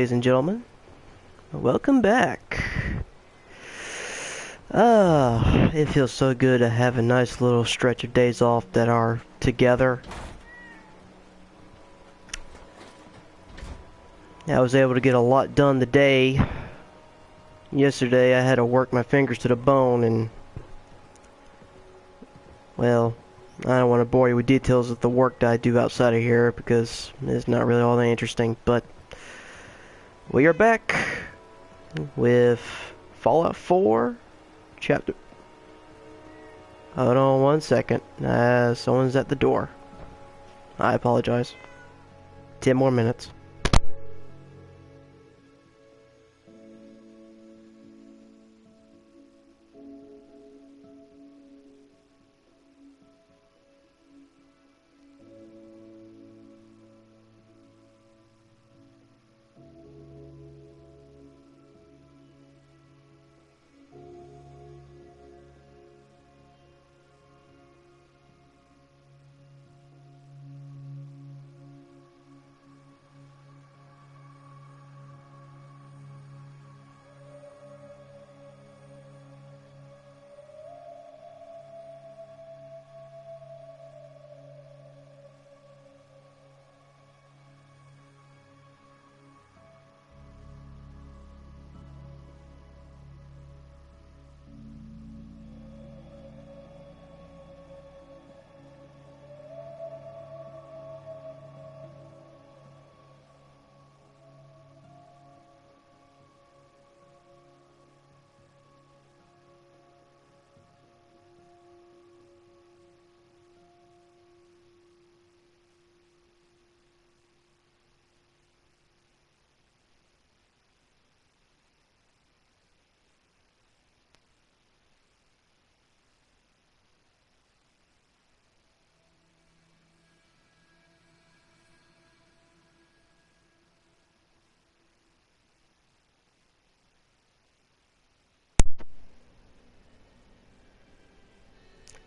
ladies and gentlemen. Welcome back. It feels so good to have a nice little stretch of days off that are together. I was able to get a lot done today. Yesterday I had to work my fingers to the bone and, well, I don't want to bore you with details of the work that I do outside of here because it's not really all that interesting, but we are back with Fallout 4 chapter. Hold on one second. Someone's at the door. I apologize. 10 more minutes.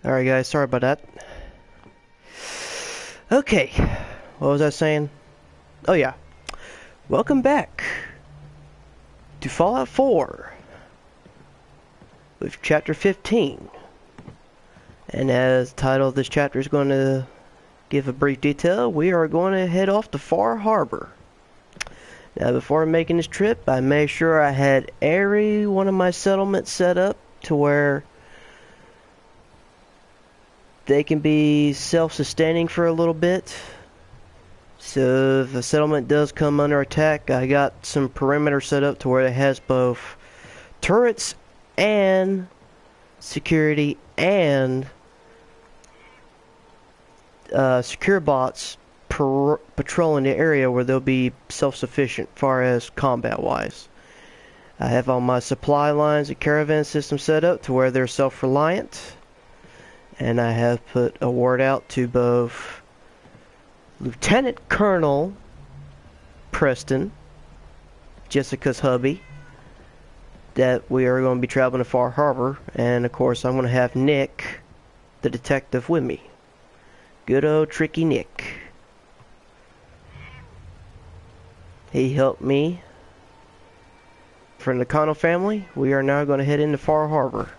Alright guys, sorry about that. Okay, what was I saying? Oh yeah, welcome back to Fallout 4 with chapter 15. And as the title of this chapter is going to give a brief detail, we are going to head off to Far Harbor. Now before making this trip, I made sure I had every one of my settlements set up to where they can be self-sustaining for a little bit. So if a settlement does come under attack, I got some perimeter set up to where it has both turrets and security and secure bots patrolling the area where they'll be self-sufficient far as combat-wise. I have all my supply lines and caravan system set up to where they're self-reliant. And I have put a word out to both Lieutenant Colonel Preston, Jessica's hubby, that we are going to be traveling to Far Harbor. And of course I'm going to have Nick, the detective, with me. Good old tricky Nick. He helped me. From the Connell family, we are now going to head into Far Harbor.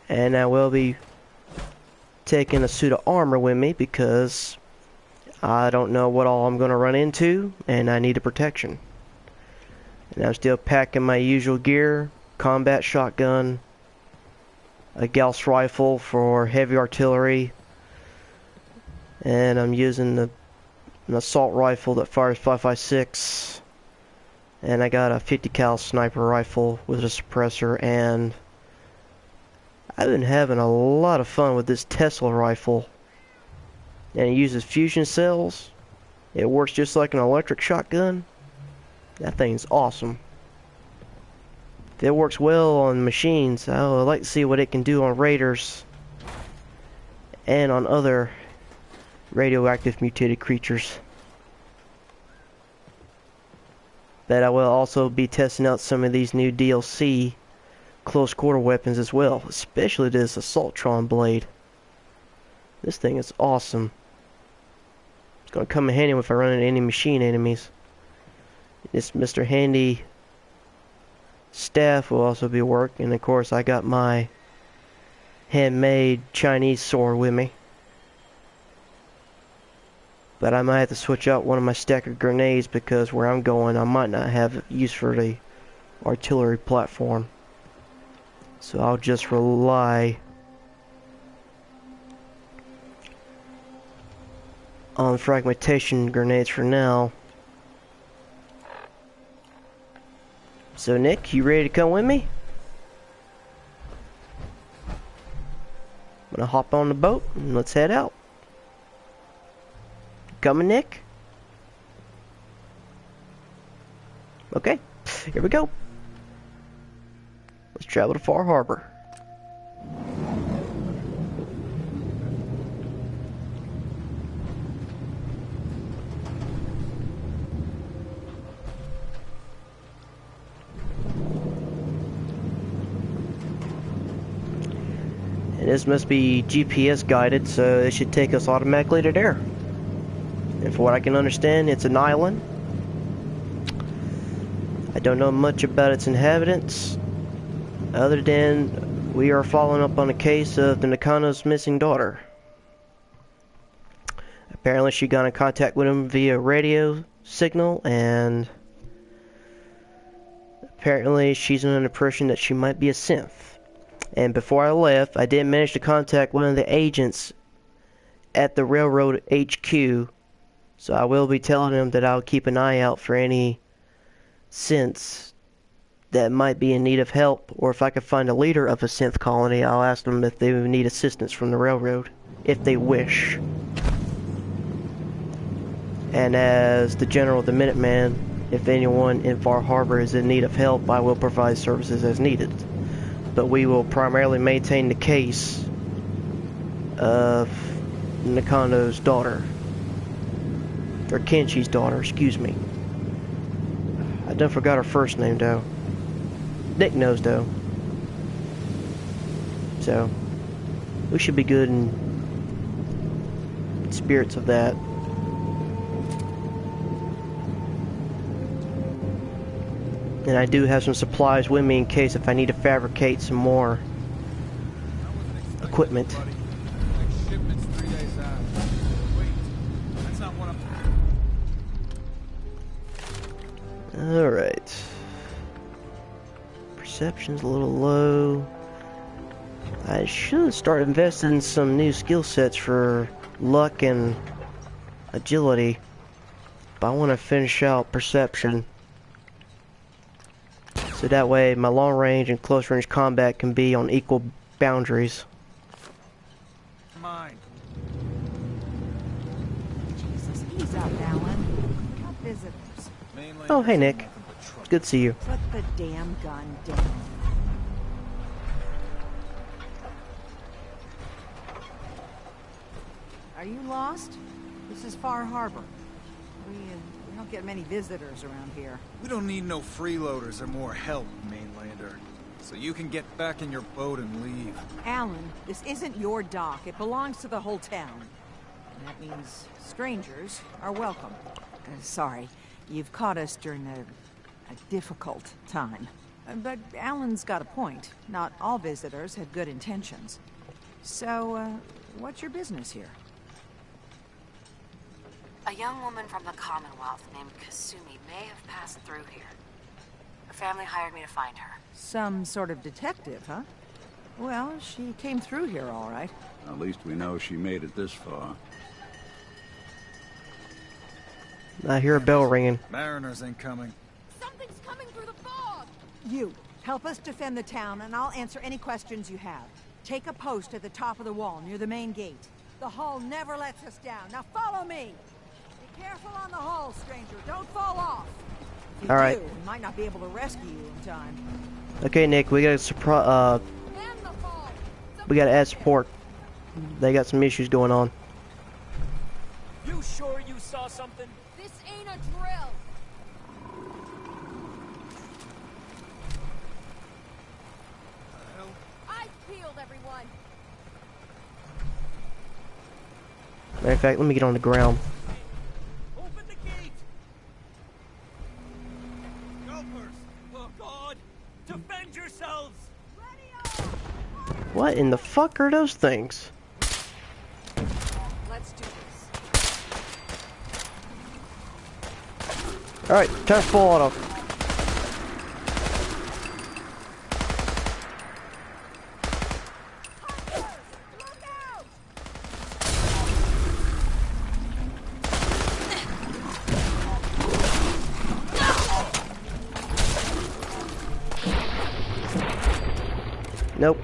And I will be taking a suit of armor with me because I don't know what all I'm going to run into and I need a protection. And I'm still packing my usual gear, combat shotgun, a Gauss rifle for heavy artillery, and I'm using an assault rifle that fires 5.56, and I got a 50 cal sniper rifle with a suppressor, and I've been having a lot of fun with this Tesla rifle, and it uses fusion cells. It works just like an electric shotgun. That thing's awesome. If it works well on machines, I would like to see what it can do on raiders and on other radioactive mutated creatures. But I will also be testing out some of these new DLC close quarter weapons as well, especially this Assaultron blade. This thing is awesome. gonna come in handy if I run into any machine enemies. This Mr. Handy staff will also be working. Of course, I got my handmade Chinese sword with me. But I might have to switch out one of my stack of grenades because where I'm going, I might not have use for the artillery platform. So I'll just rely on fragmentation grenades for now. So Nick, you ready to come with me? I'm gonna hop on the boat and let's head out. Coming, Nick? Okay, here we go. Let's travel to Far Harbor. And this must be GPS guided, so it should take us automatically to there. And for what I can understand, it's an island. I don't know much about its inhabitants, other than we are following up on a case of the Nakano's missing daughter. Apparently she got in contact with him via radio signal, and apparently she's under the impression that she might be a synth. And before I left, I did manage to contact one of the agents at the railroad HQ, so I will be telling him that I'll keep an eye out for any synths that might be in need of help, or if I could find a leader of a synth colony, I'll ask them if they would need assistance from the railroad, if they wish. And as the General of the Minuteman, if anyone in Far Harbor is in need of help, I will provide services as needed. But we will primarily maintain the case of Nakano's daughter. Or Kenshi's daughter, excuse me. I done forgot her first name though. Nick knows though. So we should be good in spirits of that. And I do have some supplies with me in case if I need to fabricate some more equipment. Alright. Perception's a little low. I should start investing in some new skill sets for luck and agility. But I want to finish out perception. So that way my long range and close range combat can be on equal boundaries. Mine. Jesus, ease up, Alan. We got visitors. Oh, hey Nick. It's good to see you. Put the damn gun down. Are you lost? This is Far Harbor. We don't get many visitors around here. We don't need no freeloaders or more help, mainlander. So you can get back in your boat and leave. Alan, this isn't your dock. It belongs to the whole town. And that means strangers are welcome. Sorry, you've caught us during a difficult time. But Alan's got a point. Not all visitors have good intentions. So, what's your business here? A young woman from the Commonwealth named Kasumi may have passed through here. Her family hired me to find her. Some sort of detective, huh? Well, she came through here all right. At least we know she made it this far. I hear a bell ringing. Mariners incoming. Something's coming through the fog! You, help us defend the town, and I'll answer any questions you have. Take a post at the top of the wall, near the main gate. The hull never lets us down. Now follow me! Be careful on the hull, stranger. Don't fall off. If you All right. do, we might not be able to rescue you in time. Okay, Nick, we gotta Man the fog! we gotta add support. They got some issues going on. You sure you saw something? This ain't a drill! Eyes peeled, everyone! Matter of fact, let me get on the ground. Choppers! Oh God! Defend yourselves! What in the fuck are those things? Let's do this. Alright, time for full auto. Nope.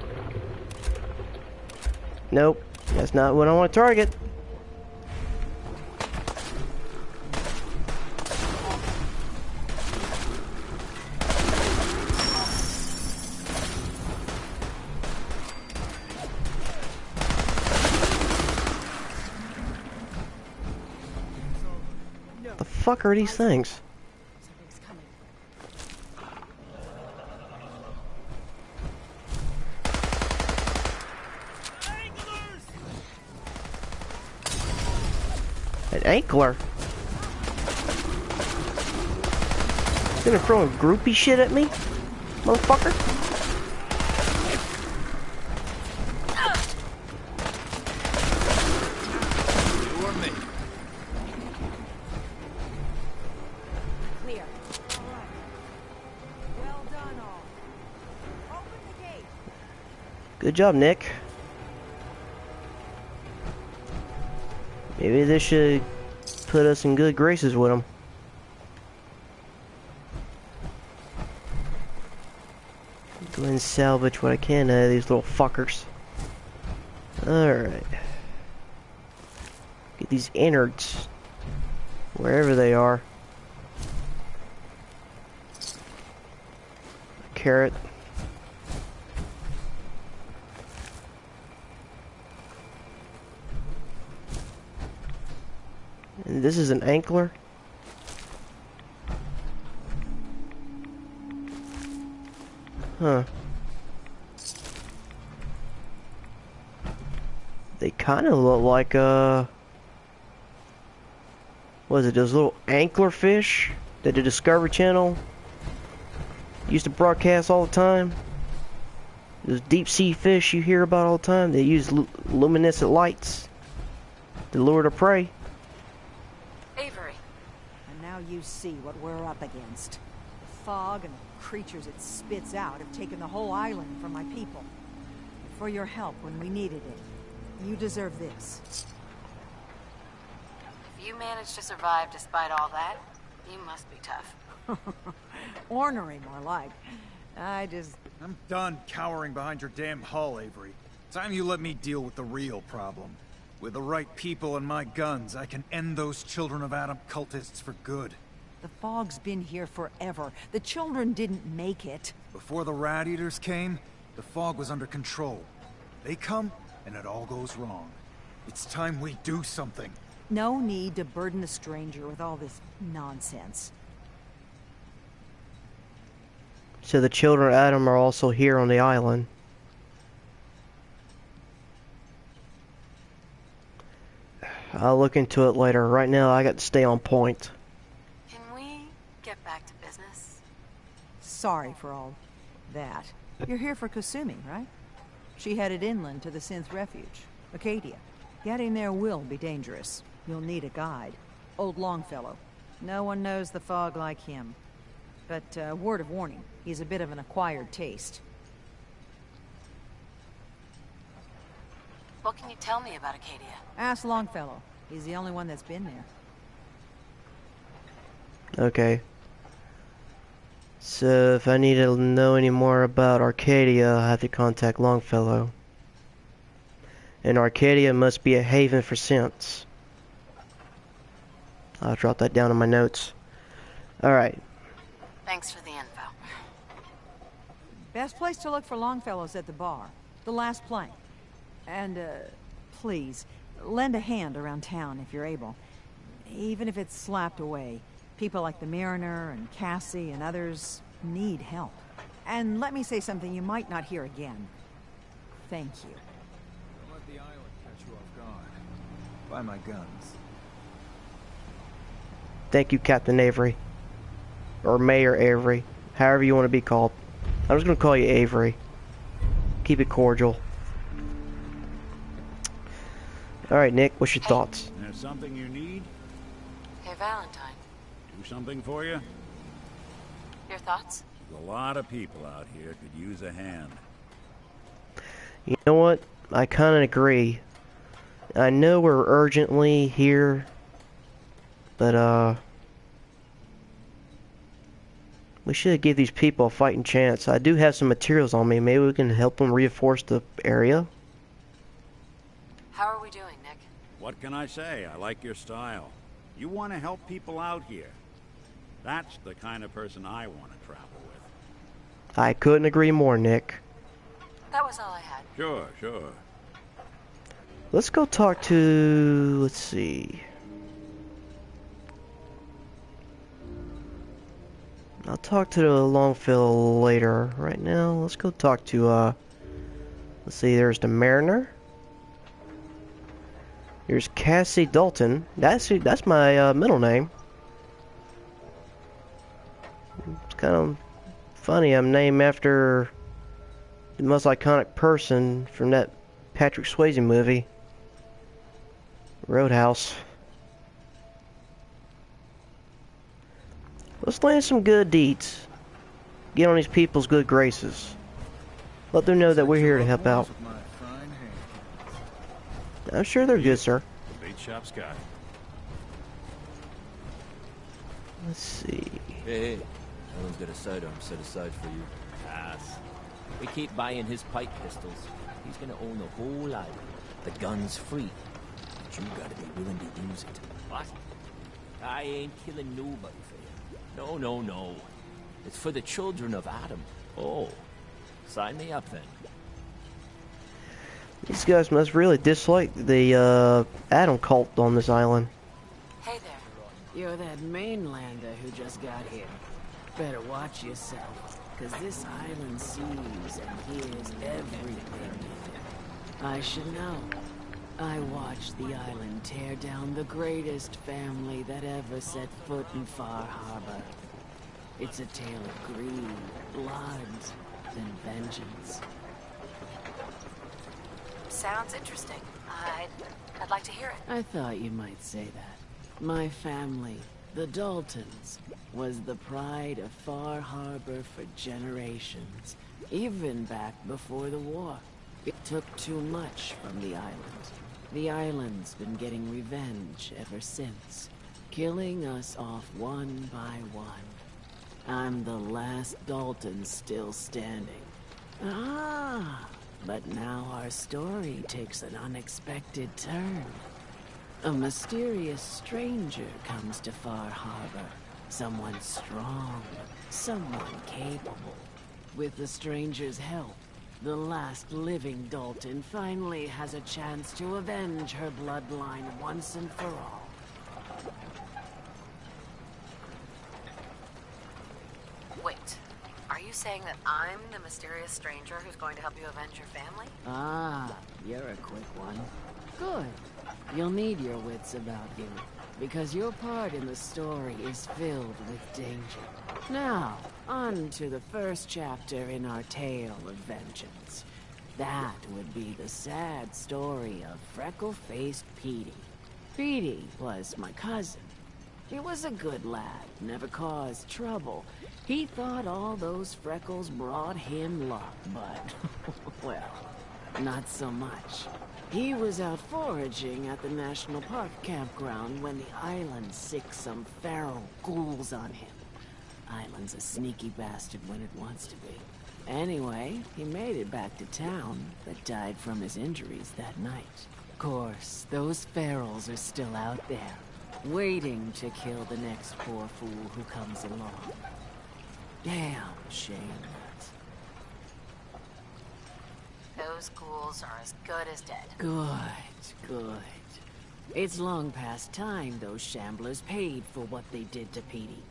Nope. That's not what I want to target. The fuck are these things? Something's coming. An ankler? Gonna throw groupie shit at me? Motherfucker? You or me? Clear. All right. Well done, all. Open the gate. Good job, Nick. Maybe this should put us in good graces with them. Go ahead and salvage what I can out of these little fuckers. Alright. Get these innards. Wherever they are. Carrot. And this is an ankler. Huh. They kind of look like, what is it, those little ankler fish that the Discovery Channel used to broadcast all the time? Those deep sea fish you hear about all the time, they use luminescent lights to lure the prey. Avery. And now you see what we're up against. The fog and the creatures it spits out have taken the whole island from my people. For your help when we needed it. You deserve this. If you managed to survive despite all that, you must be tough. Ornery, more like. I'm done cowering behind your damn hull, Avery. Time you let me deal with the real problem. With the right people and my guns, I can end those Children of Adam cultists for good. The fog's been here forever. The children didn't make it. Before the Rat Eaters came, the fog was under control. They come, and it all goes wrong. It's time we do something. No need to burden the stranger with all this nonsense. So the Children of Adam are also here on the island. I'll look into it later. Right now, I got to stay on point. Can we get back to business? Sorry for all that. You're here for Kasumi, right? She headed inland to the Synth Refuge, Acadia. Getting there will be dangerous. You'll need a guide. Old Longfellow. No one knows the fog like him. But, word of warning, he's a bit of an acquired taste. What can you tell me about Acadia? Ask Longfellow. He's the only one that's been there. Okay. So if I need to know any more about Arcadia, I have to contact Longfellow. And Arcadia must be a haven for synths. I'll drop that down in my notes. Alright. Thanks for the info. Best place to look for Longfellow's at the bar. The last plank. And, please, lend a hand around town if you're able. Even if it's slapped away. People like the Mariner and Cassie and others need help. And let me say something you might not hear again. Thank you. Don't let the island catch you off guard. Buy my guns. Thank you, Captain Avery. Or Mayor Avery. However you want to be called. I'm just gonna call you Avery. Keep it cordial. Alright, Nick, what's your thoughts? There's something you need? Hey, Valentine. Do something for you? Your thoughts? A lot of people out here could use a hand. You know what? I kinda agree. I know we're urgently here, but we should give these people a fighting chance. I do have some materials on me. Maybe we can help them reinforce the area. How are we doing, Nick? What can I say? I like your style. You want to help people out here. That's the kind of person I want to travel with. I couldn't agree more, Nick. That was all I had. Sure, sure. Let's go talk to... let's see. I'll talk to the Longfield later. Right now, let's go talk to, let's see, there's the Mariner. There's Cassie Dalton. That's my middle name. It's kind of funny. I'm named after the most iconic person from that Patrick Swayze movie, Roadhouse. Let's land some good deeds. Get on these people's good graces. Let them know that we're here to help out. I'm sure they're good, sir. Bait shop Scott. Let's see. Hey, Alan's got a sidearm set aside for you. Pass. We keep buying his pipe pistols. He's gonna own the whole island. The gun's free. But you gotta be willing to use it. What? I ain't killing nobody for you. No, no, no. It's for the children of Adam. Oh. Sign me up then. These guys must really dislike the Adam cult on this island. Hey there. You're that mainlander who just got here. Better watch yourself, cause this island sees and hears everything you do. I should know. I watched the island tear down the greatest family that ever set foot in Far Harbor. It's a tale of greed, blood, and vengeance. Sounds interesting. I'd like to hear it. I thought you might say that. My family, the Daltons, was the pride of Far Harbor for generations, even back before the war. It took too much from the island. The island's been getting revenge ever since, killing us off one by one. I'm the last Dalton still standing. Ah, but now our story takes an unexpected turn. A mysterious stranger comes to Far Harbor. Someone strong, someone capable. With the stranger's help, the last living Dalton finally has a chance to avenge her bloodline once and for all. Wait. Are you saying that I'm the mysterious stranger who's going to help you avenge your family? Ah, you're a quick one. Good. You'll need your wits about you, because your part in the story is filled with danger. Now, on to the first chapter in our tale of vengeance. That would be the sad story of freckle-faced Petey. Petey was my cousin. He was a good lad, never caused trouble. He thought all those freckles brought him luck, but, well, not so much. He was out foraging at the National Park campground when the island sicked some feral ghouls on him. Island's a sneaky bastard when it wants to be. Anyway, he made it back to town, but died from his injuries that night. Of course, those ferals are still out there, waiting to kill the next poor fool who comes along. Damn shame that. Those ghouls are as good as dead. Good, good. It's long past time those shamblers paid for what they did to Petey.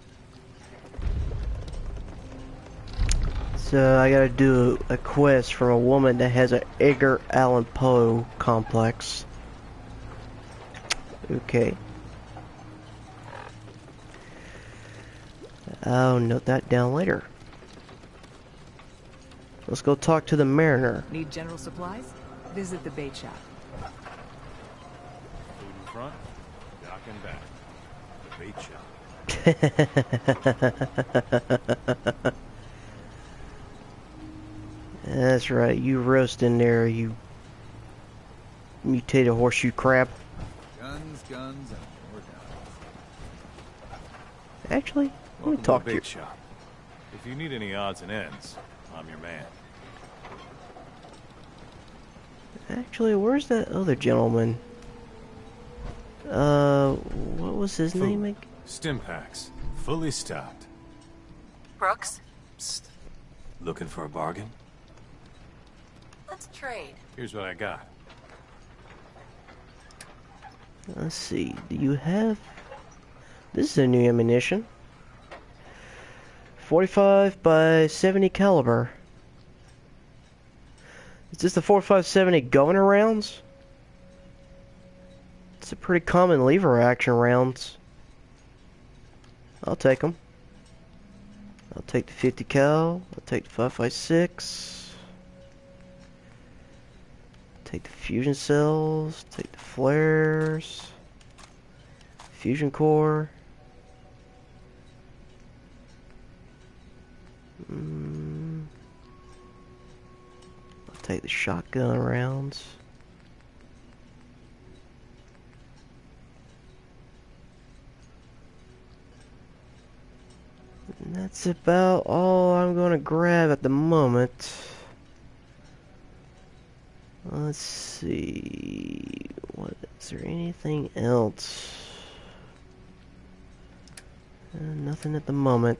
So I gotta do a quest from a woman that has an Edgar Allan Poe complex. Okay. I'll note that down later. Let's go talk to the mariner. Need general supplies? Visit the bait shop. Food in front, dock in back. The bait shop. That's right, you roast in there, you mutated horseshoe crab. Guns, guns, and more guns. Actually, let me Welcome talk to to the you. bait shop. If you need any odds and ends, I'm your man. Actually, where's that other gentleman? What was his Food. name again? Stim packs, fully stocked. Brooks, Psst. Looking for a bargain? let's trade. Here's what I got. Let's see, do you have... This is a new ammunition. 45 by 70 caliber. Is this the 45-70 governor rounds? It's a pretty common lever action rounds. I'll take them. I'll take the 50 cal. I'll take the 5.56. Take the fusion cells. Take the flares. Fusion core. I'll take the shotgun rounds. And that's about all I'm gonna grab at the moment. Let's see. What is there anything else? Nothing at the moment.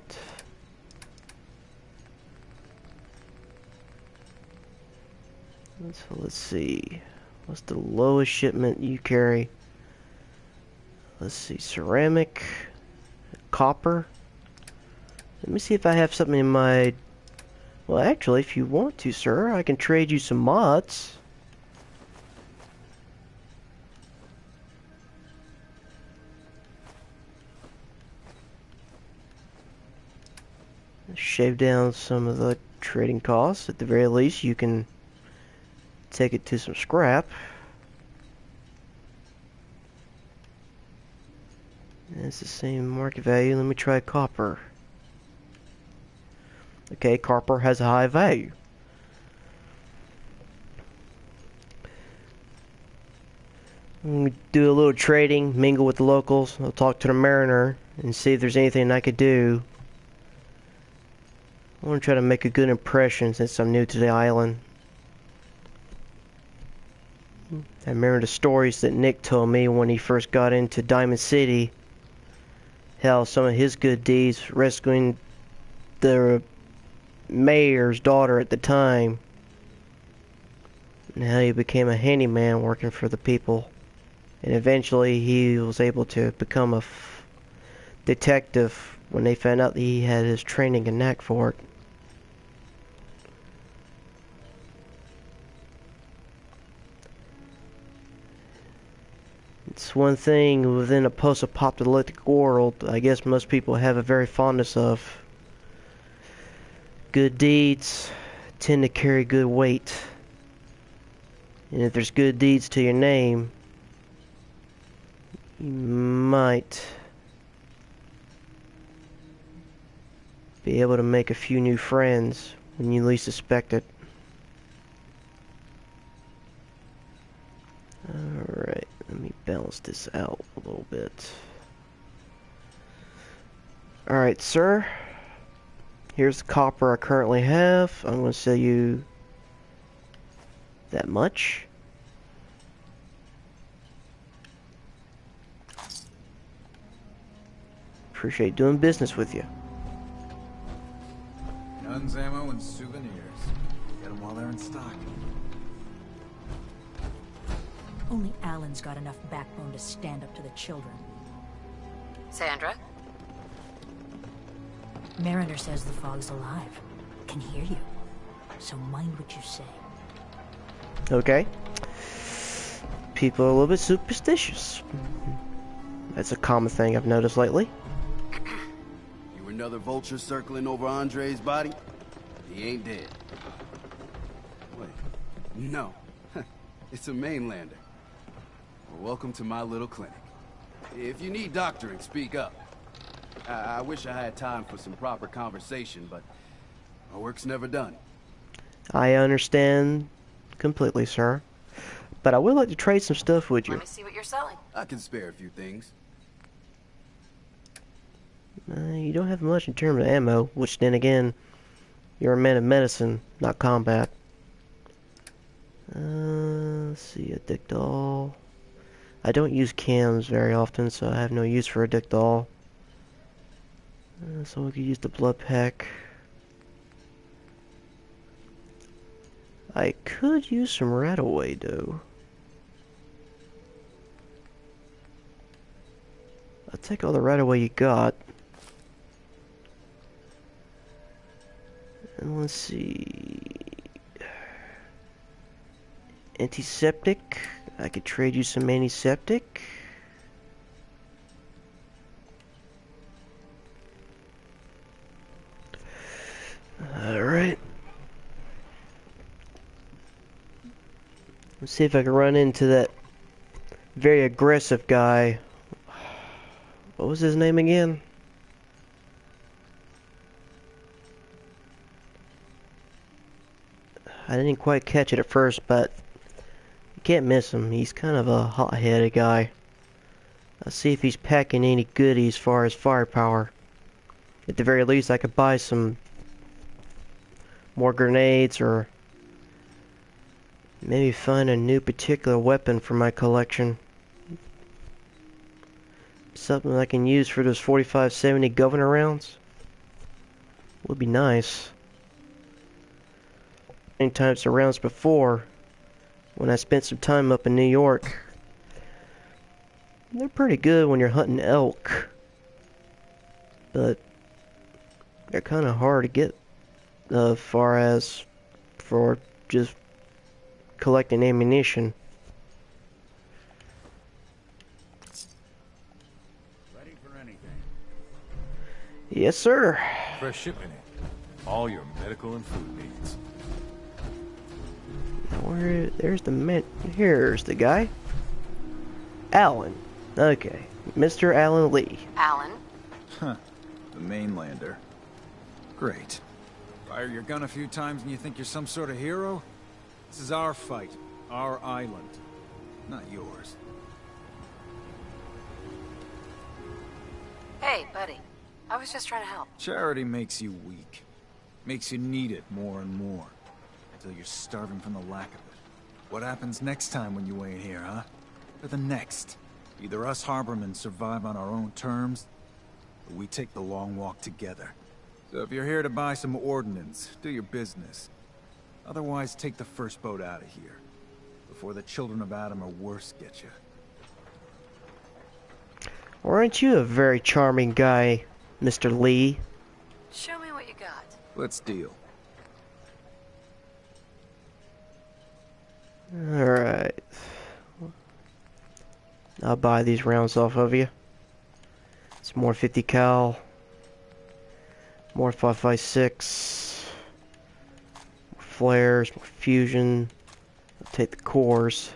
So let's see. What's the lowest shipment you carry? Let's see. Ceramic, copper. Let me see if I have something in my... Well, actually, if you want to, sir, I can trade you some mods. Shave down some of the trading costs. At the very least, you can take it to some scrap. And it's the same market value. Let me try copper. Okay, copper has a high value. We do a little trading, mingle with the locals. I'll talk to the mariner and see if there's anything I could do. I want to try to make a good impression since I'm new to the island. I remember the stories that Nick told me when he first got into Diamond City. How some of his good deeds, rescuing the mayor's daughter at the time, and how he became a handyman working for the people, and eventually he was able to become a detective when they found out that he had his training and knack for it. It's one thing within a post-apocalyptic world I guess most people have a very fondness of. Good deeds tend to carry good weight. And if there's good deeds to your name, you might be able to make a few new friends when you least suspect it. Alright, let me balance this out a little bit. Alright, sir. Here's the copper I currently have. I'm going to sell you that much. Appreciate doing business with you. Guns, ammo, and souvenirs. Get them while they're in stock. Only Alan's got enough backbone to stand up to the children. Sandra? Mariner says the fog's alive. Can hear you. So mind what you say. Okay. People are a little bit superstitious. That's a common thing I've noticed lately. You another vulture circling over Andre's body? He ain't dead. No. It's a mainlander. Well, welcome to my little clinic. If you need doctoring, speak up. I wish I had time for some proper conversation, but my work's never done. I understand completely, sir. But I would like to trade some stuff with you. Let me see what you're selling. I can spare a few things. You don't have much in terms of ammo, which then again, you're a man of medicine, not combat. Let's see, a dick doll. I don't use cams very often, so I have no use for a dick doll. So we could use the blood pack. I could use some Radaway though. I'll take all the Radaway you got. And let's see. Antiseptic. I could trade you some antiseptic. Alright. Let's see if I can run into that very aggressive guy. What was his name again? I didn't quite catch it at first, but you can't miss him. He's kind of a hot-headed guy. Let's see if he's packing any goodies as far as firepower. At the very least, I could buy some more grenades, or maybe find a new particular weapon for my collection. Something I can use for those 45-70 governor rounds. Would be nice. Many types of rounds before, when I spent some time up in New York, they're pretty good when you're hunting elk, but they're kind of hard to get as far as for just collecting ammunition. Ready for anything? Yes, sir. Fresh shipment in. All your medical and food needs. There's the man. Here's the guy. Alan. Okay. Mr. Alan Lee. Alan? Huh. The mainlander. Great. Fire your gun a few times and you think you're some sort of hero? This is our fight. Our island. Not yours. Hey, buddy. I was just trying to help. Charity makes you weak. Makes you need it more and more. Until you're starving from the lack of it. What happens next time when you ain't here, huh? Or the next? Either us Harbormen survive on our own terms, or we take the long walk together. So if you're here to buy some ordnance, do your business. Otherwise, take the first boat out of here. Before the children of Adam or worse get you. Aren't you a very charming guy, Mr. Lee? Show me what you got. Let's deal. Alright. I'll buy these rounds off of you. It's more 50 cal. More 5.56. More flares, more fusion. I'll take the cores.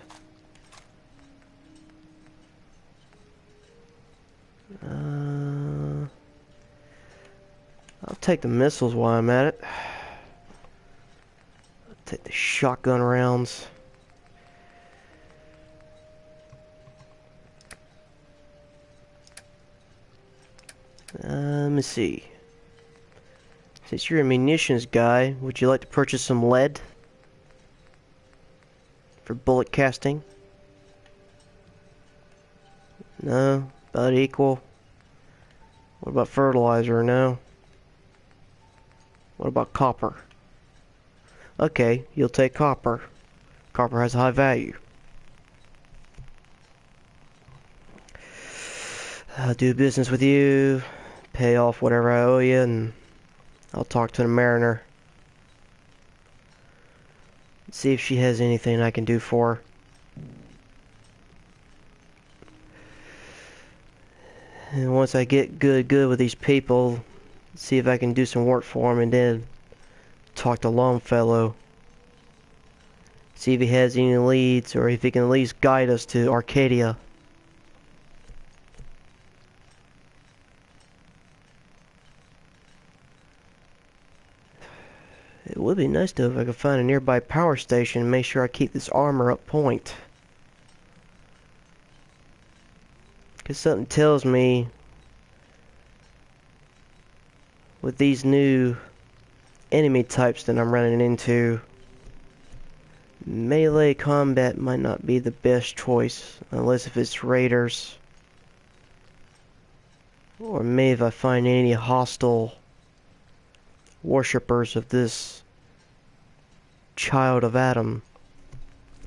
I'll take the missiles while I'm at it. I'll take the shotgun rounds. Let me see. Since you're a munitions guy, would you like to purchase some lead for bullet casting? No? About equal? What about fertilizer? No? What about copper? Okay, you'll take copper. Copper has a high value. I'll do business with you, pay off whatever I owe you, and I'll talk to the mariner. See if she has anything I can do for her. And once I get good with these people, see if I can do some work for them, and then talk to Longfellow. See if he has any leads, or if he can at least guide us to Arcadia. It would be nice though if I could find a nearby power station and make sure I keep this armor up point. Because something tells me with these new enemy types that I'm running into, melee combat might not be the best choice, unless if it's raiders, or maybe if I find any hostile worshippers of this child of Adam,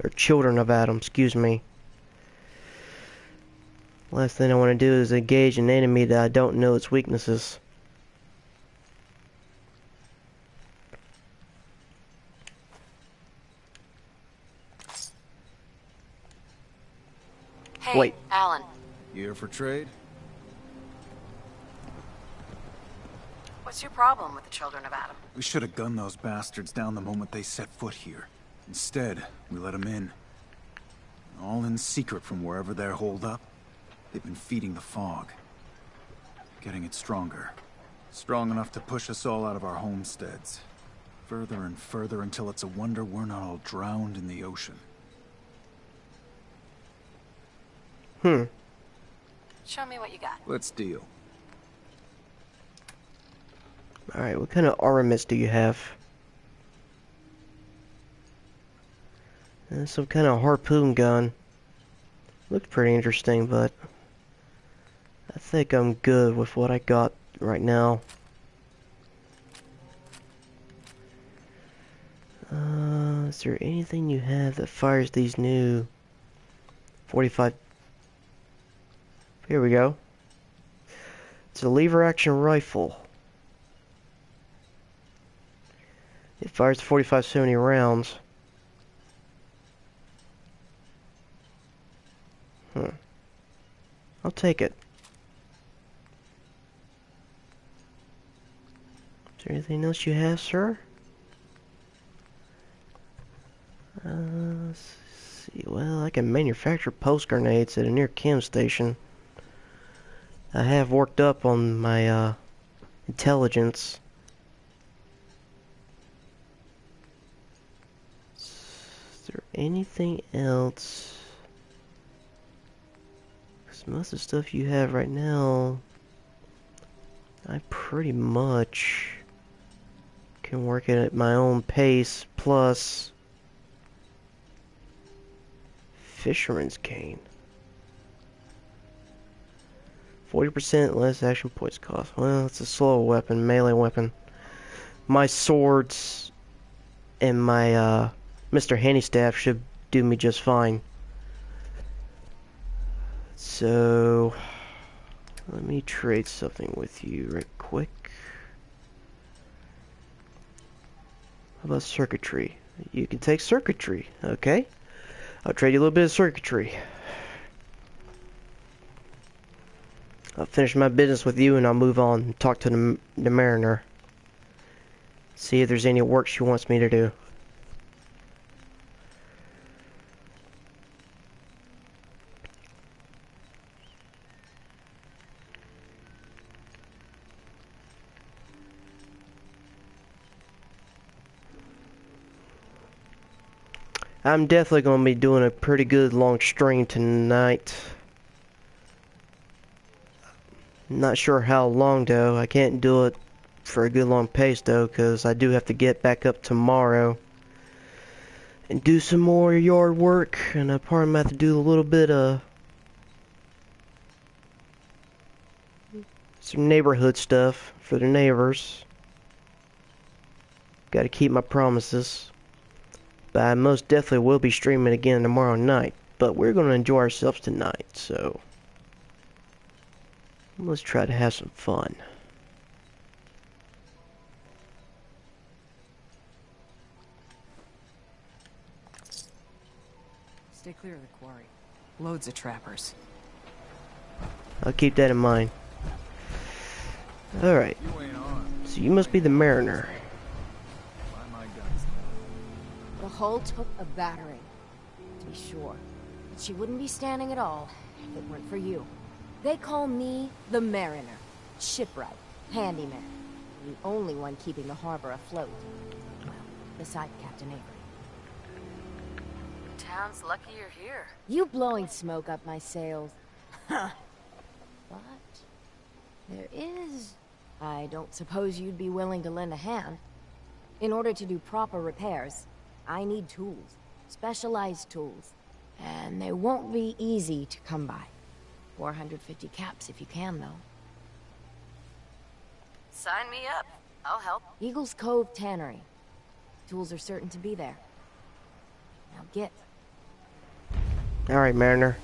or children of Adam, excuse me. Last thing I want to do is engage an enemy that I don't know its weaknesses. Hey, Wait. Alan. You here for trade? What's your problem with the Children of Adam? We should have gunned those bastards down the moment they set foot here. Instead, we let them in. All in secret from wherever they're holed up. They've been feeding the fog. Getting it stronger. Strong enough to push us all out of our homesteads. Further and further until it's a wonder we're not all drowned in the ocean. Show me what you got. Let's deal. Alright, what kind of armaments do you have? Some kind of harpoon gun. Looks pretty interesting, but I think I'm good with what I got right now. Is there anything you have that fires these new 45? Here we go. It's a lever action rifle. It fires 45-70 rounds. I'll take it. Is there anything else you have, sir? Let's see. Well, I can manufacture post grenades at a near chem station. I have worked up on my intelligence. Is there anything else? Because most of the stuff you have right now, I pretty much can work it at my own pace, plus Fisherman's Cane. 40% less action points cost. Well, it's a slow weapon, melee weapon. My swords and my Mr. Handystaff should do me just fine. So let me trade something with you right quick. How about circuitry? You can take circuitry, okay? I'll trade you a little bit of circuitry. I'll finish my business with you and I'll move on and talk to the Mariner. See if there's any work she wants me to do. I'm definitely going to be doing a pretty good long stream tonight. Not sure how long though. I can't do it for a good long pace though, because I do have to get back up tomorrow and do some more yard work, and I probably might have to do a little bit of some neighborhood stuff for the neighbors. Got to keep my promises. But I most definitely will be streaming again tomorrow night. But we're going to enjoy ourselves tonight, so let's try to have some fun. Stay clear of the quarry. Loads of trappers. I'll keep that in mind. Alright. So you must be the Mariner. The hull took a battering, to be sure. But she wouldn't be standing at all if it weren't for you. They call me the Mariner. Shipwright. Handyman. The only one keeping the harbor afloat. Well, beside Captain Avery. Town's lucky you're here. You blowing smoke up my sails. Huh. But there is... I don't suppose you'd be willing to lend a hand. In order to do proper repairs, I need tools. Specialized tools. And they won't be easy to come by. 450 caps if you can, though. Sign me up. I'll help. Eagles Cove Tannery. Tools are certain to be there. Now get. Alright, Mariner.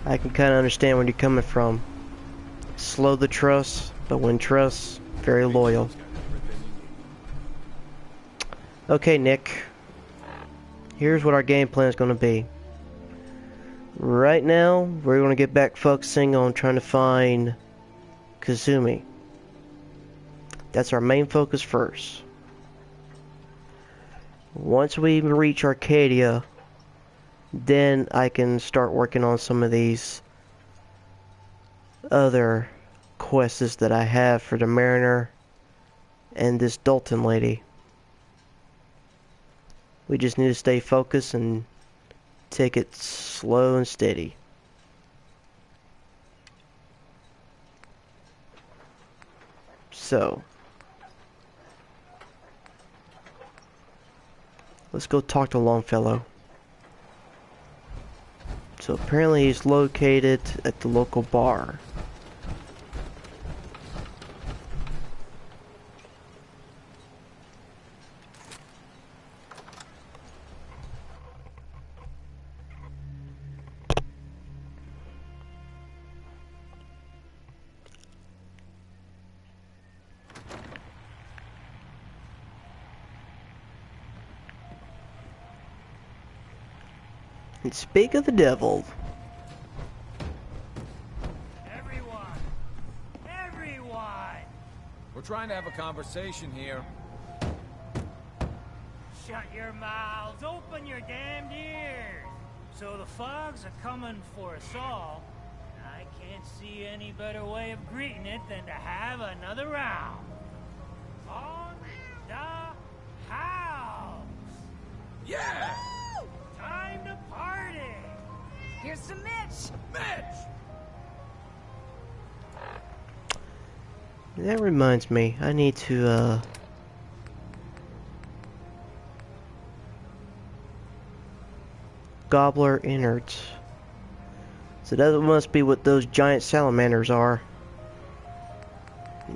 I can kind of understand where you're coming from. Slow the trust, but when trust, very loyal. Okay, Nick. Here's what our game plan is going to be. Right now, we're going to get back focusing on trying to find Kasumi. That's our main focus first. Once we reach Arcadia, then I can start working on some of these other quests that I have for the Mariner and this Dalton lady. We just need to stay focused and take it slow and steady. So, let's go talk to Longfellow. So apparently he's located at the local bar. And speak of the devil. Everyone! We're trying to have a conversation here. Shut your mouths, open your damned ears. So the fogs are coming for us all. I can't see any better way of greeting it than to have another round. On the house! Yeah! Time to party! Here's to Mitch! Mitch! That reminds me, I need to, Gobbler innards. So that must be what those giant salamanders are.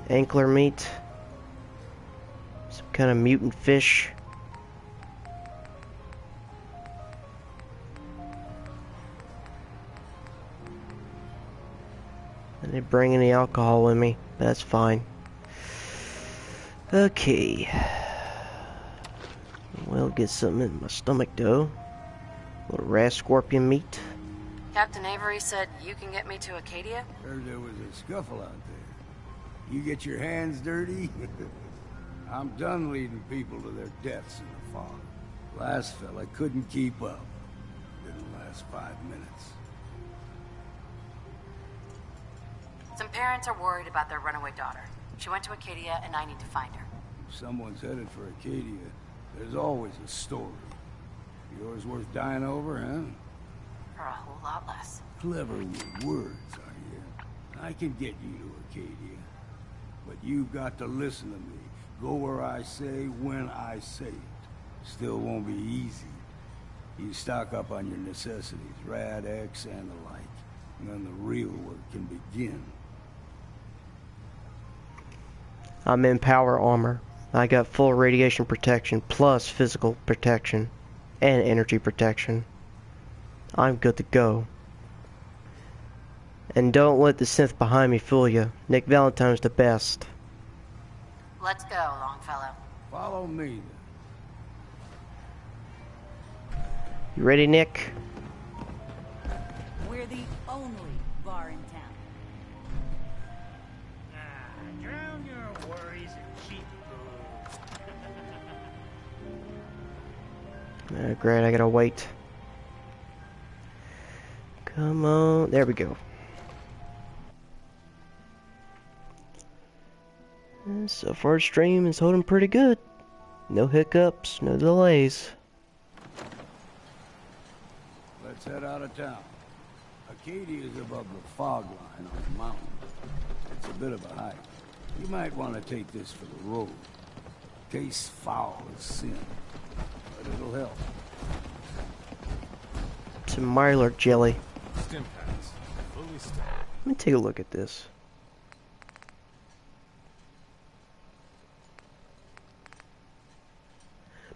Ankler meat. Some kind of mutant fish. I didn't bring any alcohol with me, but that's fine. Okay. We'll get something in my stomach though. A little rat scorpion meat. Captain Avery said you can get me to Acadia? Heard there was a scuffle out there. You get your hands dirty? I'm done leading people to their deaths in the fog. Last fella couldn't keep up. Didn't last 5 minutes. Some parents are worried about their runaway daughter. She went to Acadia, and I need to find her. If someone's headed for Acadia, there's always a story. Yours worth dying over, huh? For a whole lot less. Clever with words, are you? I can get you to Acadia. But you've got to listen to me. Go where I say, when I say it. Still won't be easy. You stock up on your necessities, Rad-X and the like. And then the real work can begin. I'm in power armor. I got full radiation protection plus physical protection and energy protection. I'm good to go. And don't let the synth behind me fool you. Nick Valentine's the best. Let's go, Longfellow. Follow me. You ready, Nick? We're the only bar in town. Drown your worries in cheap booze. Great, I gotta wait. Come on, there we go. And so far, stream is holding pretty good. No hiccups, no delays. Let's head out of town. Acadia is above the fog line on the mountain. It's a bit of a hike. You might want to take this for the road. Taste foul as sin, but it'll help. Some Mylar jelly. Stim packs. Fully stocked. Let me take a look at this.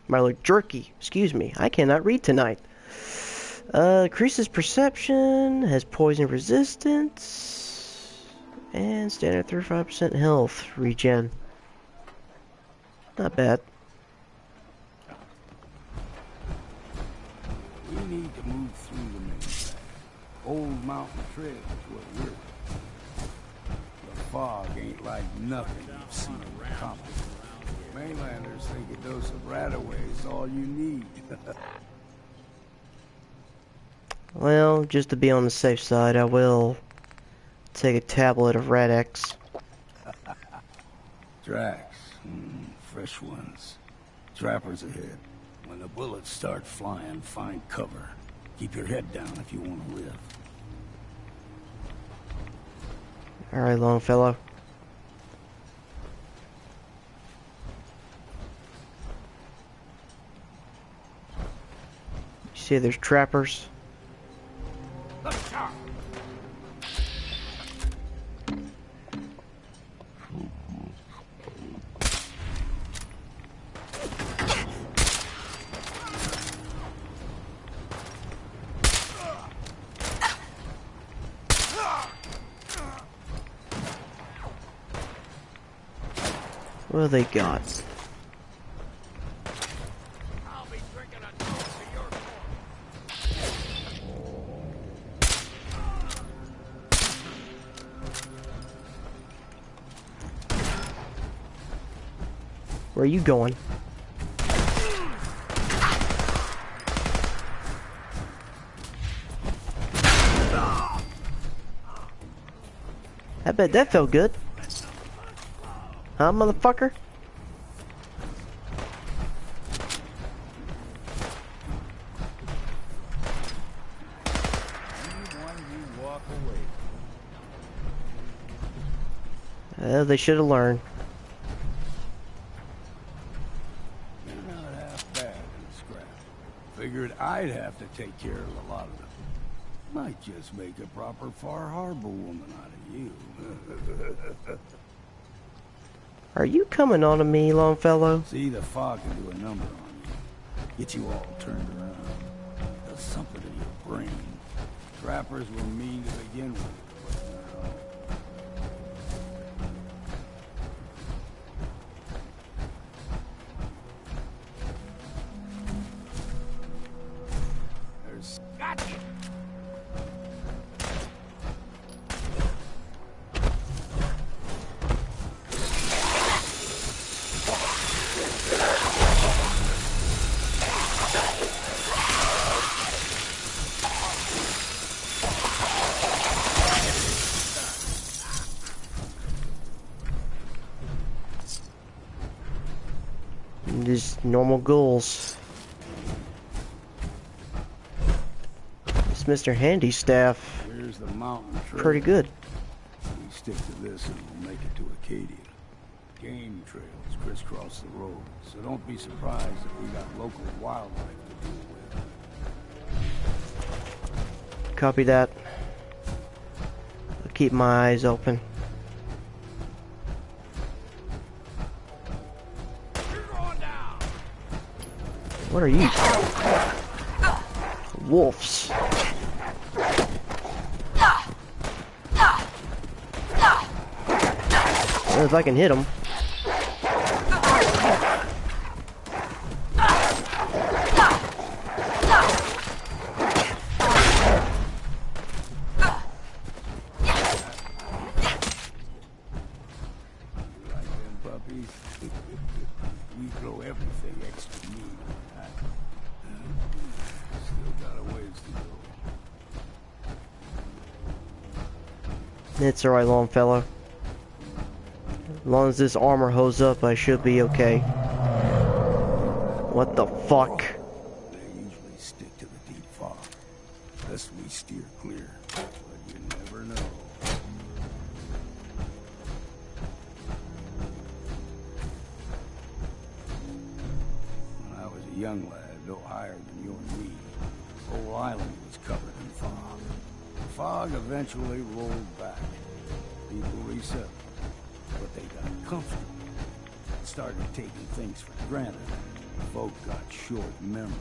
Mylar jerky. Excuse me. I cannot read tonight. Increases perception, has poison resistance, and standard 35% health regen. Not bad. We need to move through the main path. Old Mountain Trail is what we're. The fog ain't like nothing you've seen in the comics. Mainlanders think a dose of Radaway is all you need. Well, just to be on the safe side, I will take a tablet of Rad-X. Drax. Fresh ones. Trappers ahead. When the bullets start flying, find cover. Keep your head down if you want to live. Alright, Longfellow. You see there's trappers? What have they got? Where are you going? I bet that felt good. Huh, motherfucker? They should have learned. You're not half bad in the scrap. Figured I'd have to take care of a lot of them. Might just make a proper Far Harbor woman out of you. Are you coming on to me, Longfellow? See, the fog can do a number on you. Get you all turned around. Does something to your brain. Trappers were mean to begin with. There's... Gotcha! Just normal ghouls. This Mr. Handy Staff. Here's the mountain trail. Pretty good. We stick to this and we'll make it to Acadia. Game trails crisscross the road, so don't be surprised if we got local wildlife to deal with. Copy that. I'll keep my eyes open. What are you? Wolves. Well, if I can hit them. Still got a ways to go. It's alright, Longfellow. As long as this armor holds up, I should be okay. What the fuck? They usually stick to the deep fog. Thus we steer clear. But you never know. When I was a young lad, no higher than you and me, the whole island was covered in fog. The fog eventually rolled back. People resettled. But they got comfortable. Started taking things for granted. Folk got short memories.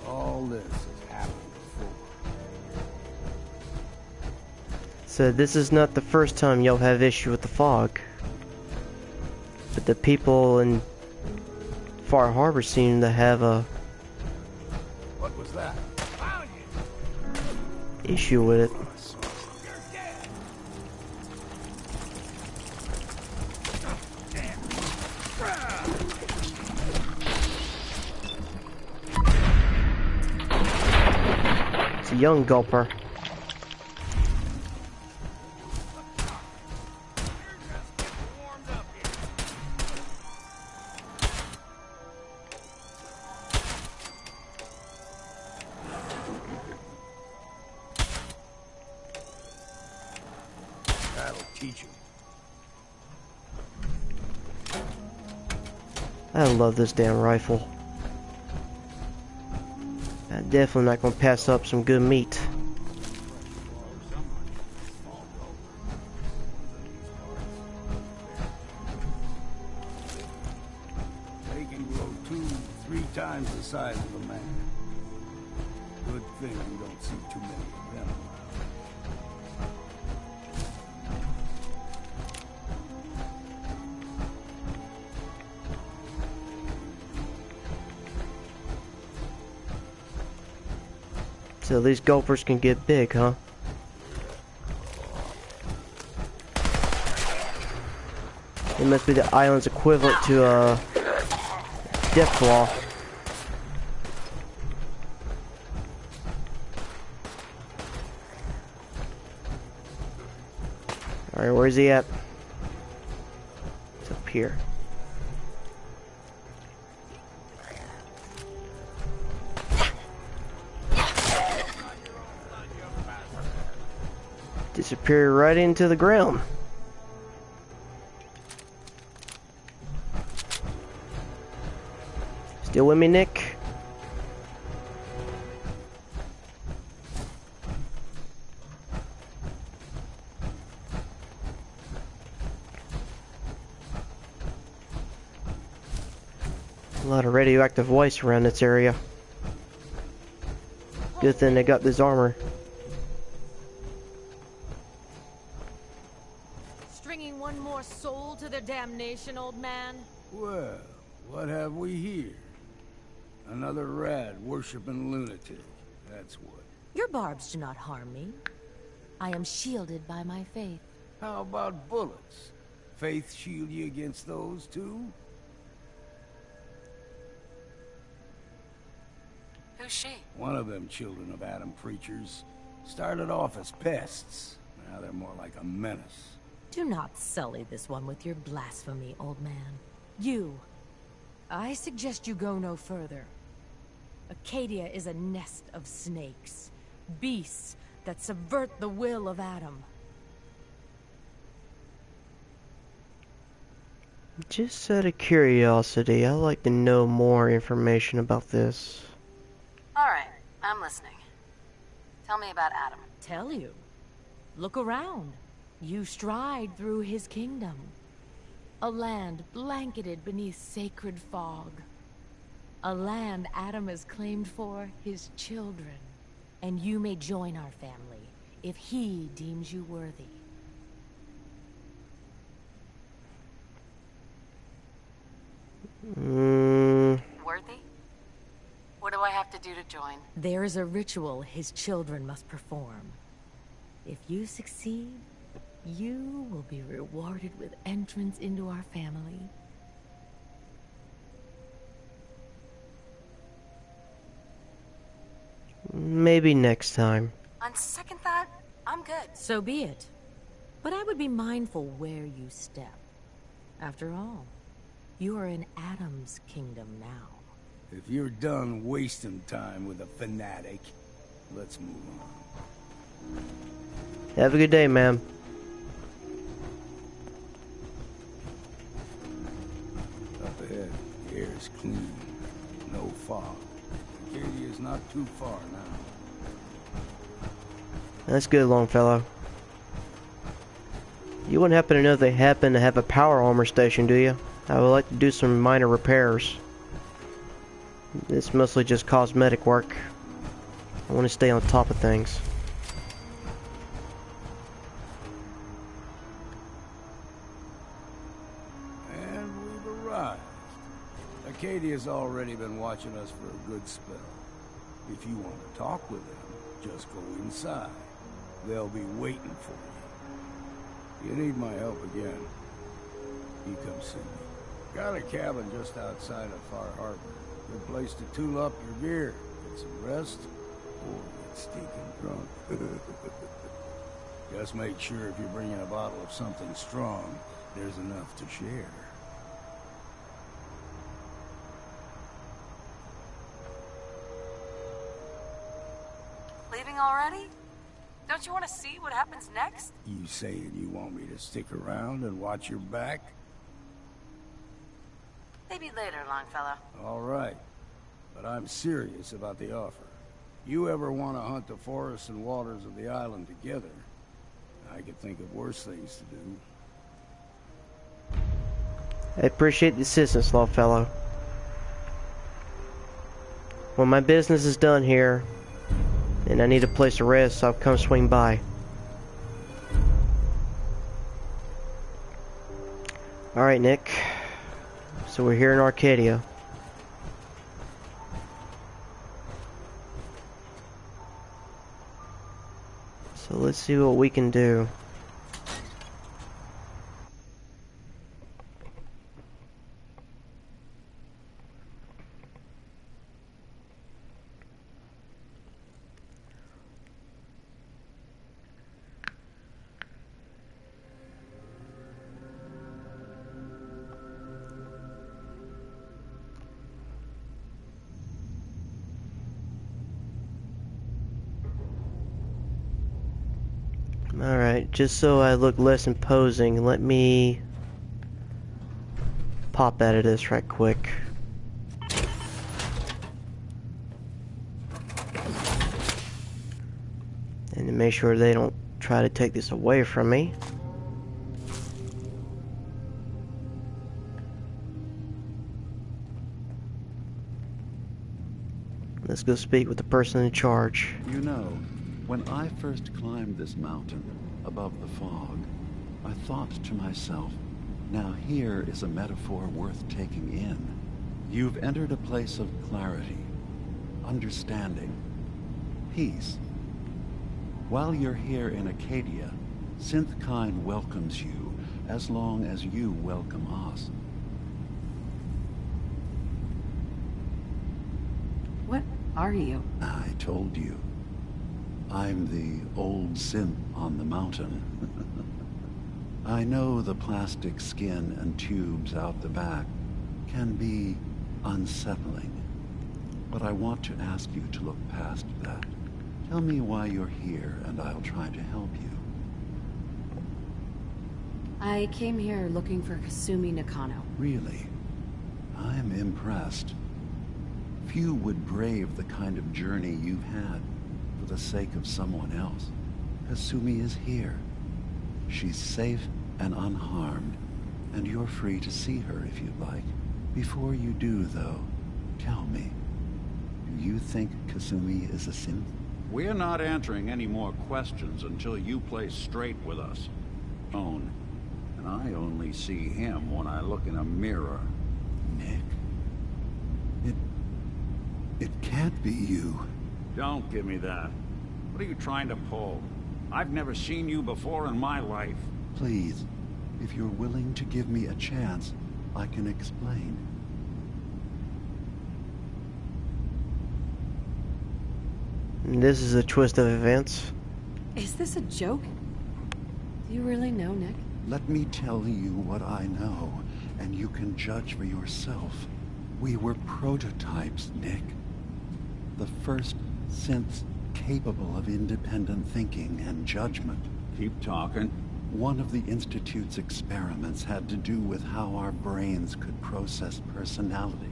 All this has happened before. So this is not the first time y'all have issue with the fog. But the people in Far Harbor seem to have a What was that? issue with it. It's a young gulper. That'll teach him. I love this damn rifle. I'm definitely not gonna pass up some good meat. They can grow 2-3 times the size of a man. Good thing you don't see too many of them. So these gulpers can get big, huh? It must be the island's equivalent to a Deathclaw. Alright, where's he at? It's up here. Disappear right into the ground. Still with me, Nick? A lot of radioactive waste around this area. Good thing they got this armor. Stringing one more soul to their damnation, old man? Well, what have we here? Another rad worshipping lunatic. That's what. Your barbs do not harm me. I am shielded by my faith. How about bullets? Faith shield you against those too? Who's she? One of them children of Adam preachers started off as pests. Now they're more like a menace. Do not sully this one with your blasphemy, old man. You. I suggest you go no further. Acadia is a nest of snakes. Beasts that subvert the will of Adam. Just out of curiosity, I'd like to know more information about this. Alright, I'm listening. Tell me about Adam. Tell you. Look around. You stride through his kingdom. A land blanketed beneath sacred fog. A land Adam has claimed for his children. And you may join our family if he deems you worthy. Worthy? What do I have to do to join? There is a ritual his children must perform. If you succeed, you will be rewarded with entrance into our family. Maybe next time. On second thought, I'm good. So be it. But I would be mindful where you step. After all, you are in Adam's kingdom now. If you're done wasting time with a fanatic, let's move on. Have a good day, ma'am. Up ahead, the air is clean. No fog. Acadia's not too far now. That's good, Longfellow. You wouldn't happen to know if they happen to have a power armor station, do you? I would like to do some minor repairs. It's mostly just cosmetic work. I want to stay on top of things. And we've arrived. Acadia's already been watching us for a good spell. If you want to talk with them, just go inside. They'll be waiting for you. You need my help again, you come see me. Got a cabin just outside of Far Harbor. Good place to tool up your gear, get some rest, or get stinking drunk. Just make sure if you're bringing a bottle of something strong, there's enough to share. Leaving already? Don't you want to see what happens next? You saying you want me to stick around and watch your back? Maybe later, Longfellow. All right. But I'm serious about the offer. You ever want to hunt the forests and waters of the island together, I could think of worse things to do. I appreciate the assistance, Longfellow. When my business is done here, and I need a place to rest, I'll come swing by. Alright, Nick. So we're here in Arcadia. So let's see what we can do. Alright, just so I look less imposing, let me pop out of this right quick. And to make sure they don't try to take this away from me. Let's go speak with the person in charge. You know, when I first climbed this mountain above the fog, I thought to myself, now here is a metaphor worth taking in. You've entered a place of clarity, understanding, peace. While you're here in Acadia, Synthkind welcomes you as long as you welcome us. What are you? I told you. I'm the old synth on the mountain. I know the plastic skin and tubes out the back can be unsettling, but I want to ask you to look past that. Tell me why you're here, and I'll try to help you. I came here looking for Kasumi Nakano. Really? I'm impressed. Few would brave the kind of journey you've had for the sake of someone else. Kasumi is here. She's safe and unharmed, and you're free to see her if you'd like. Before you do, though, tell me, do you think Kasumi is a synth? We're not answering any more questions until you play straight with us. Own. And I only see him when I look in a mirror. Nick. It can't be you. Don't give me that. What are you trying to pull? I've never seen you before in my life. Please, if you're willing to give me a chance, I can explain. And this is a twist of events. Is this a joke? Do you really know, Nick? Let me tell you what I know, and you can judge for yourself. We were prototypes, Nick. The first synths capable of independent thinking and judgment. Keep talking. One of the Institute's experiments had to do with how our brains could process personality.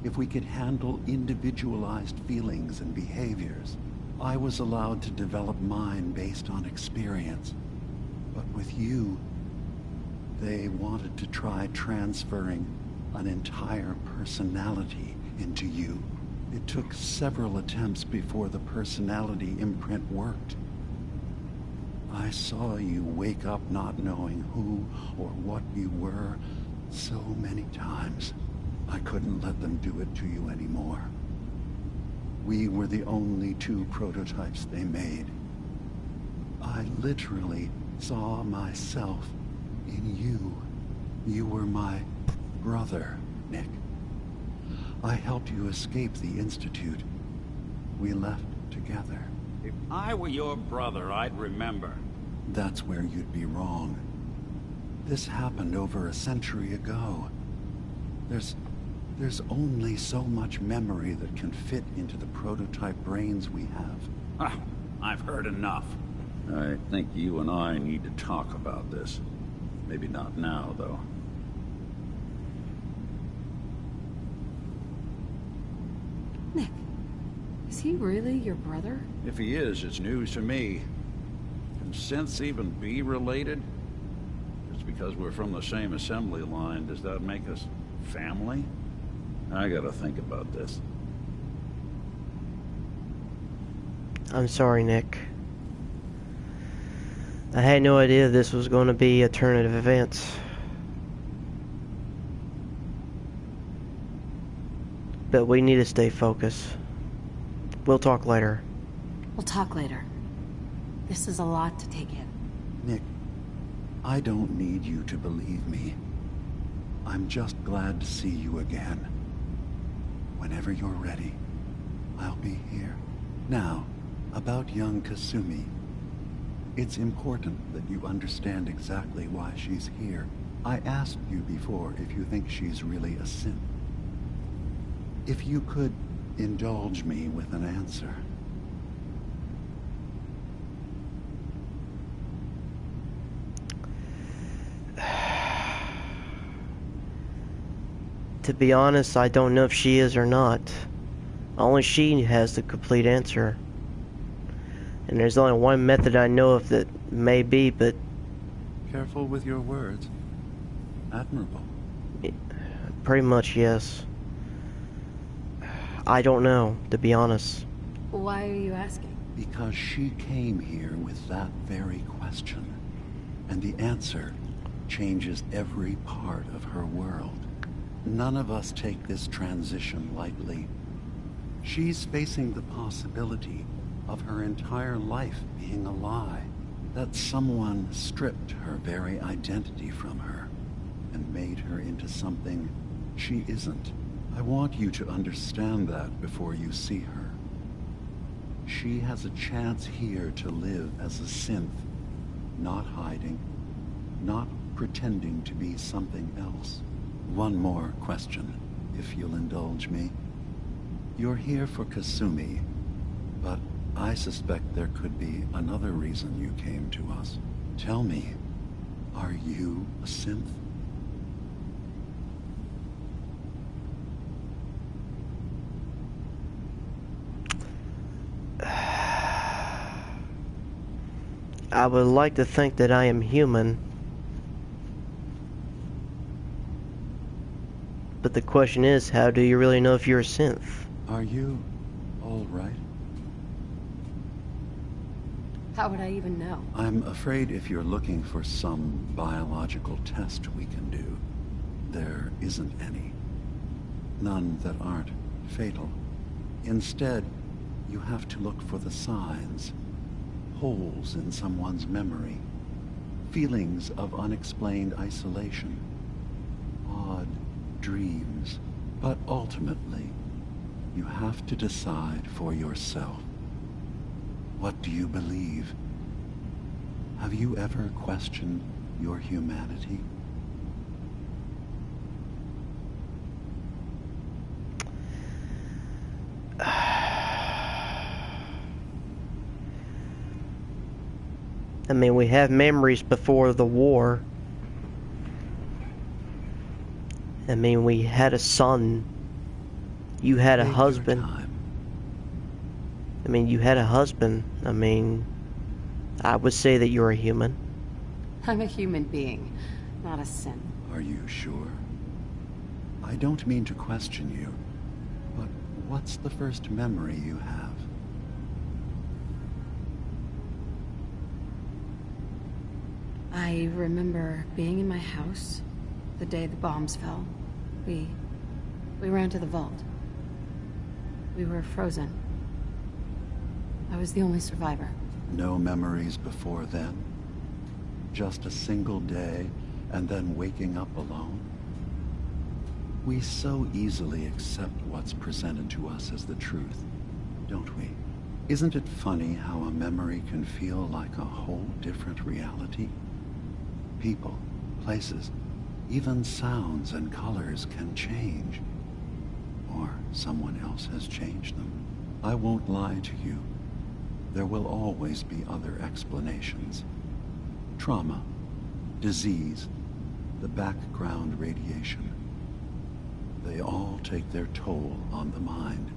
If we could handle individualized feelings and behaviors, I was allowed to develop mine based on experience. But with you, they wanted to try transferring an entire personality into you. It took several attempts before the personality imprint worked. I saw you wake up not knowing who or what you were so many times. I couldn't let them do it to you anymore. We were the only two prototypes they made. I literally saw myself in you. You were my brother, Nick. I helped you escape the Institute. We left together. If I were your brother, I'd remember. That's where you'd be wrong. This happened over a century ago. There's only so much memory that can fit into the prototype brains we have. Ah, I've heard enough. I think you and I need to talk about this. Maybe not now, though. Nick, is he really your brother? If he is, it's news to me. Can synths even be related? Just because we're from the same assembly line, does that make us family? I gotta think about this. I'm sorry, Nick. I had no idea this was going to be alternative events. But we need to stay focused. We'll talk later. We'll talk later. This is a lot to take in. Nick, I don't need you to believe me. I'm just glad to see you again. Whenever you're ready, I'll be here. Now, about young Kasumi. It's important that you understand exactly why she's here. I asked you before if you think she's really a synth. If you could indulge me with an answer. To be honest, I don't know if she is or not. Only she has the complete answer. And there's only one method I know of that may be, but... Careful with your words. Admirable. Pretty much, yes. I don't know, to be honest. Why are you asking? Because she came here with that very question. And the answer changes every part of her world. None of us take this transition lightly. She's facing the possibility of her entire life being a lie. That someone stripped her very identity from her and made her into something she isn't. I want you to understand that before you see her. She has a chance here to live as a synth, not hiding, not pretending to be something else. One more question, if you'll indulge me. You're here for Kasumi, but I suspect there could be another reason you came to us. Tell me, are you a synth? I would like to think that I am human. But the question is, how do you really know if you're a synth? Are you all right? How would I even know? I'm afraid if you're looking for some biological test we can do, there isn't any. None that aren't fatal. Instead, you have to look for the signs. Holes in someone's memory. Feelings of unexplained isolation. Odd dreams. But ultimately, you have to decide for yourself. What do you believe? Have you ever questioned your humanity? I mean, we have memories before the war. I mean, we had a son. You had a husband. I mean, you had a husband. I mean, I would say that you're a human. I'm a human being, not a synth. Are you sure? I don't mean to question you, but what's the first memory you have? I remember being in my house the day the bombs fell. We ran to the vault. We were frozen. I was the only survivor. No memories before then? Just a single day, and then waking up alone? We so easily accept what's presented to us as the truth, don't we? Isn't it funny how a memory can feel like a whole different reality? People, places, even sounds and colors can change. Or someone else has changed them. I won't lie to you. There will always be other explanations. Trauma, disease, the background radiation. They all take their toll on the mind.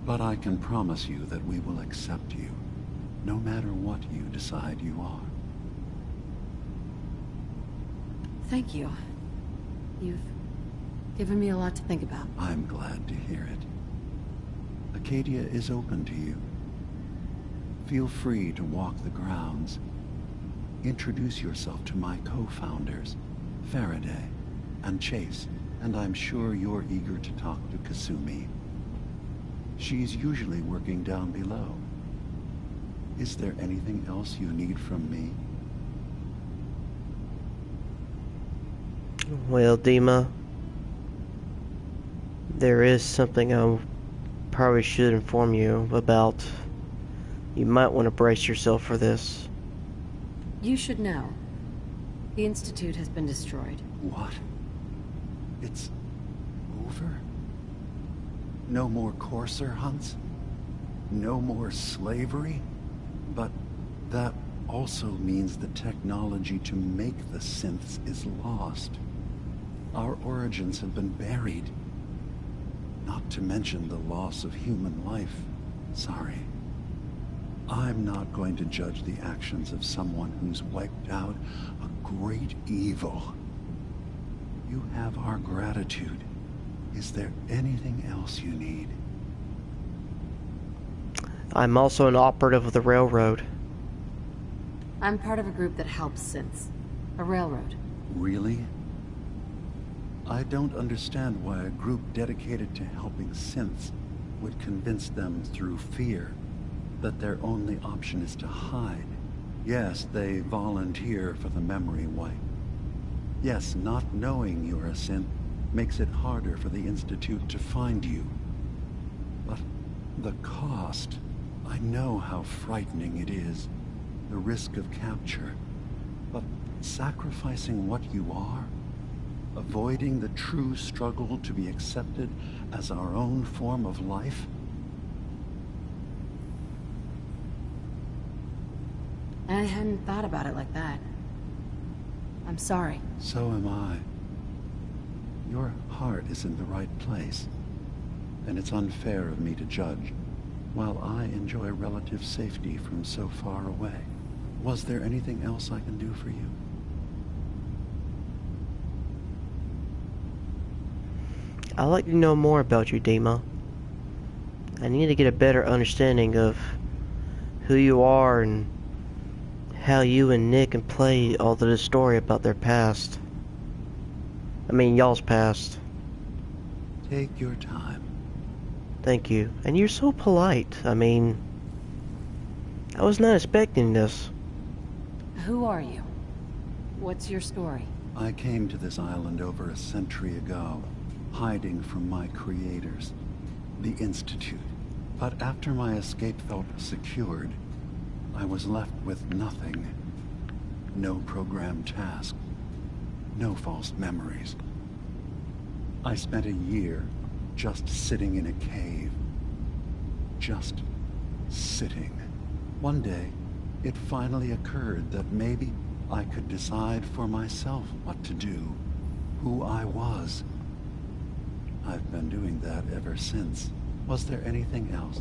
But I can promise you that we will accept you, no matter what you decide you are. Thank you. You've given me a lot to think about. I'm glad to hear it. Acadia is open to you. Feel free to walk the grounds. Introduce yourself to my co-founders, Faraday and Chase, and I'm sure you're eager to talk to Kasumi. She's usually working down below. Is there anything else you need from me? Well, Dima, there is something I probably should inform you about. You might want to brace yourself for this. You should know. The Institute has been destroyed. What? It's over? No more courser hunts? No more slavery? But that also means the technology to make the synths is lost. Our origins have been buried. Not to mention the loss of human life. Sorry. I'm not going to judge the actions of someone who's wiped out a great evil. You have our gratitude. Is there anything else you need? I'm also an operative of the railroad. I'm part of a group that helps synths. A railroad. Really? I don't understand why a group dedicated to helping synths would convince them through fear that their only option is to hide. Yes, they volunteer for the memory wipe. Yes, not knowing you're a synth makes it harder for the Institute to find you. But the cost, I know how frightening it is. The risk of capture. But sacrificing what you are, avoiding the true struggle to be accepted as our own form of life? I hadn't thought about it like that. I'm sorry. So am I. Your heart is in the right place, and it's unfair of me to judge, while I enjoy relative safety from so far away. Was there anything else I can do for you? I'd like to know more about you, Dima. I need to get a better understanding of who you are and how you and Nick and Play alter the story about their past. I mean, y'all's past. Take your time. Thank you. And you're so polite. I mean, I was not expecting this. Who are you? What's your story? I came to this island over a century ago, hiding from my creators, the Institute. But after my escape felt secured, I was left with nothing. No programmed task. No false memories. I spent a year just sitting in a cave. Just sitting. One day, it finally occurred that maybe I could decide for myself what to do, who I was. I've been doing that ever since. Was there anything else?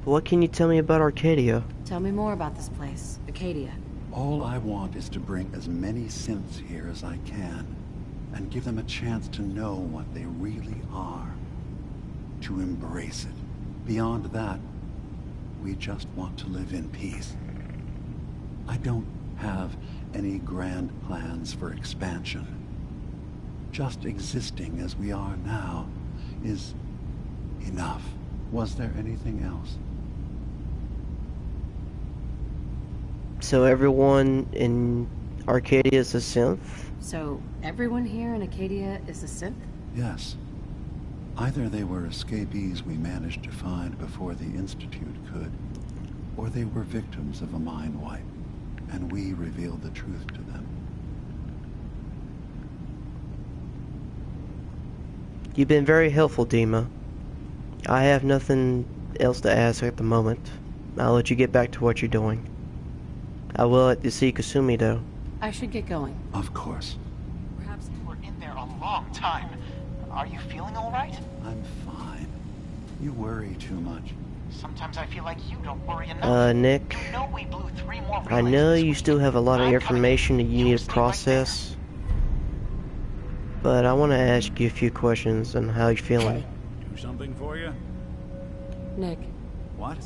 What can you tell me about Arcadia? Tell me more about this place, Acadia. All I want is to bring as many synths here as I can, and give them a chance to know what they really are. To embrace it. Beyond that, we just want to live in peace. I don't have any grand plans for expansion. Just existing as we are now is enough. Was there anything else? So everyone in Arcadia is a synth? So everyone here in Acadia is a synth? Yes. Either they were escapees we managed to find before the Institute could, or they were victims of a mind wipe, and we revealed the truth to them. You've been very helpful, Dima. I have nothing else to ask at the moment. I'll let you get back to what you're doing. I will like to see Kasumi, though. I should get going. Of course. Perhaps you were in there a long time. Are you feeling all right? I'm fine. You worry too much. Sometimes I feel like you don't worry enough. Nick, You know we blew 3 more I know you still have a lot of information that you need to process, but I want to ask you a few questions on how you're feeling. Do something for you? Nick. What?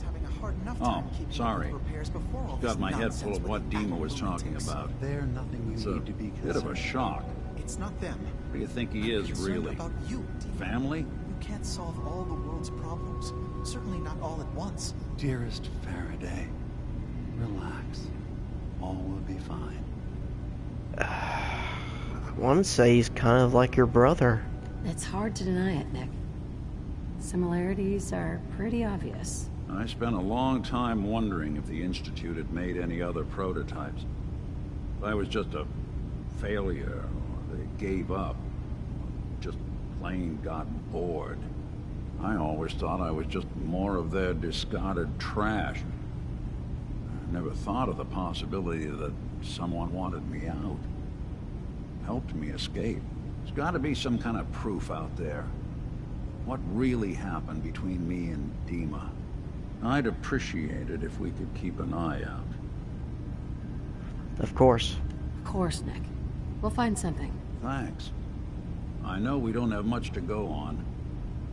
Hard enough Oh, time keeping sorry. up with repairs before all Got this my head nonsense full of with what the Dima was animal talking lunatics. about. They're nothing It's you a need to be bit of a concerned. shock. It's not them. What do you think he is, Concerned really? about you, Dima. Family? You can't solve all the world's problems. Certainly not all at once. Dearest Faraday, relax. All will be fine. I want to say he's kind of like your brother. It's hard to deny it, Nick. Similarities are pretty obvious. I spent a long time wondering if the Institute had made any other prototypes. If I was just a failure, or they gave up, or just plain got bored. I always thought I was just more of their discarded trash. I never thought of the possibility that someone wanted me out. Helped me escape. There's got to be some kind of proof out there. What really happened between me and Dima? I'd appreciate it if we could keep an eye out. Of course. Of course, Nick. We'll find something. Thanks. I know we don't have much to go on.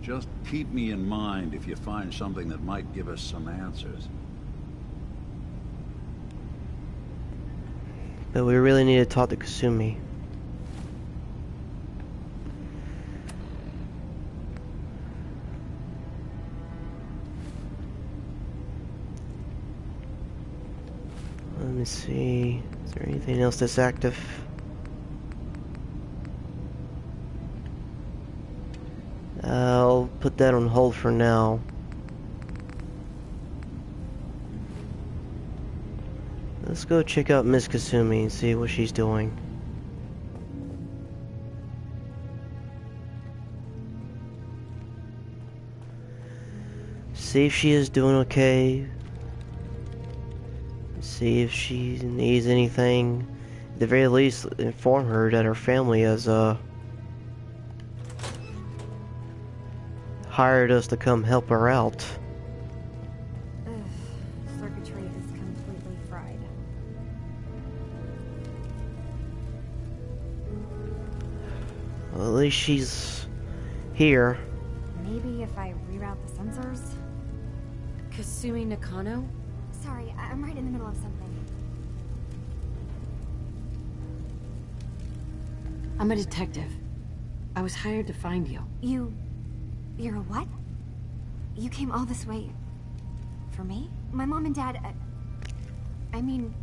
Just keep me in mind if you find something that might give us some answers. But we really need to talk to Kasumi. Let me see. Is there anything else that's active? I'll put that on hold for now. Let's go check out Miss Kasumi and see what she's doing. See if she is doing okay. See if she needs anything. At the very least, inform her that her family has hired us to come help her out. Circuitry is completely fried. Well, at least she's here. Maybe if I reroute the sensors? Kasumi Nakano? Sorry, I'm right in the middle of something. I'm a detective. I was hired to find you. You're a what? You came all this way... for me? My mom and dad... I mean,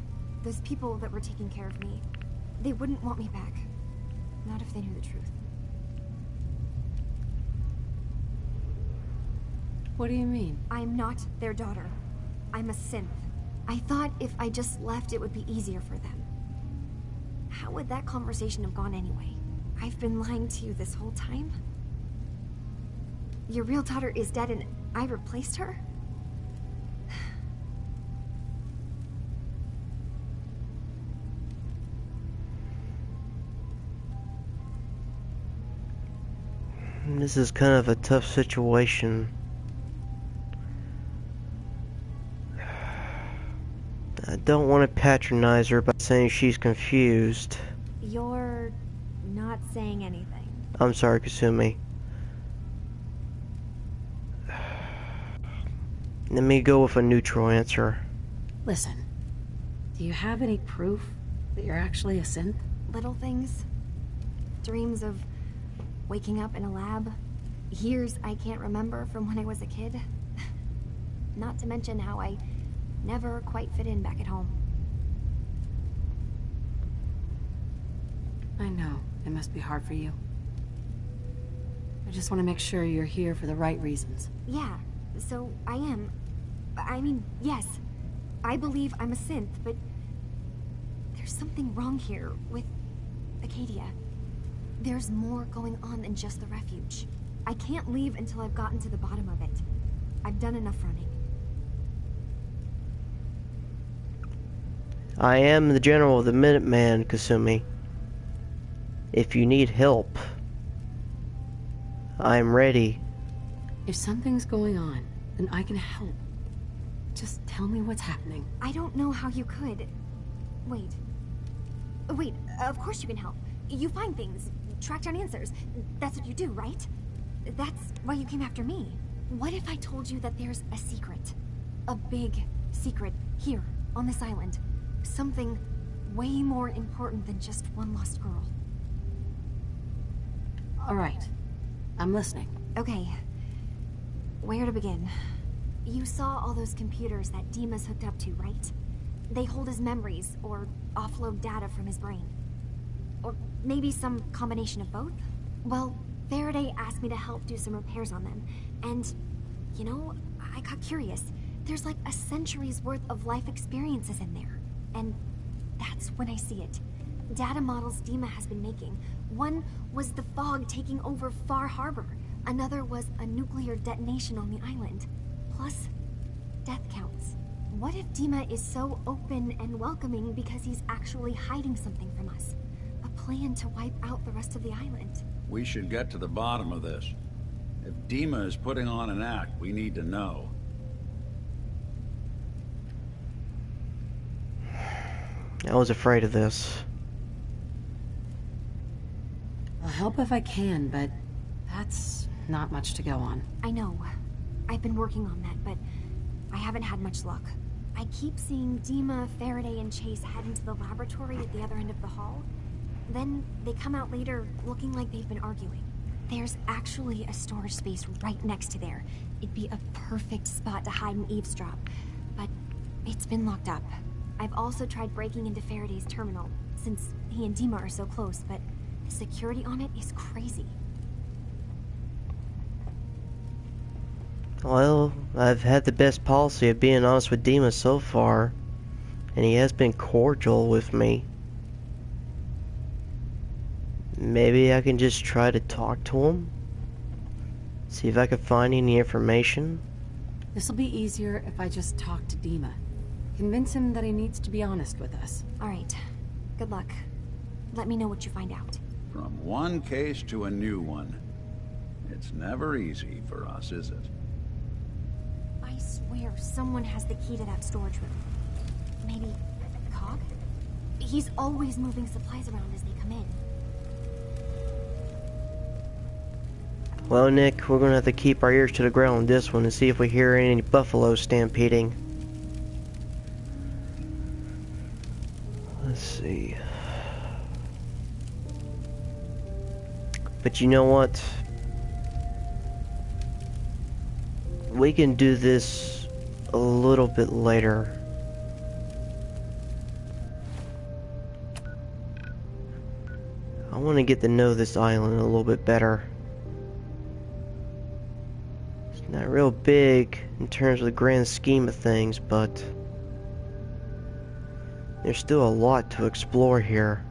those people that were taking care of me, they wouldn't want me back. Not if they knew the truth. What do you mean? I'm not their daughter. I'm a synth. I thought if I just left, it would be easier for them. How would that conversation have gone anyway? I've been lying to you this whole time? Your real daughter is dead and I replaced her? This is kind of a tough situation. I don't want to patronize her by saying she's confused. You're not saying anything. I'm sorry, Kasumi. Let me go with a neutral answer. Listen, do you have any proof that you're actually a synth? Little things. Dreams of waking up in a lab. Years I can't remember from when I was a kid. Not to mention how I never quite fit in back at home. I know. It must be hard for you. I just want to make sure you're here for the right reasons. Yeah, so I am. I mean, yes. I believe I'm a synth, but there's something wrong here with Acadia. There's more going on than just the refuge. I can't leave until I've gotten to the bottom of it. I've done enough running. I am the general of the Minuteman, Kasumi. If you need help, I'm ready. If something's going on, then I can help. Just tell me what's happening. I don't know how you could. Wait. Wait, of course you can help. You find things, track down answers. That's what you do, right? That's why you came after me. What if I told you that there's a secret? A big secret here, on this island. Something way more important than just one lost girl. All right. I'm listening. Okay. Where to begin? You saw all those computers that Dima's hooked up to, right? They hold his memories, or offload data from his brain. Or maybe some combination of both? Well, Faraday asked me to help do some repairs on them. And, you know, I got curious. There's like a century's worth of life experiences in there. And that's when I see it. Data models Dima has been making. One was the fog taking over Far Harbor. Another was a nuclear detonation on the island. Plus, death counts. What if Dima is so open and welcoming because he's actually hiding something from us? A plan to wipe out the rest of the island. We should get to the bottom of this. If Dima is putting on an act, we need to know. I was afraid of this. I'll help if I can, but that's not much to go on. I know. I've been working on that, but I haven't had much luck. I keep seeing Dima, Faraday, and Chase head into the laboratory at the other end of the hall. Then they come out later looking like they've been arguing. There's actually a storage space right next to there. It'd be a perfect spot to hide and eavesdrop, but it's been locked up. I've also tried breaking into Faraday's terminal, since he and Dima are so close, but the security on it is crazy. Well, I've had the best policy of being honest with Dima so far, and he has been cordial with me. Maybe I can just try to talk to him? See if I can find any information? This'll be easier if I just talk to Dima. Convince him that he needs to be honest with us. Alright. Good luck. Let me know what you find out. From one case to a new one. It's never easy for us, is it? I swear someone has the key to that storage room. Maybe Cog? He's always moving supplies around as they come in. Well, Nick, we're gonna have to keep our ears to the ground on this one and see if we hear any buffaloes stampeding. Let's see. But you know what? We can do this a little bit later. I want to get to know this island a little bit better. Not real big in terms of the grand scheme of things, but there's still a lot to explore here.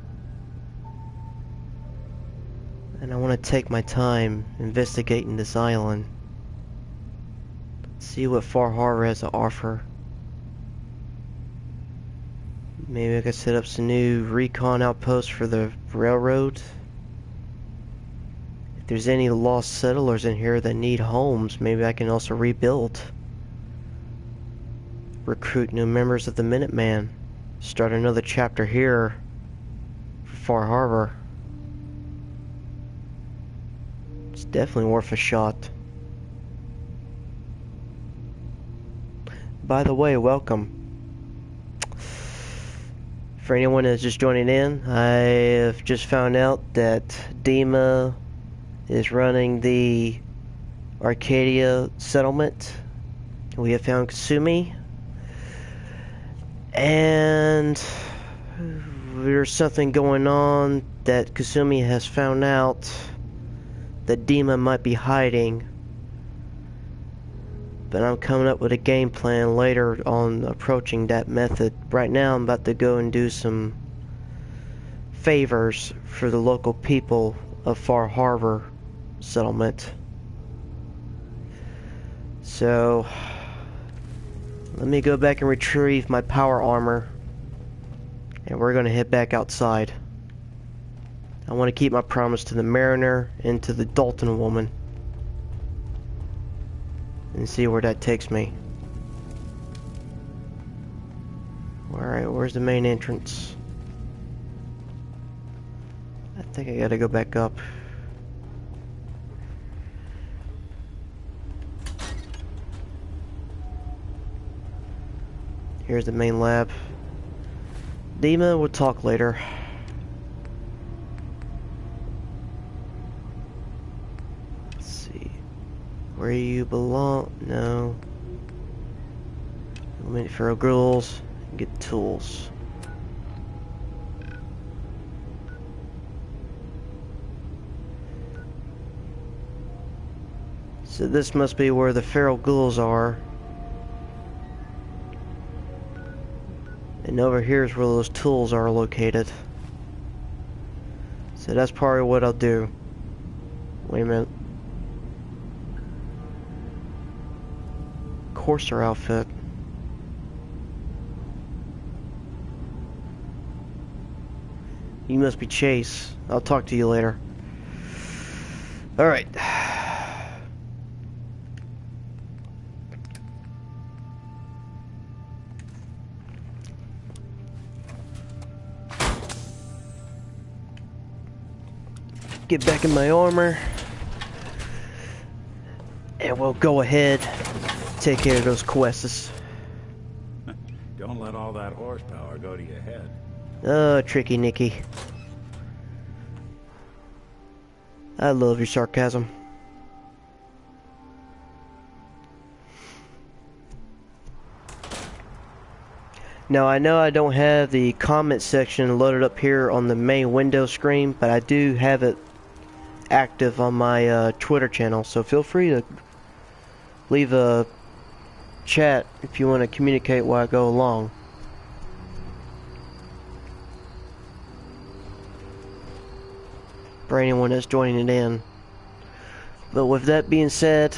And I want to take my time investigating this island. See what Far Harbor has to offer. Maybe I could set up some new recon outposts for the railroad. If there's any lost settlers in here that need homes, maybe I can also rebuild. Recruit new members of the Minuteman. Start another chapter here for Far Harbor. It's definitely worth a shot. By the way, welcome. For anyone that's just joining in, I have just found out that Dima is running the Arcadia settlement. We have found Kasumi. And there's something going on that Kasumi has found out that Dima might be hiding. But I'm coming up with a game plan later on approaching that method. Right now I'm about to go and do some favors for the local people of Far Harbor settlement. So let me go back and retrieve my power armor, and we're gonna head back outside. I want to keep my promise to the Mariner and to the Dalton woman, and see where that takes me. Alright, where's the main entrance? I think I gotta go back up. Here's the main lab. Dima, we'll talk later. Let's see. Where you belong? No. Wait for girls. Get tools. So this must be where the feral ghouls are. And over here is where those tools are located. So that's probably what I'll do. Wait a minute. Courser outfit. You must be Chase. I'll talk to you later. Alright. Get back in my armor. And we'll go ahead, take care of those quests. Don't let all that horsepower go to your head. Oh, tricky Nicky. I love your sarcasm. Now I know I don't have the comment section loaded up here on the main window screen, but I do have it active on my Twitter channel, so feel free to leave a chat if you want to communicate while I go along. For anyone that's joining it in. But with that being said,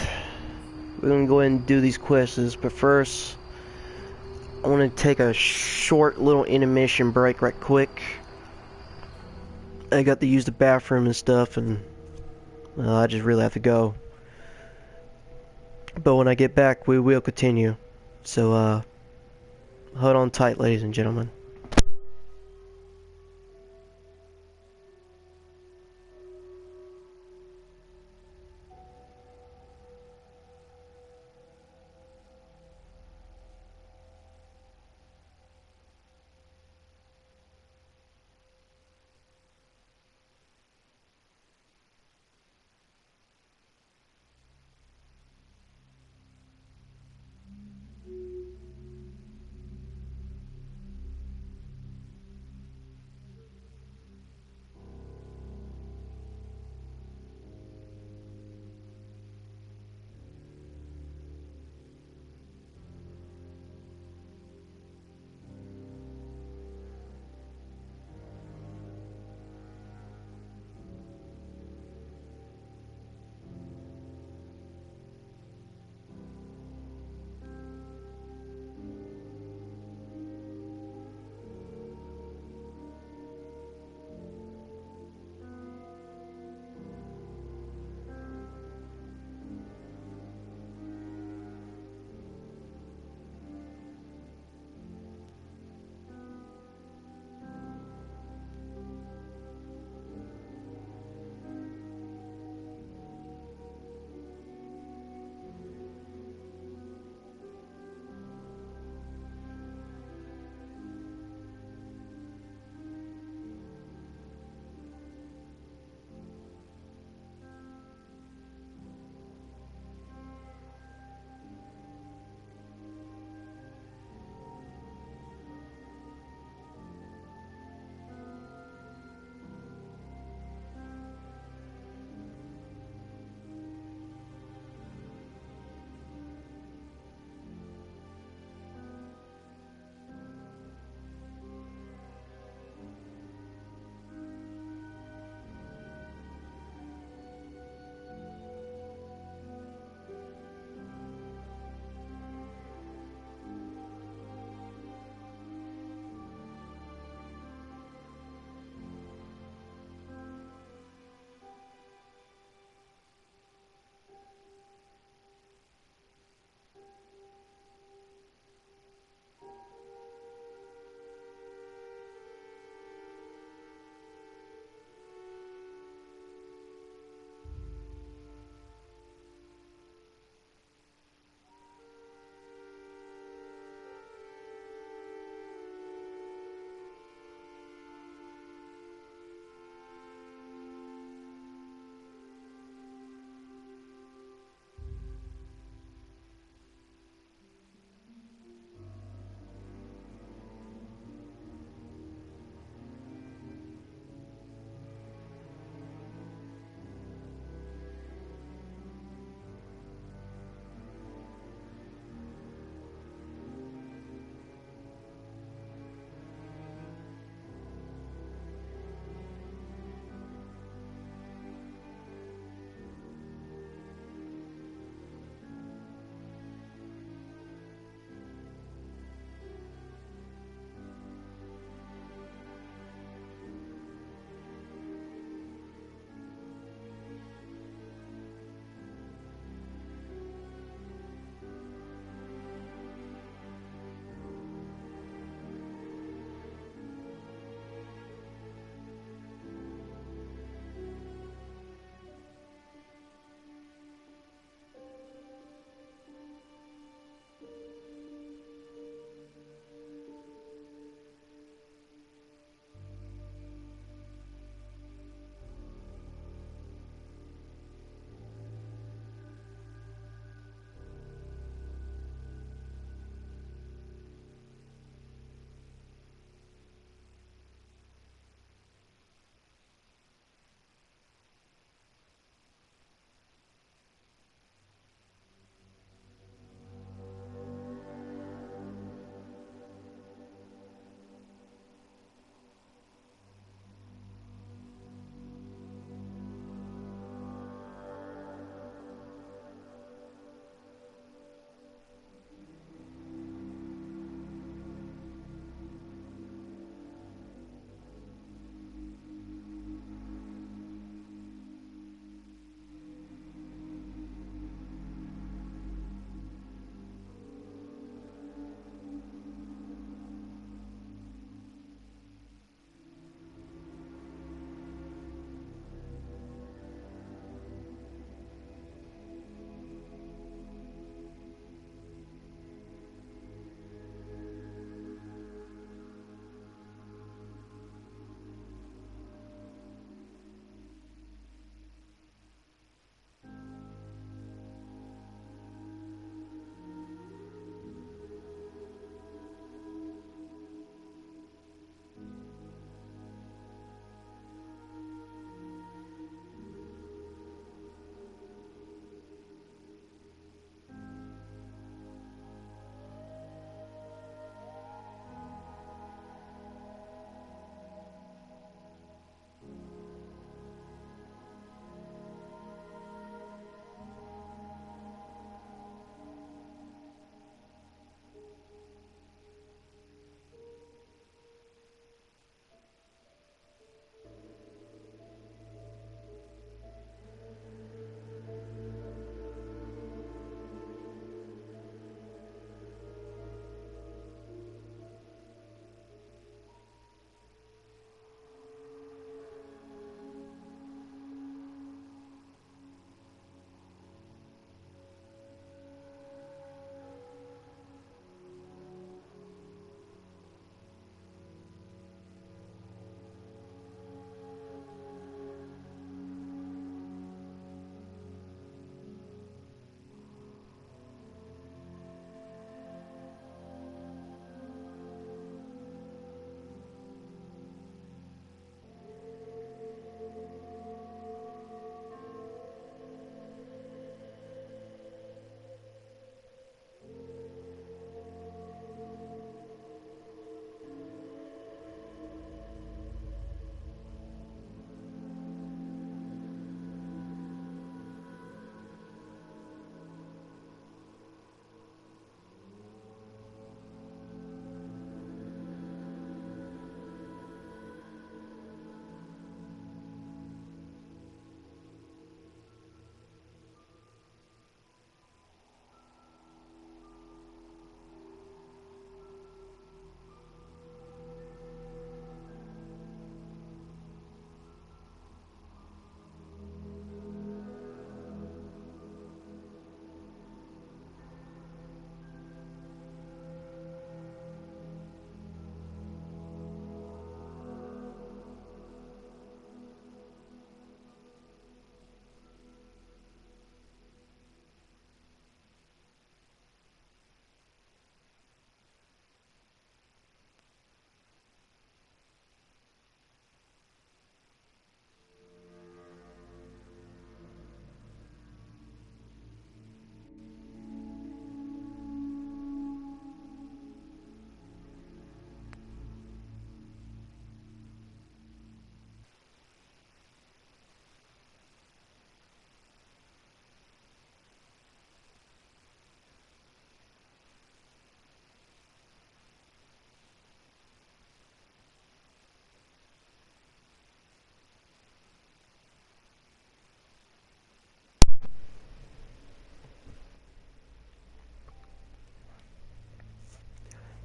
we're going to go ahead and do these quests, but first I want to take a short little intermission break right quick. I got to use the bathroom and stuff, and I just really have to go. But when I get back, we will continue. So, hold on tight, ladies and gentlemen.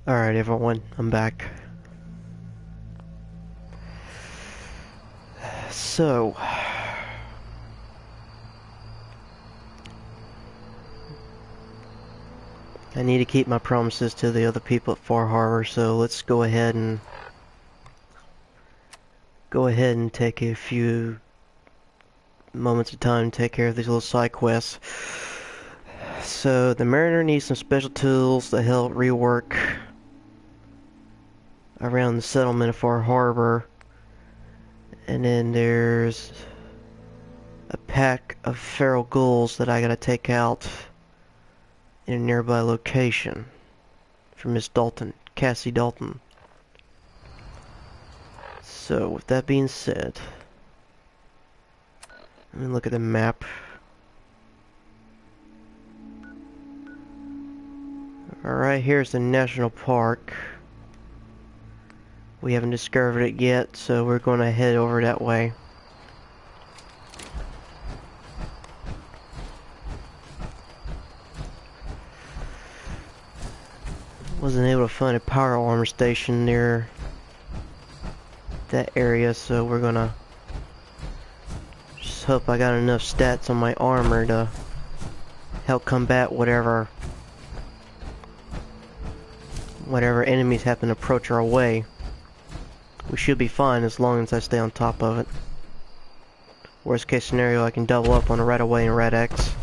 Alright everyone, I'm back. So... I need to keep my promises to the other people at Far Harbor, so let's go ahead and take a few moments of time to take care of these little side quests. So the Mariner needs some special tools to help rework around the settlement of Far Harbor. And then there's a pack of feral ghouls that I gotta take out in a nearby location from Miss Dalton, Cassie Dalton. So with that being said, let me look at the map. Alright, here's the national park. We haven't discovered it yet, so we're going to head over that way. Wasn't able to find a power armor station near that area, so we're gonna just hope I got enough stats on my armor to help combat whatever enemies happen to approach our way. We should be fine as long as I stay on top of it. Worst case scenario, I can double up on a Red Away and Red X.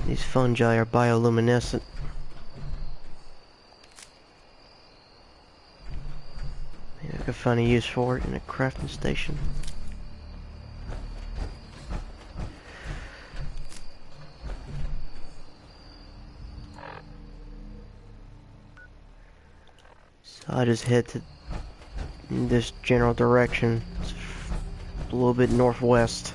These fungi are bioluminescent. Maybe I could find a use for it in a crafting station. So I just head to this general direction. It's a little bit northwest.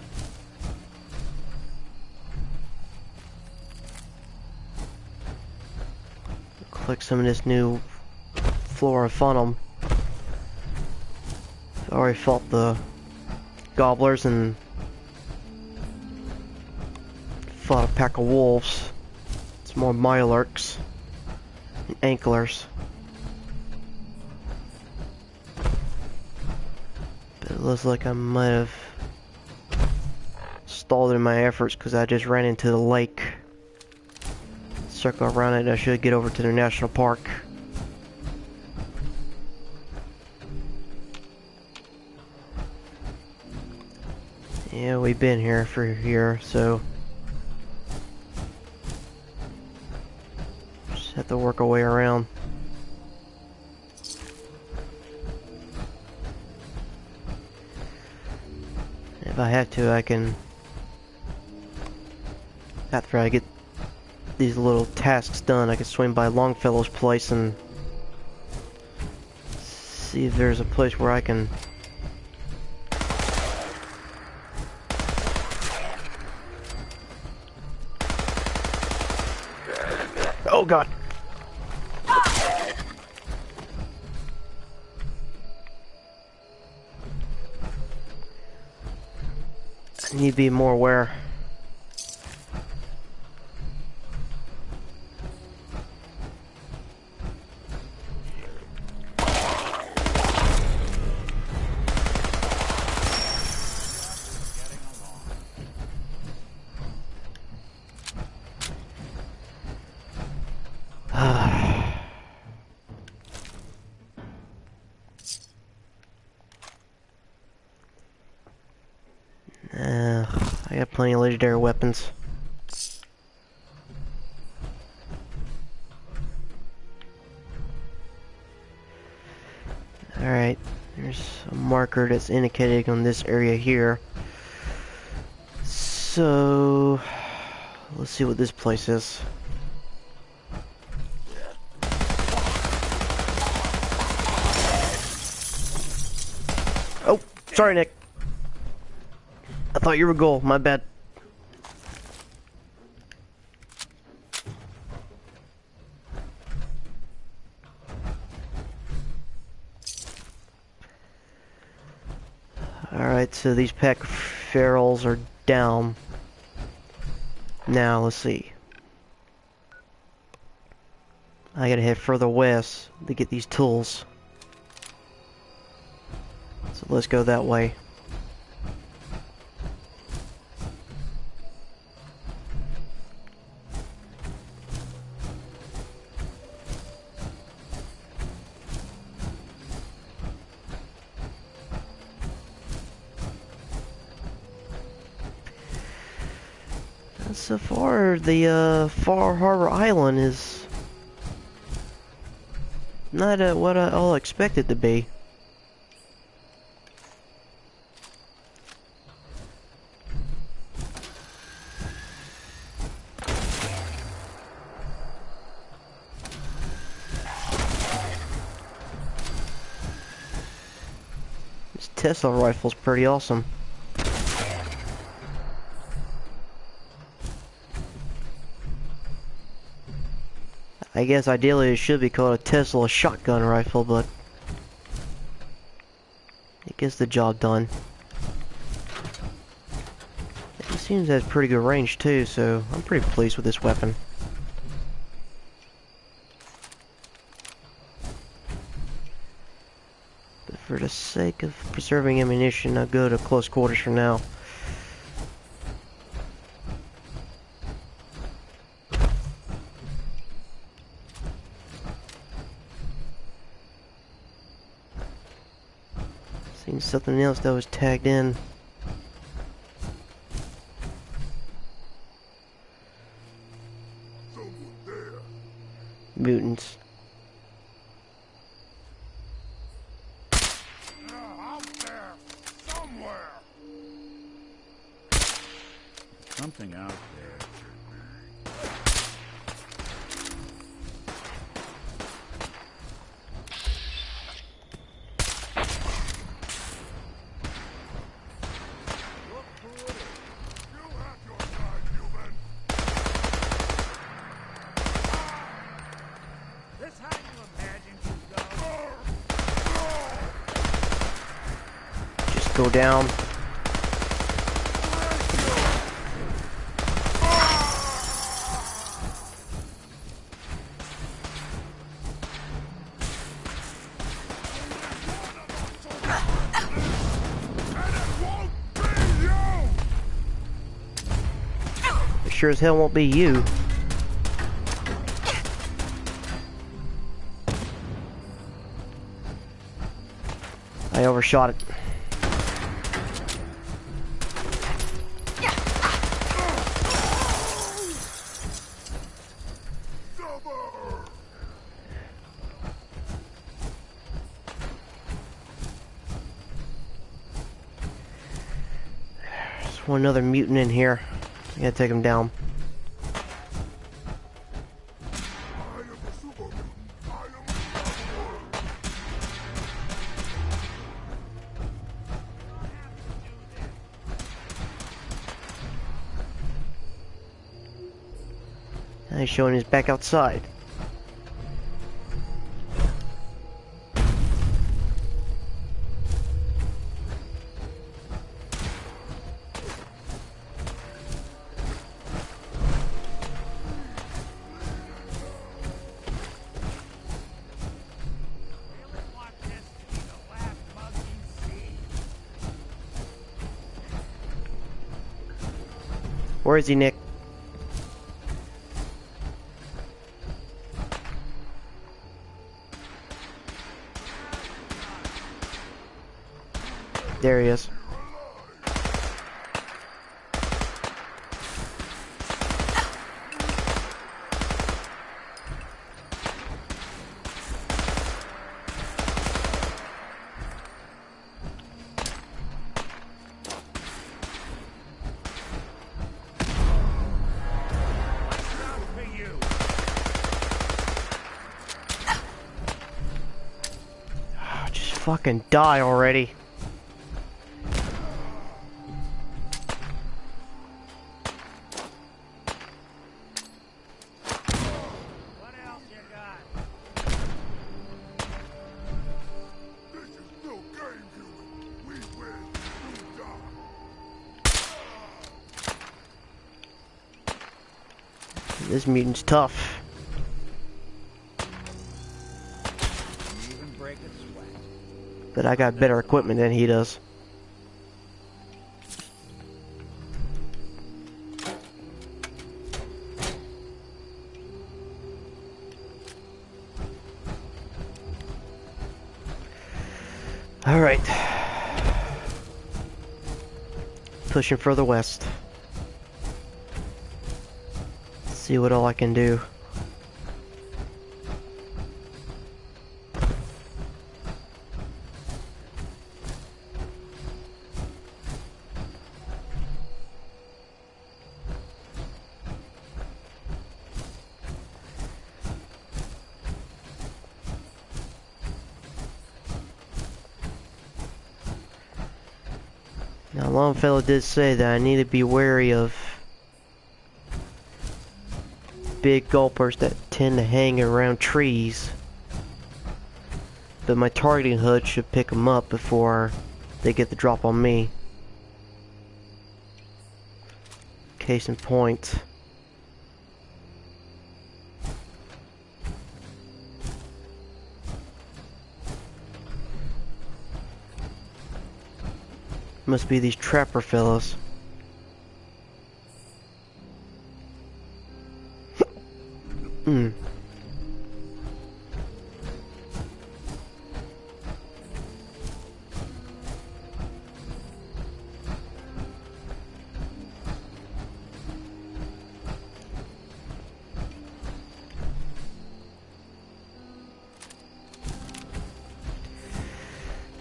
Click some of this new flora and fauna. I already fought the gobblers and fought a pack of wolves. It's more Mirelurks and anklers. But it looks like I might have stalled in my efforts because I just ran into the lake. Circle around it and I should get over to the national park. Yeah, we've been here for a year, so just have to work our way around. If I have to, I can, after I get these little tasks done, I can swing by Longfellow's place and see if there's a place where I can oh god. I need to be more aware. I got plenty of legendary weapons. Alright, there's a marker that's indicating on this area here. So, let's see what this place is. Oh, sorry Nick. I thought you were gold, my bad. Alright, so these pack ferals are down. Now, let's see. I gotta head further west to get these tools. So let's go that way. So far, the Far Harbor Island is not what I all expected to be. This Tesla rifle's pretty awesome. I guess ideally it should be called a Tesla shotgun rifle, but it gets the job done. It seems it has pretty good range too, so I'm pretty pleased with this weapon. But for the sake of preserving ammunition, I'll go to close quarters for now. Seen something else that was tagged in. Mutants. Something out there. Just go down. It sure as hell won't be you. I overshot it. There's one other mutant in here. I gotta take him down. Now he's showing he's back outside. Where is he, Nick? There he is. Just fucking die already. This mutant's tough. break a sweat. But I got better equipment than he does. All right. Pushing further west. See what all I can do. Now, Longfellow did say that I need to be wary of big gulpers that tend to hang around trees. But my targeting HUD should pick them up before they get the drop on me. Case in point. Must be these trapper fellows.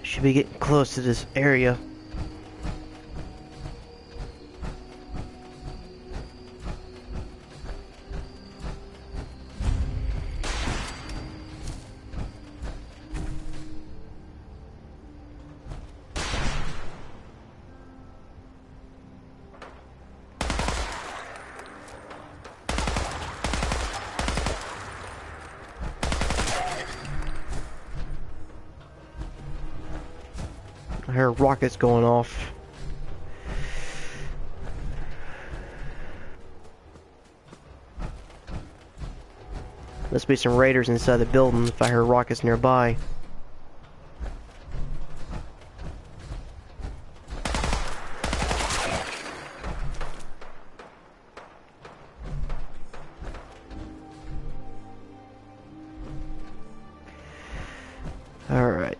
Should be getting close to this area. I hear rockets going off. Must be some raiders inside the building if I hear rockets nearby. Alright.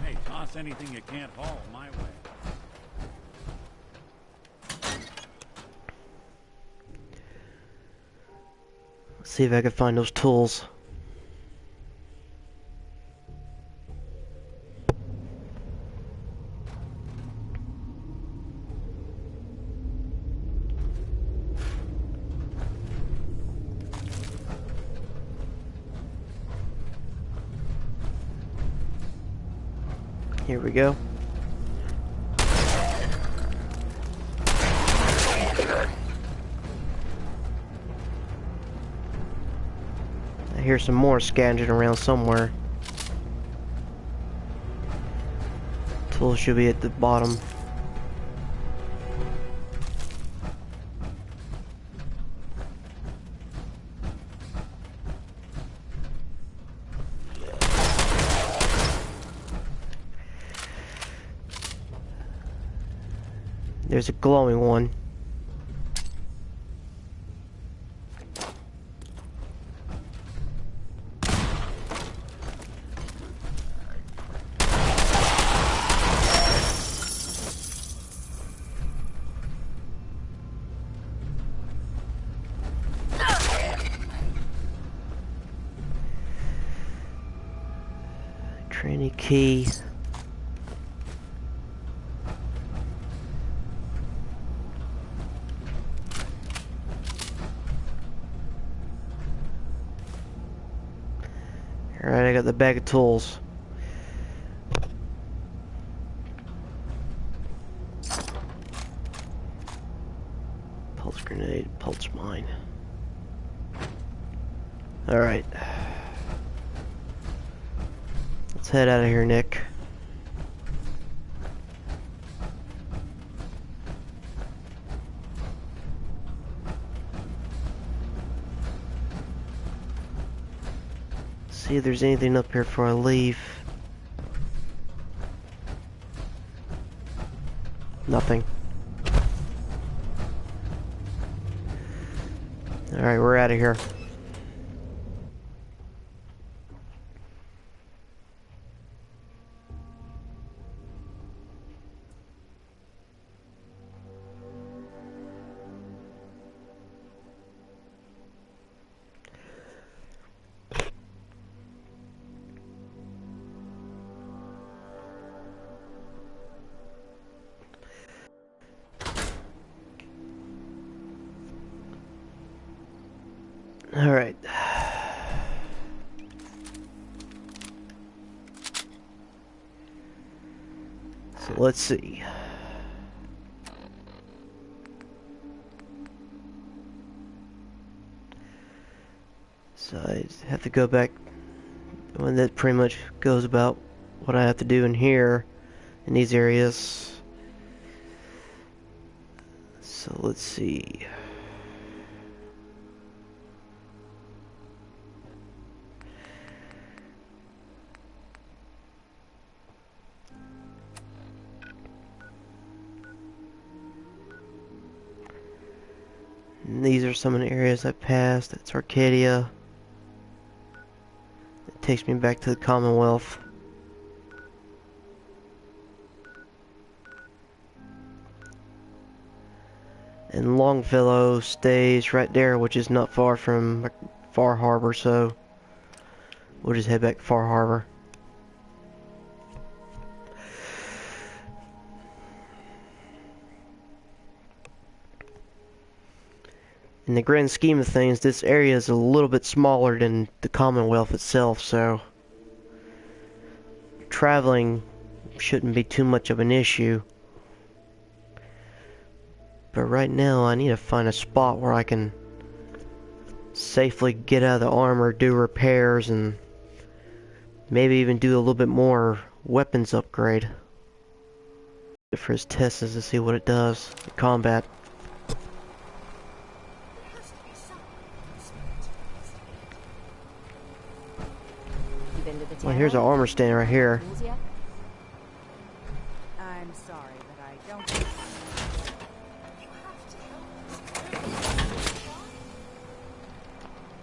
Hey, toss anything you can't haul my way. Let's see if I can find those tools. Here we go. I hear some more scavenging around somewhere. Tools should be at the bottom. There's a glowing one. Training key. Alright, I got the bag of tools. Pulse grenade, pulse mine. Alright. Let's head out of here, Nick. See if there's anything up here before I leave. Nothing. Alright, we're out of here. All right. So let's see. So I have to go back when that pretty much goes about what I have to do in here in these areas. So let's see. And these are some of the areas I passed. That's Arcadia. It takes me back to the Commonwealth. And Longfellow stays right there, which is not far from Far Harbor, so we'll just head back to Far Harbor. In the grand scheme of things, this area is a little bit smaller than the Commonwealth itself, so traveling shouldn't be too much of an issue. But right now, I need to find a spot where I can safely get out of the armor, do repairs, and maybe even do a little bit more weapons upgrade. For his tests to see what it does in combat. Well, here's an armor stand right here. I'm sorry, but I don't.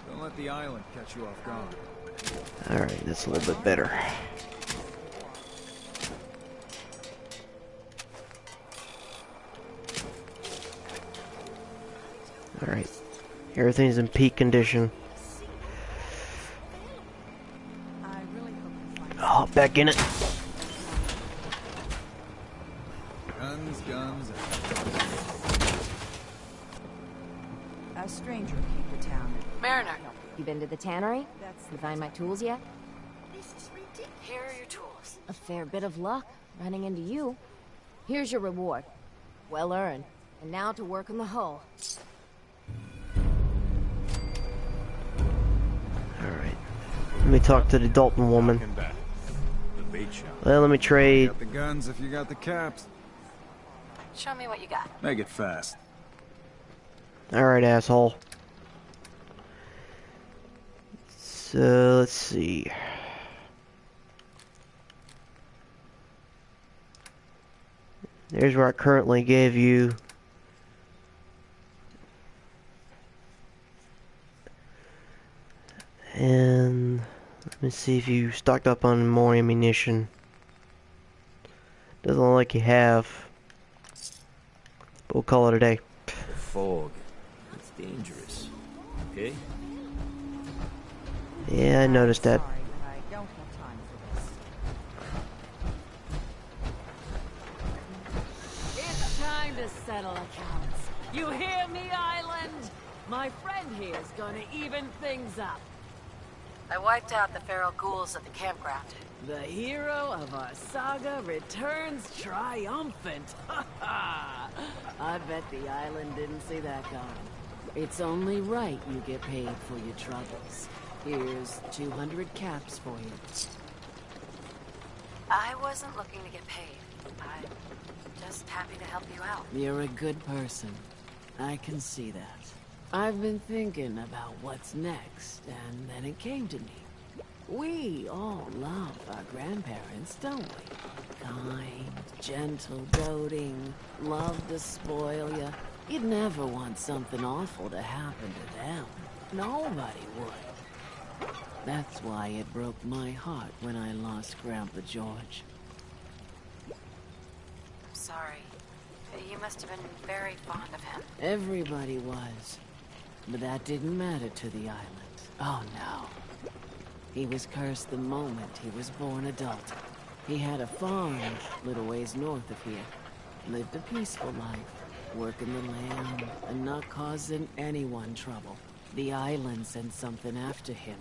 Don't let the island catch you off guard. Alright, that's a little bit better. Alright. Everything's in peak condition. Oh, back in it. Guns, guns. A stranger came to town. Mariner, you been to the tannery? You find my tools yet? Here are your tools. A fair bit of luck running into you. Here's your reward. Well earned. And now to work on the hull. Alright. Let me talk to the Dalton woman. Well, let me trade. Got the guns if you got the caps. Show me what you got. Make it fast. Alright, asshole. So, let's see. There's where I currently gave you. And let me see if you stocked up on more ammunition. Doesn't look like you have. But we'll call it a day. The fog. It's dangerous. Okay? Yeah, I noticed that. Sorry, but I don't have time for this. It's time to settle accounts. You hear me, Island? My friend here's gonna even things up. I wiped out the feral ghouls at the campground. The hero of our saga returns triumphant. I bet the island didn't see that coming. It's only right you get paid for your troubles. Here's 200 caps for you. I wasn't looking to get paid. I'm just happy to help you out. You're a good person. I can see that. I've been thinking about what's next, and then it came to me. We all love our grandparents, don't we? Kind, gentle, doting, love to spoil you. You'd never want something awful to happen to them. Nobody would. That's why it broke my heart when I lost Grandpa George. I'm sorry. You must have been very fond of him. Everybody was. But that didn't matter to the island. Oh no. He was cursed the moment he was born adult. He had a farm little ways north of here. Lived a peaceful life, working the land and not causing anyone trouble. The island sent something after him.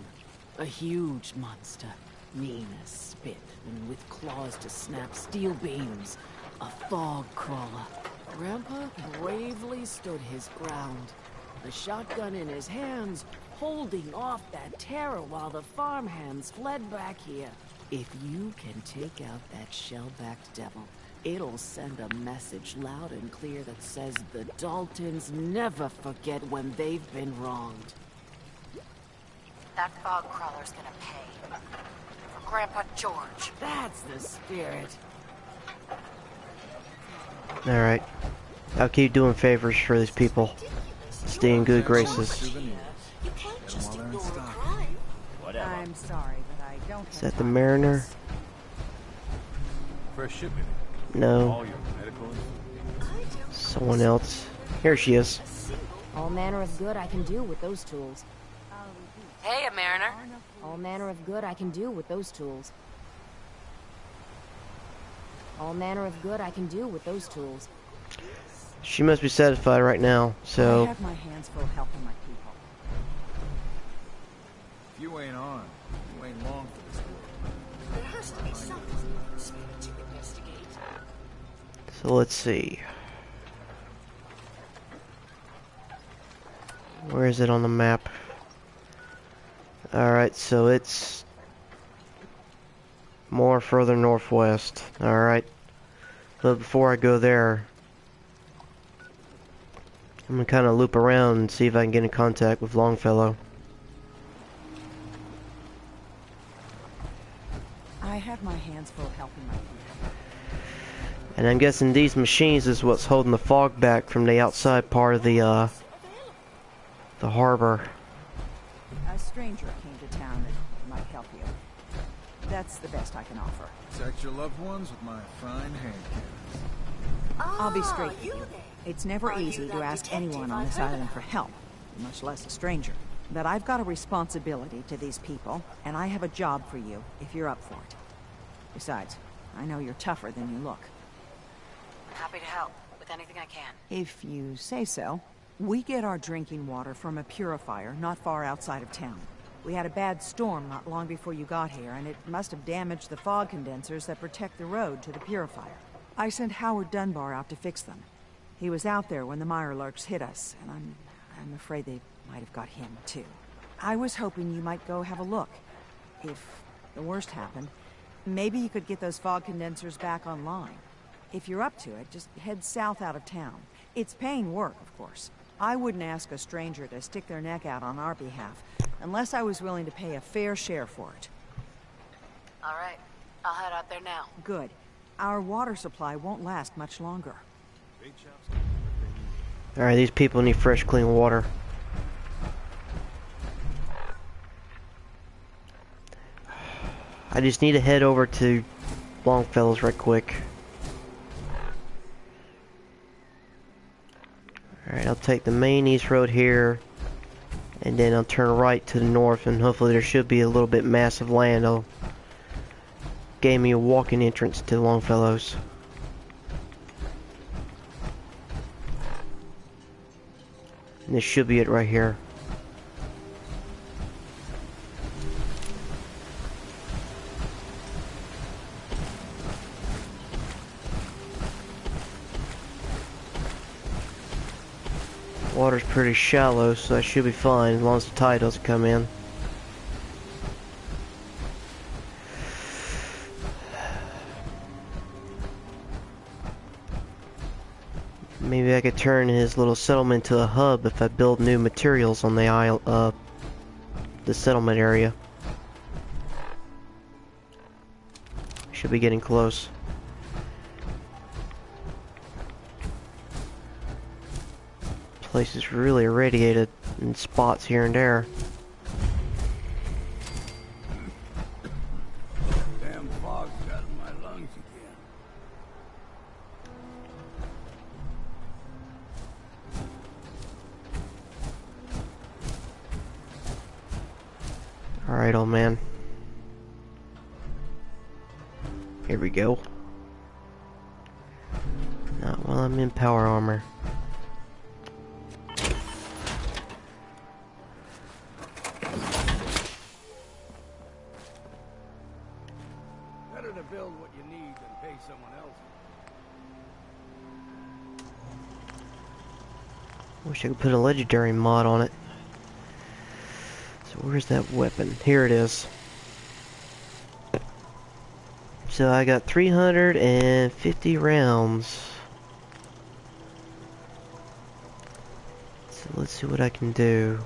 A huge monster. Mean as spit and with claws to snap steel beams. A fog crawler. Grandpa bravely stood his ground. A shotgun in his hands, holding off that terror while the farmhands fled back here. If you can take out that shell-backed devil, it'll send a message loud and clear that says the Daltons never forget when they've been wronged. That fog crawler's gonna pay. For Grandpa George. That's the spirit. Alright. I'll keep doing favors for these people. Stay in good graces. I'm sorry, but I don't. Is that the Mariner? Fresh shipment. No. All your medical. Someone else. Here she is. All manner of good I can do with those tools. Hey, a mariner. All manner of good I can do with those tools. All manner of good I can do with those tools. She must be satisfied right now, I so... have my hands full helping my people. If you ain't on, you ain't long for this world. There has to be something to investigate. So let's see. Where is it on the map? Alright, so it's more further northwest. Alright. But before I go there, I'm gonna kind of loop around and see if I can get in contact with Longfellow. I have my hands full helping my people. And I'm guessing these machines is what's holding the fog back from the outside part of the harbor. A stranger came to town that might help you. That's the best I can offer. Protect your loved ones with my fine hand cannons. I'll be straight with you. It's never easy to ask anyone on this island for help, much less a stranger. But I've got a responsibility to these people, and I have a job for you, if you're up for it. Besides, I know you're tougher than you look. Happy to help with anything I can. If you say so. We get our drinking water from a purifier not far outside of town. We had a bad storm not long before you got here, and it must have damaged the fog condensers that protect the road to the purifier. I sent Howard Dunbar out to fix them. He was out there when the Mirelurks hit us, and I'm afraid they might have got him, too. I was hoping you might go have a look. If the worst happened, maybe you could get those fog condensers back online. If you're up to it, just head south out of town. It's paying work, of course. I wouldn't ask a stranger to stick their neck out on our behalf, unless I was willing to pay a fair share for it. All right. I'll head out there now. Good. Our water supply won't last much longer. Alright, these people need fresh, clean water. I just need to head over to Longfellow's right quick. Alright, I'll take the main east road here, and then I'll turn right to the north, and hopefully there should be a little bit massive land. It'll give me a walking entrance to Longfellow's. And this should be it right here. Water's pretty shallow, so I should be fine as long as the tide doesn't come in. Maybe I could turn his little settlement into a hub if I build new materials on the isle, the settlement area. Should be getting close. Place is really irradiated in spots here and there. Damn fog's got in my lungs again. Alright, old man. Here we go. Not while I'm in power armor. Better to build what you need than pay someone else. Wish I could put a legendary mod on it. So where's that weapon? Here it is. So I got 350 rounds. So let's see what I can do.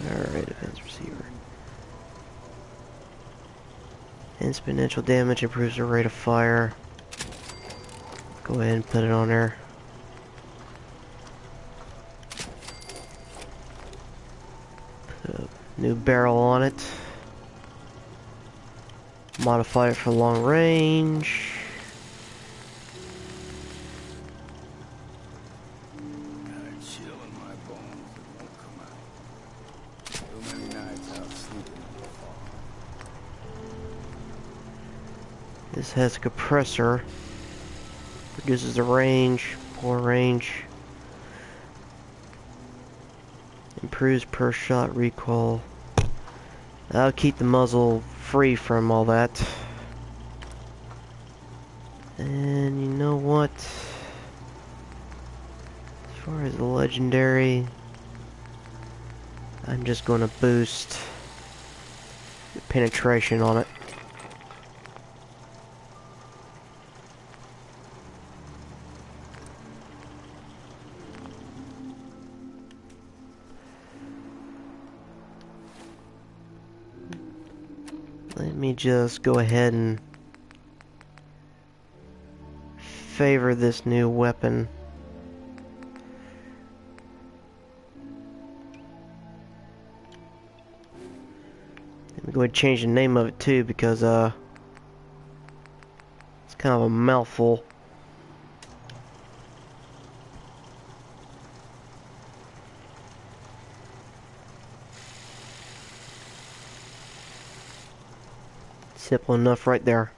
Alright, advanced receiver. Exponential damage improves the rate of fire. Go ahead and put it on there. Put a new barrel on it. Modify it for long range. This has a compressor. Reduces the range, more range. Improves per shot recoil. I'll keep the muzzle free from all that. And you know what? As far as the legendary, I'm just going to boost the penetration on it. Let me just go ahead and favor this new weapon. Let me go ahead and change the name of it too, because it's kind of a mouthful. Simple enough right there.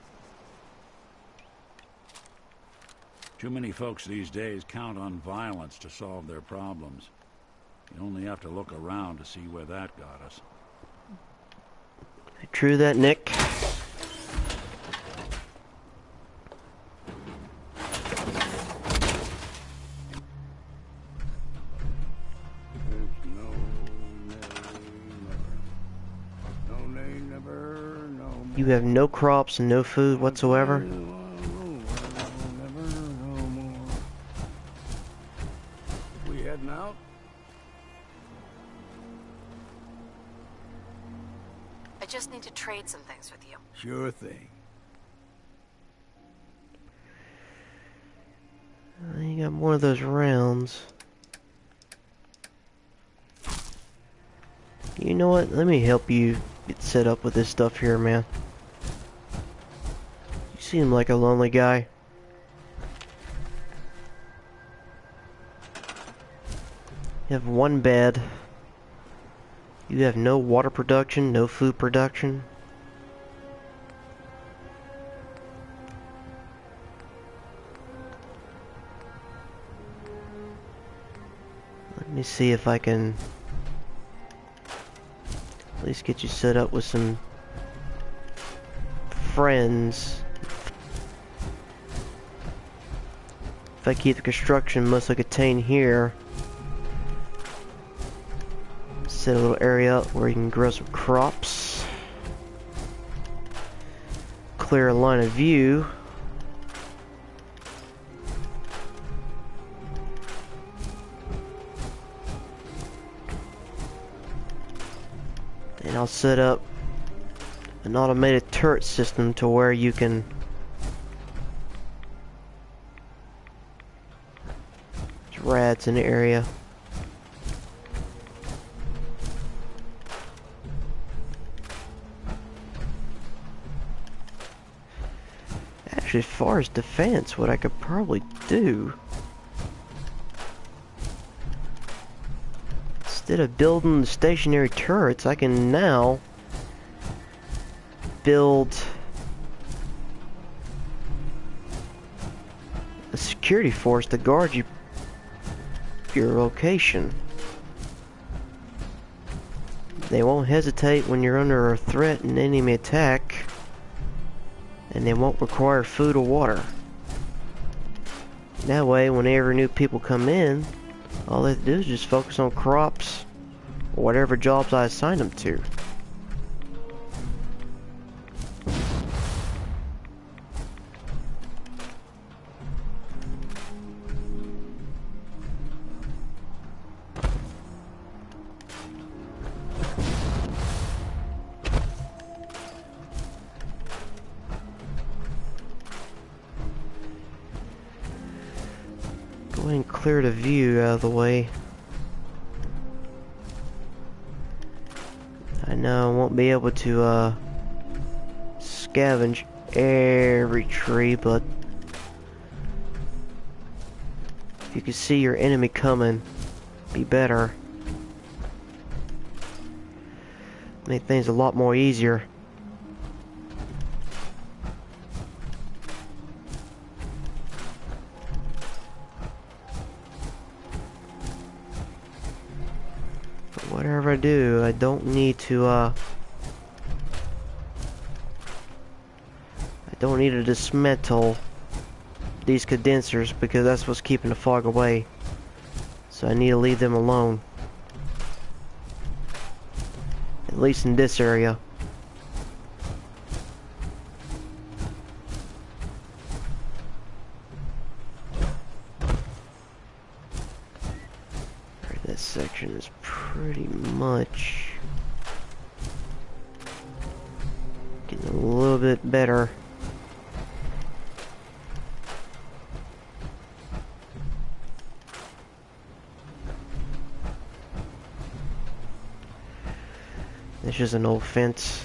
Too many folks these days count on violence to solve their problems. You only have to look around to see where that got us. True that, Nick. You have no crops and no food whatsoever. We heading out? I just need to trade some things with you. Sure thing. You got more of those rounds. You know what? Let me help you get set up with this stuff here, man. You seem like a lonely guy. You have one bed. You have no water production, no food production. Let me see if I can at least get you set up with some friends. If I keep the construction mostly contained here, set a little area up where you can grow some crops. Clear a line of view. And I'll set up an automated turret system to where you can there's rats in the area. Actually, as far as defense, what I could probably do, instead of building the stationary turrets, I can now build a security force to guard your location. They won't hesitate when you're under a threat and enemy attack, and they won't require food or water. That way, whenever new people come in, all they have to do is just focus on crops or whatever jobs I assign them to. Go ahead and clear the view out of the way. I know I won't be able to scavenge every tree, but if you can see your enemy coming, be better. Make things a lot more easier. Whatever I do, I don't need to, I don't need to dismantle these condensers because that's what's keeping the fog away. So I need to leave them alone. At least in this area. This section is pretty much getting a little bit better. This is an old fence.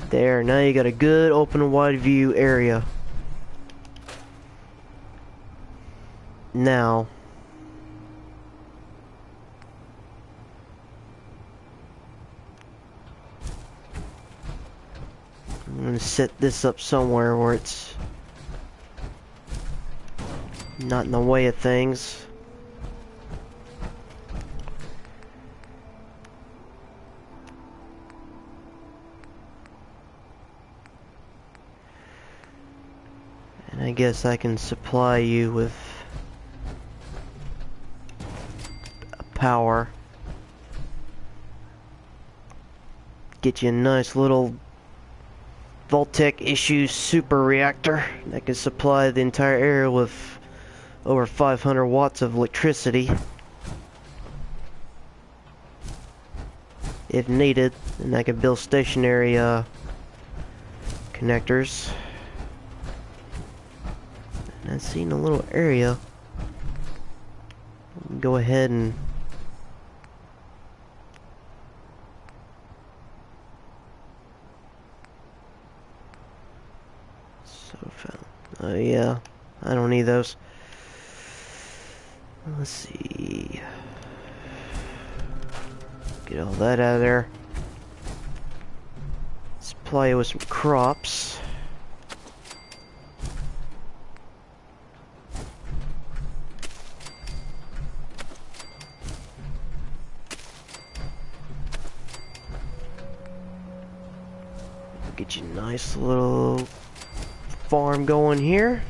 There, now you got a good open and wide view area. Now, I'm going to set this up somewhere where it's not in the way of things. And I guess I can supply you with power. Get you a nice little Voltec issue super reactor that can supply the entire area with over 500 watts of electricity if needed, and I can build stationary connectors. And I see in a little area, go ahead and oh yeah, I don't need those. Let's see. Get all that out of there. Supply you with some crops. Get you a nice little farm going here.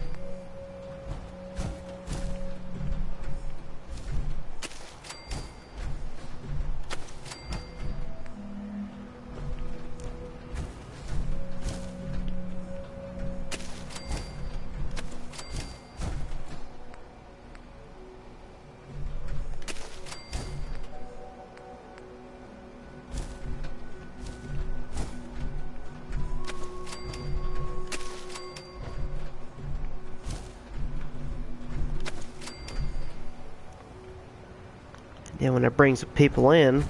Then when I bring some people in,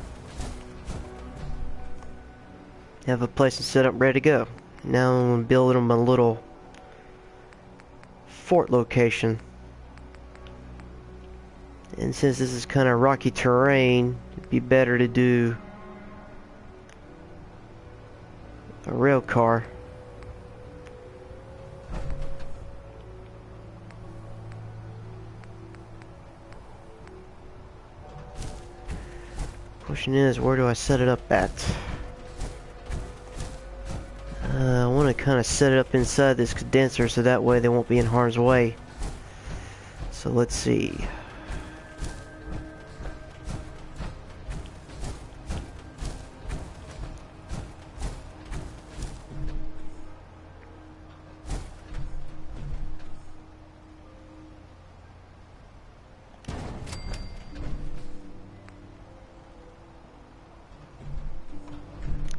have a place to set up ready to go. Now I'm gonna build them a little fort location. And since this is kind of rocky terrain, it'd be better to do a rail car. Question is, where do I set it up at? I want to kind of set it up inside this condenser so that way they won't be in harm's way. So let's see.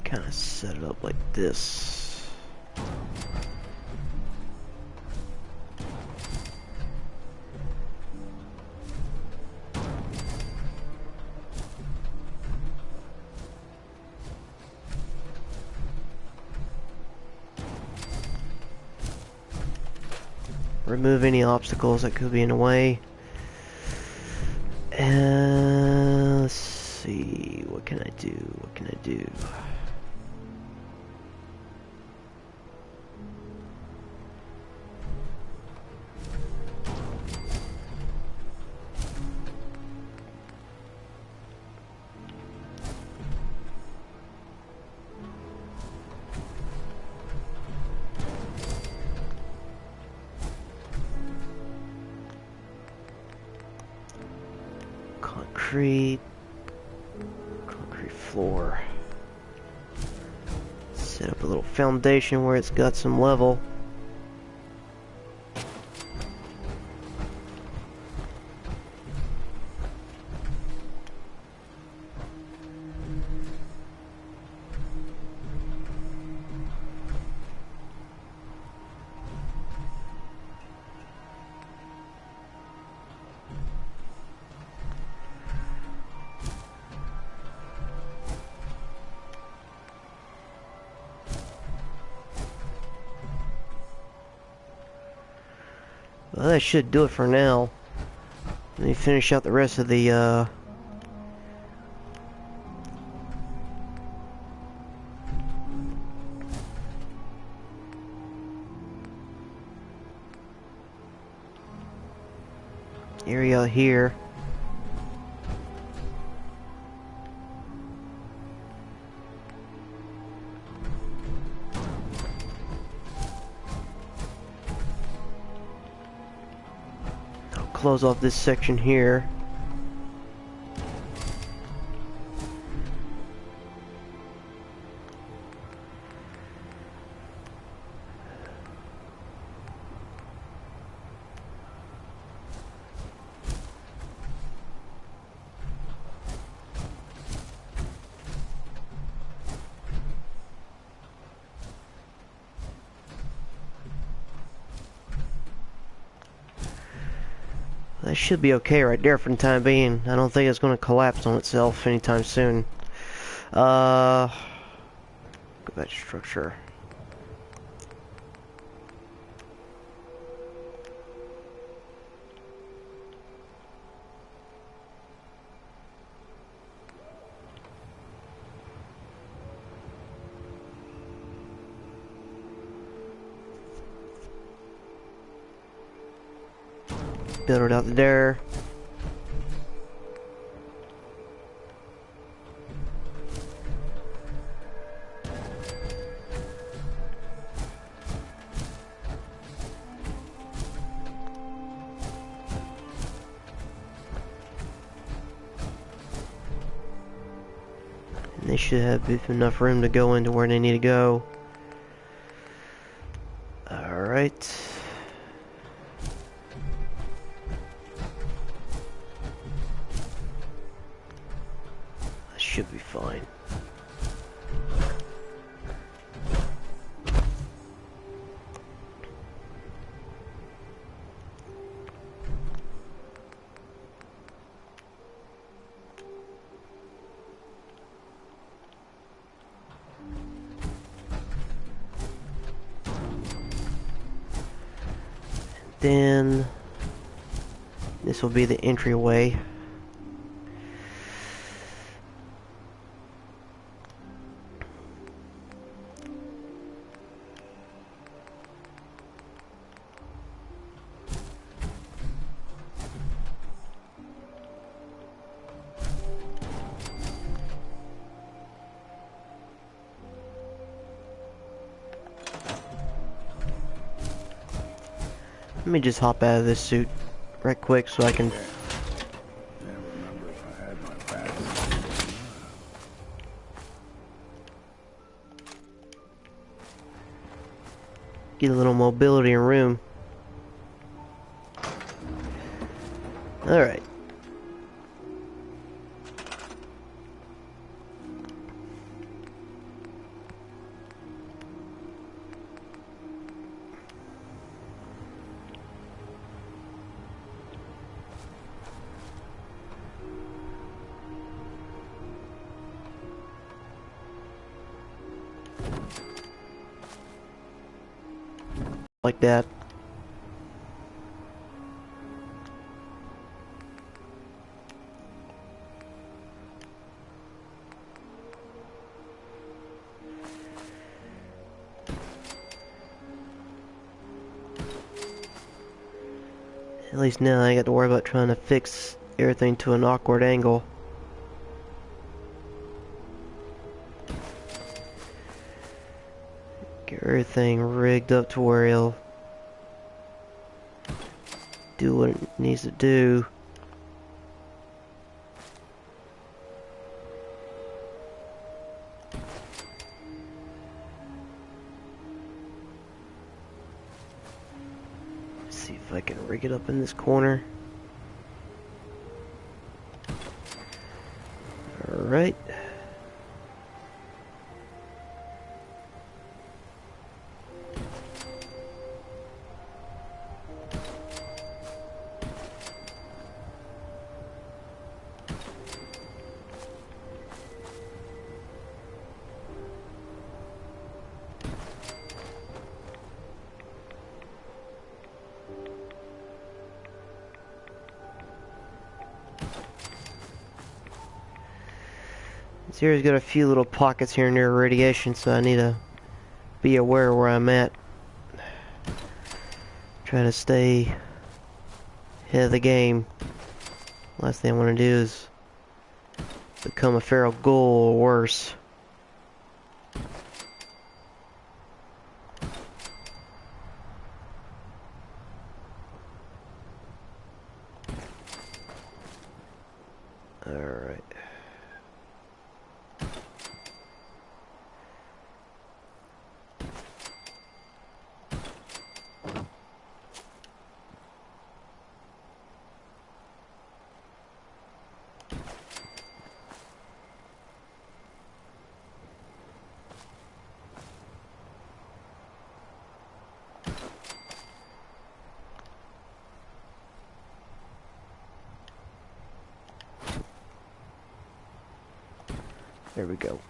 Kind of set it up like this. Remove any obstacles that could be in the way. And let's see, what can I do? What can I do? Concrete floor. Set up a little foundation where it's got some level. Well, that should do it for now. Let me finish out the rest of the area here. Close off this section here. That should be okay right there for the time being. I don't think it's going to collapse on itself anytime soon. Go back to structure. Build it out there. And they should have enough room to go into where they need to go. Alright. Should be fine. then this will be the entryway. Let me just hop out of this suit right quick so I can get a little mobility in room. Alright. Like that. At least now I ain't got to worry about trying to fix everything to an awkward angle. Get everything rigged up to where he'll do what it needs to do. Let's see if I can rig it up in this corner. Alright. This here's got a few little pockets here and there of radiation, so I need to be aware where I'm at. Try to stay ahead of the game. Last thing I want to do is become a feral ghoul or worse. Alright. There we go.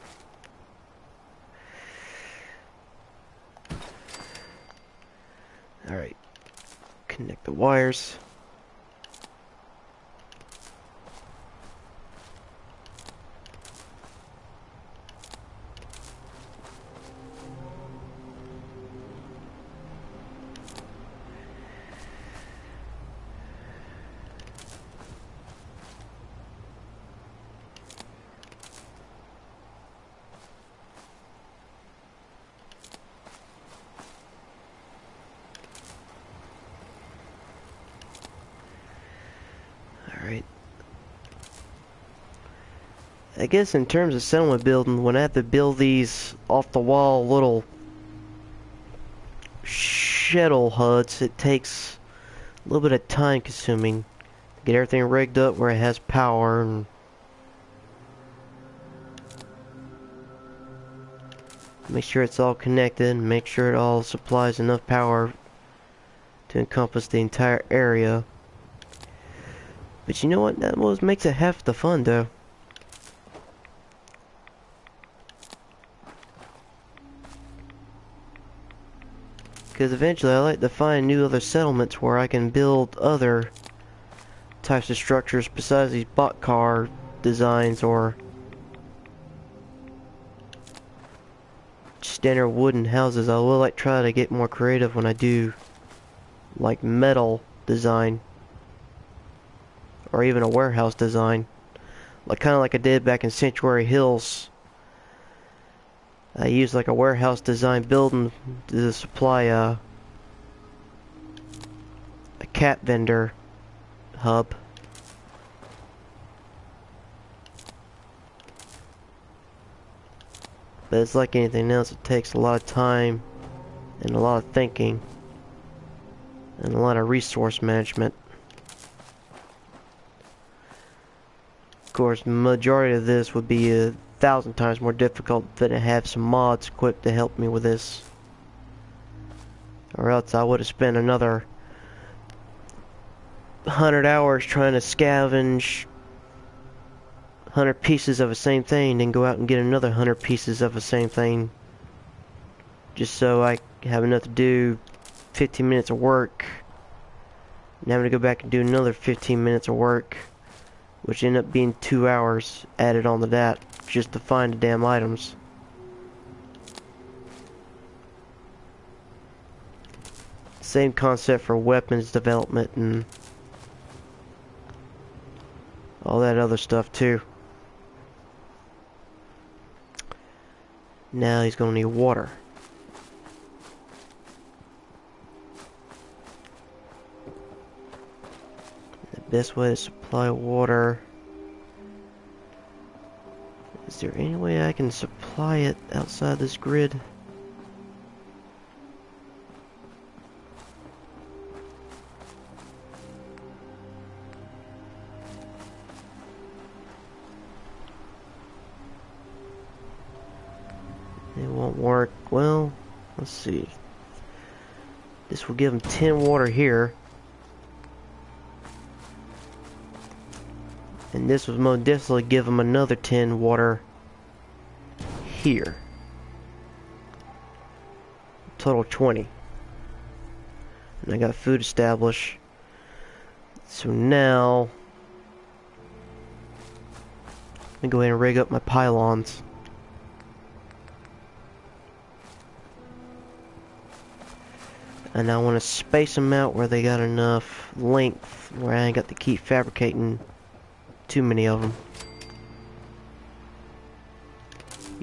Alright. Connect the wires. Alright. I guess in terms of settlement building, when I have to build these off the wall little shuttle huts, it takes a little bit of time consuming to get everything rigged up where it has power and make sure it's all connected and make sure it all supplies enough power to encompass the entire area. But you know what? That almost makes it half the fun, though. Because eventually I like to find new other settlements where I can build other types of structures besides these boxcar designs or standard wooden houses. I will like try to get more creative when I do like metal design or even a warehouse design, like kind of like I did back in Sanctuary Hills. I used like a warehouse design building to supply a cat vendor hub. But it's like anything else, it takes a lot of time and a lot of thinking and a lot of resource management. Of course, the majority of this would be 1,000 times more difficult than to have some mods equipped to help me with this. Or else I would have spent another 100 hours trying to scavenge 100 pieces of the same thing, then go out and get another 100 pieces of the same thing, just so I have enough to do 15 minutes of work, and having to go back and do another 15 minutes of work, which ended up being 2 hours added on to that, just to find the damn items. Same concept for weapons development and all that other stuff too. Now he's gonna need water. The best way to supply water. Is there any way I can supply it outside this grid? It won't work. Well, let's see. This will give him 10 water here. And this will most definitely give him another 10 water here. Total 20. And I got food established. So now, let me go ahead and rig up my pylons. And I want to space them out where they got enough length where I ain't got to keep fabricating too many of them.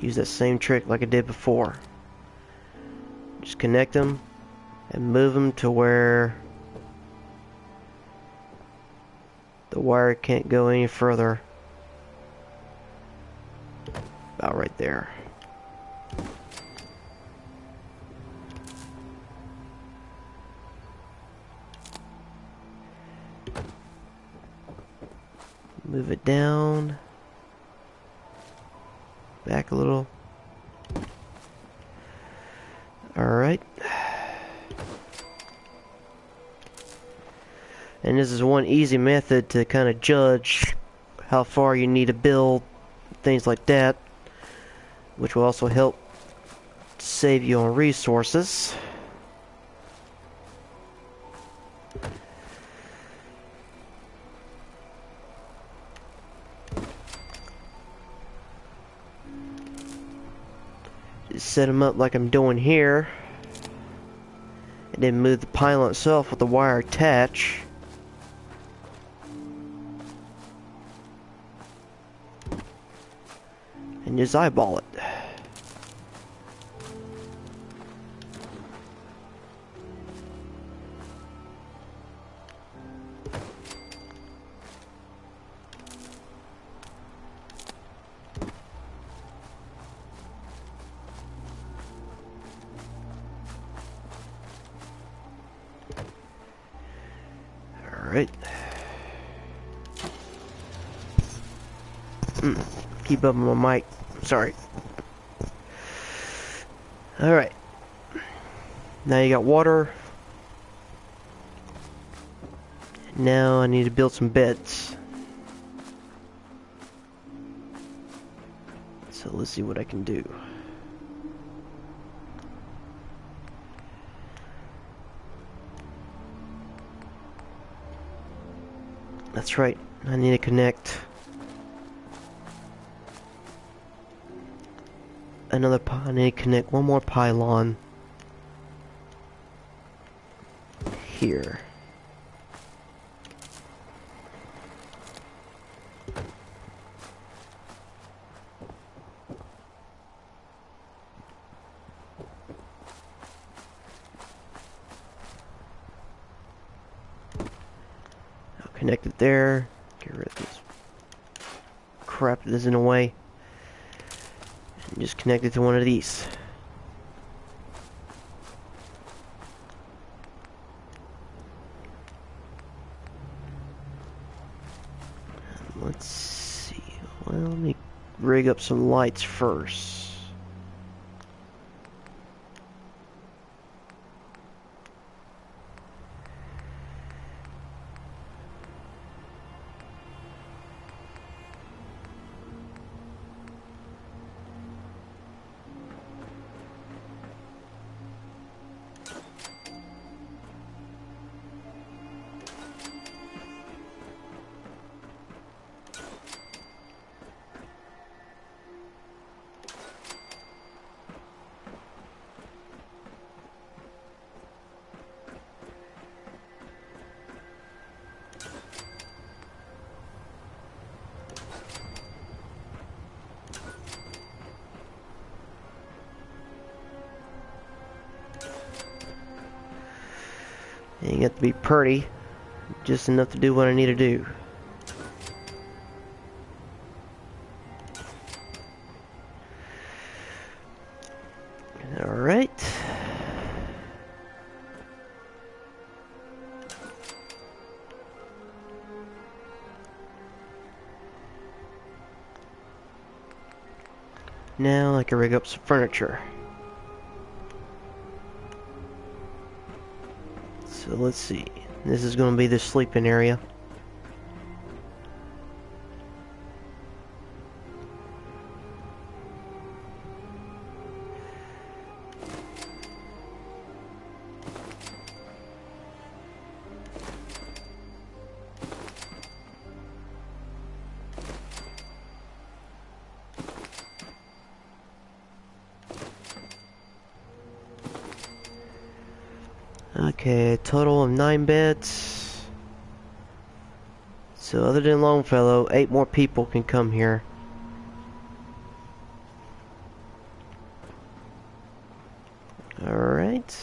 Use that same trick like I did before. Just connect them and move them to where the wire can't go any further. About right there. Move it down, back a little. Alright. And this is one easy method to kind of judge how far you need to build, things like that, which will also help save you on resources. Set them up like I'm doing here, and then move the pylon itself with the wire attached. And just eyeball it. Alright. Keep up on my mic. Sorry. Alright. Now you got water. Now I need to build some beds. So let's see what I can do. That's right. I need to connect I need to connect one more pylon here. I'll connect it there. Get rid of this crap that is in the way. And just connect it to one of these. Let's see. Well, let me rig up some lights first. You get to be pretty, just enough to do what I need to do. Alright. Now I can rig up some furniture. So let's see. This is going to be the sleeping area. Okay, a total of 9 beds. So other than Longfellow, 8 more people can come here. Alright.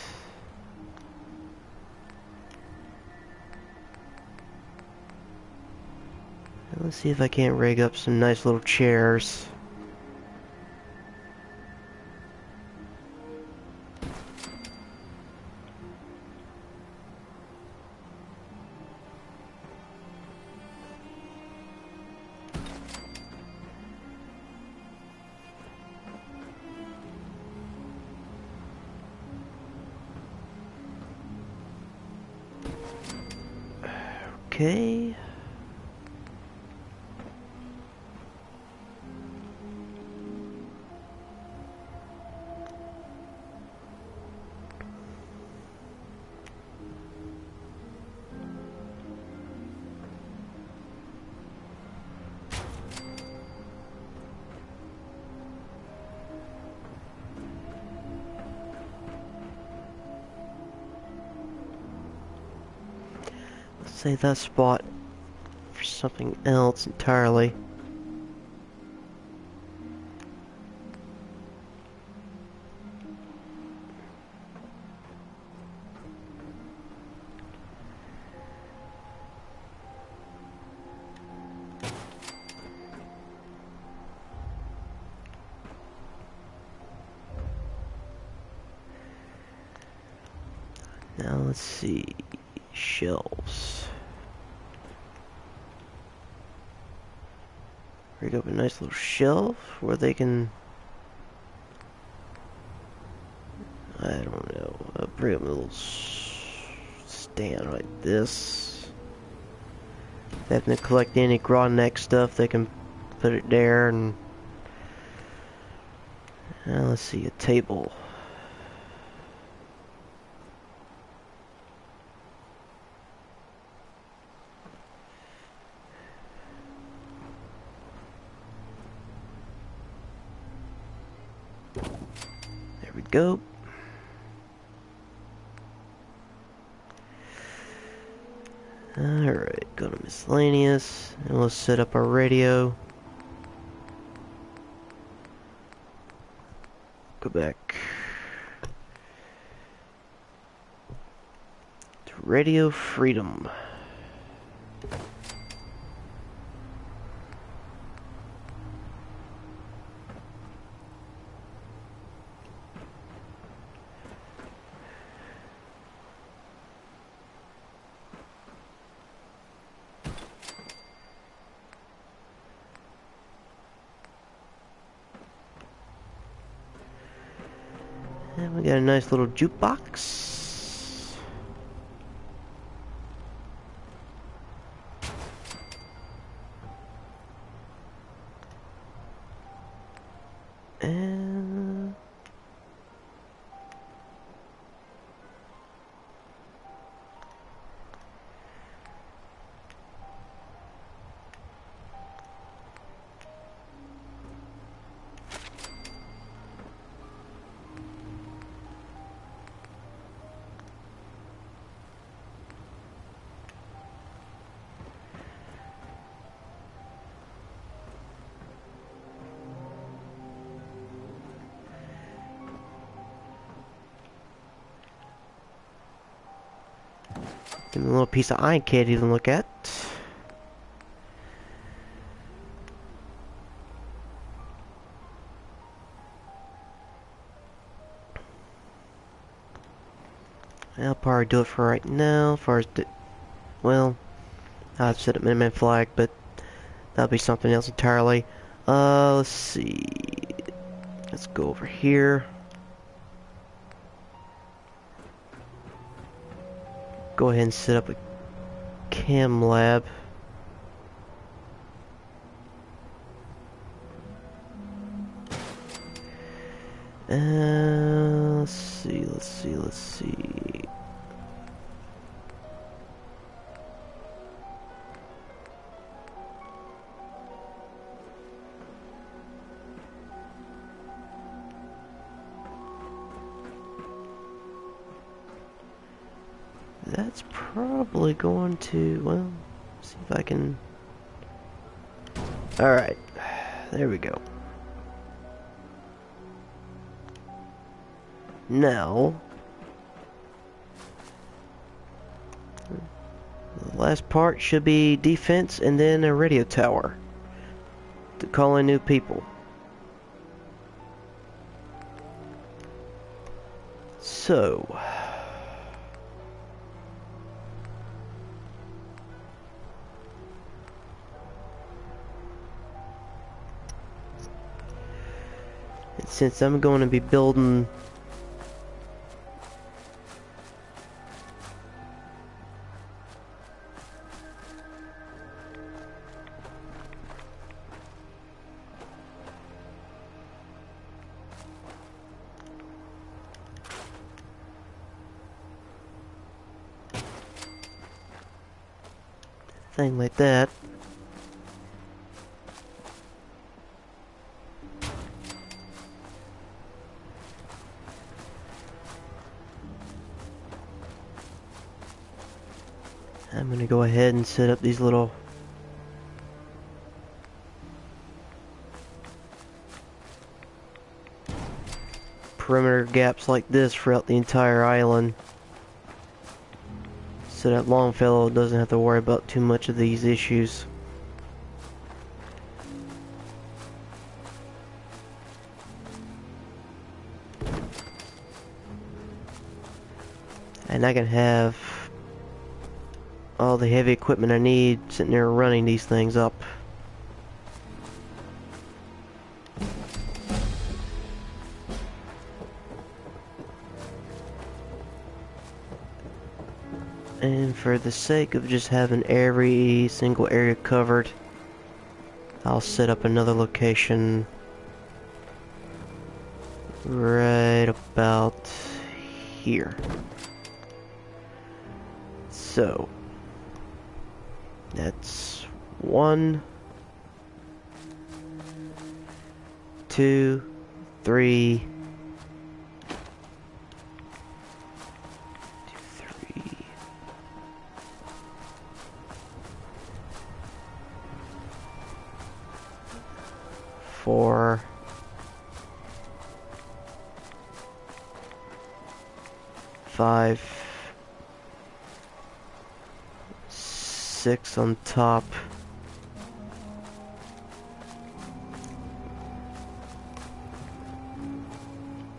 Let's see if I can't rig up some nice little chairs. Okay. Save that spot for something else entirely. Now let's see, shelves. Rig up a nice little shelf where they can, I don't know, bring up a little stand like this. If they have to collect any Grodneck stuff, they can put it there. And let's see, a table. we go. Alright, go to miscellaneous, and we'll set up our radio. Go back to Radio Freedom. And we got a nice little jukebox. And give me a little piece of eye candy to look at. I'll probably do it for right now. As far as well, I've set up Minuteman flag, but that'll be something else entirely. Let's see. Let's go over here. Go ahead and set up a cam lab. Let's see. That's probably going to, well, see if I can. Alright, there we go. Now, the last part should be defense and then a radio tower to call in new people. So, and since I'm going to be building thing like that, I'm going to go ahead and set up these little perimeter gaps like this throughout the entire island, so that Longfellow doesn't have to worry about too much of these issues. And I can have all the heavy equipment I need sitting there running these things up. And for the sake of just having every single area covered, I'll set up another location right about here. So, that's 1, 2, 3, 5, 6 on top.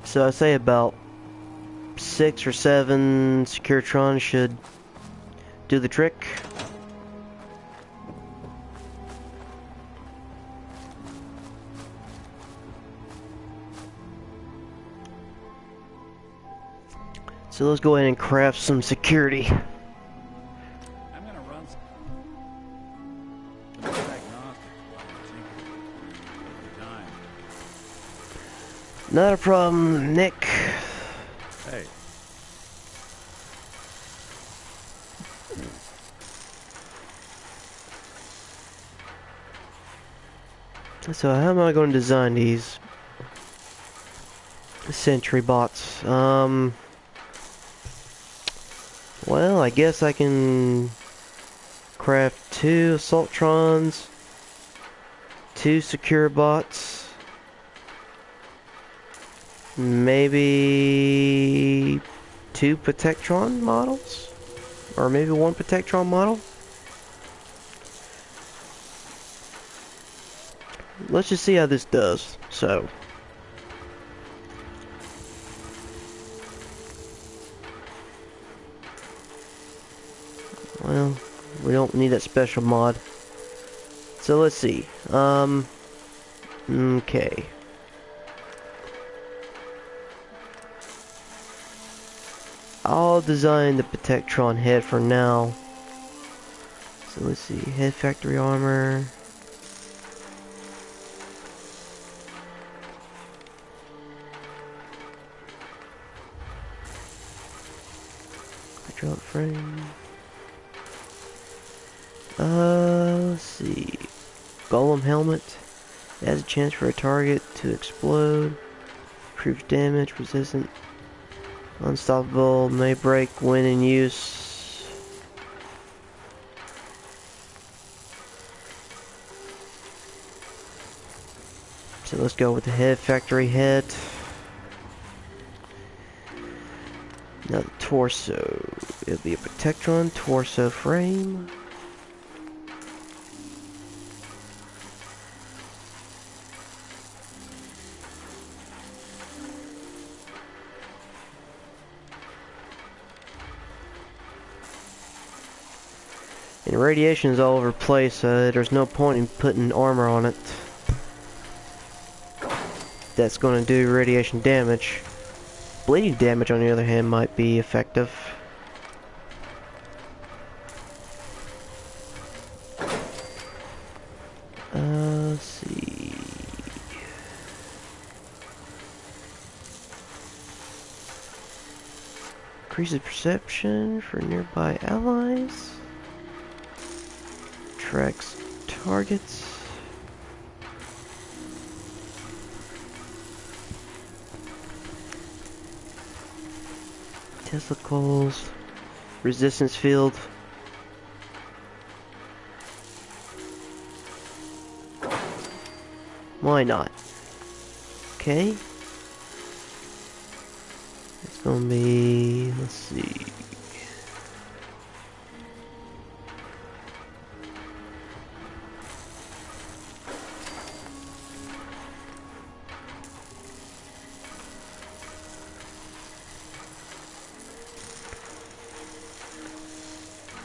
So I say about 6 or 7 Securitron should do the trick. So let's go ahead and craft some security. I'm gonna run some diagnostics while you're time. Not a problem, Nick. Hey. So how am I going to design these sentry bots? Well, I guess I can craft 2 Assaultrons, 2 secure bots, maybe 2 Protectron models, or maybe 1 Protectron model. Let's just see how this does. So well, we don't need that special mod. So let's see. Okay. I'll design the Protectron head for now. So let's see. Head factory armor. Hydraulic frame. Let's see. Golem helmet. It has a chance for a target to explode. Improves damage, resistant. Unstoppable, may break when in use. So let's go with the head, factory head. Now the torso. It'll be a Protectron torso frame. And radiation is all over the place, so there's no point in putting armor on it. That's going to do radiation damage. Bleeding damage, on the other hand, might be effective. Let's see. Increases perception for nearby allies. Tracks targets. Testicles. Resistance field. Why not? Okay. It's gonna be, let's see.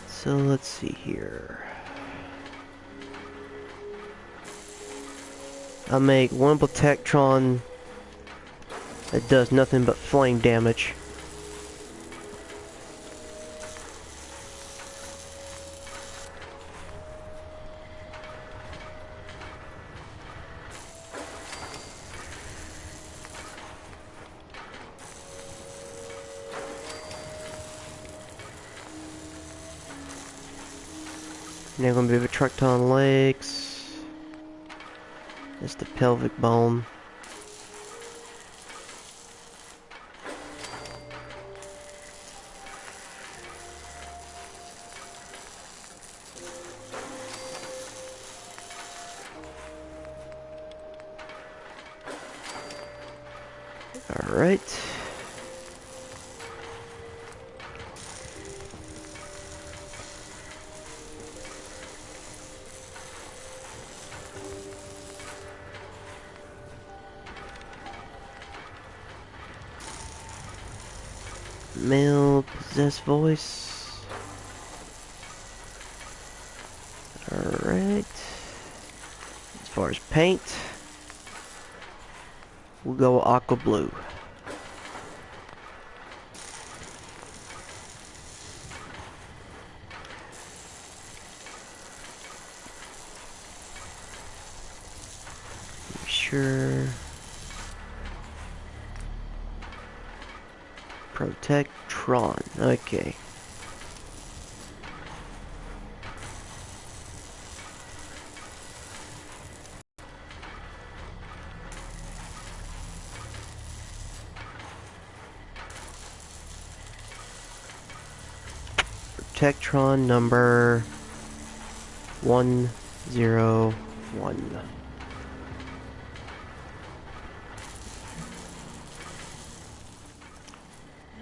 So let's see here. I'll make 1 Protectron that does nothing but flame damage. And they're going to be Protectron legs. That's the pelvic bone. Alright. Male possessed voice. Alright. As far as paint, we'll go aqua blue. Sure. Protectron. Okay. Protectron number 101.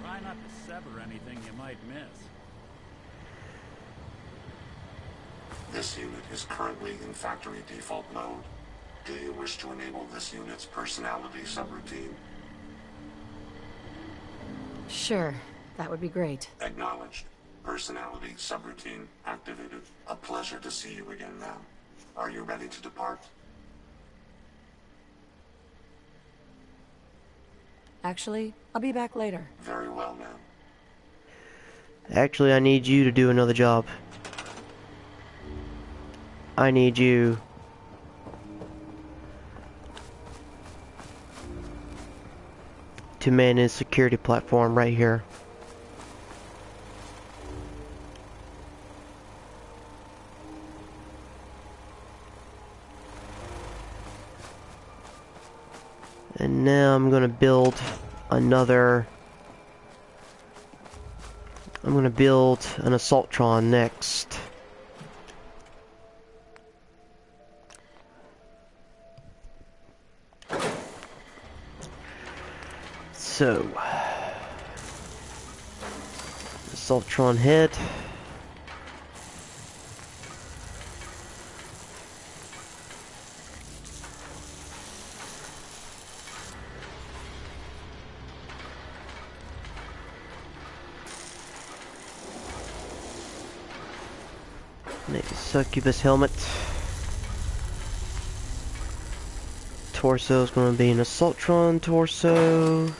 Try not to sever anything you might miss. This unit is currently in factory default mode. Do you wish to enable this unit's personality subroutine? Sure, that would be great. Acknowledged. Personality subroutine activated. A pleasure to see you again, ma'am. Are you ready to depart? Actually, I'll be back later. Very well, ma'am. Actually, I need you to do another job. I need you to man his security platform right here. And now I'm gonna build another. I'm gonna build an Assaultron next. So, Assaultron head. Make a succubus helmet. Torso is going to be an Assaultron torso.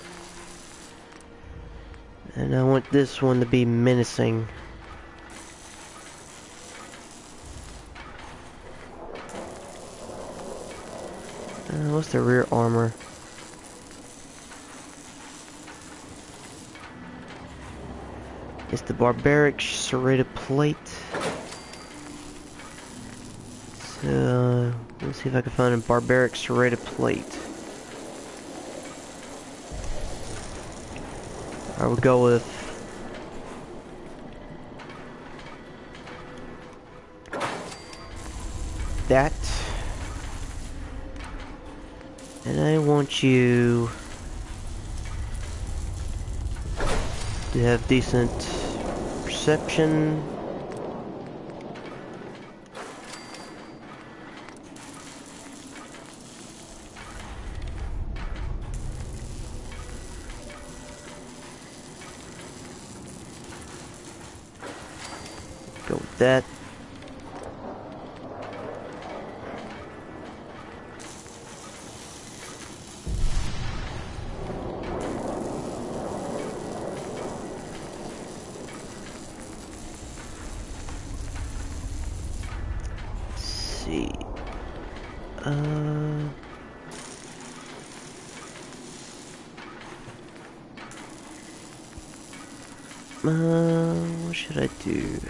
And I want this one to be menacing. What's the rear armor? It's the barbaric serrated plate. So, let's see if I can find a barbaric serrated plate. I would go with that. And I want you to have decent perception. Go with that. What should I do?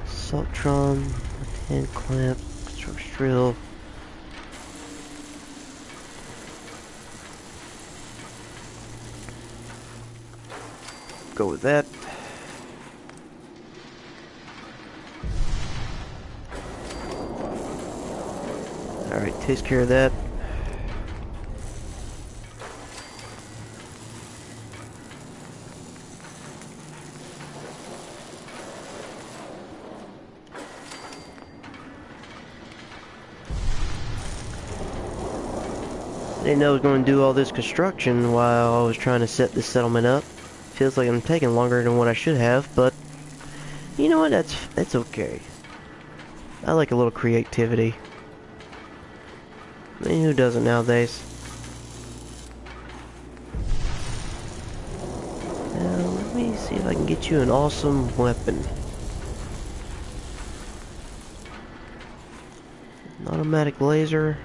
Assaultron, hand clamp, construction drill. Go with that. Alright, takes care of that. didn't know I was going to do all this construction while I was trying to set this settlement up. Feels like I'm taking longer than what I should have, but you know what? That's okay. I like a little creativity. I mean, who doesn't nowadays? Now, let me see if I can get you an awesome weapon. An automatic laser.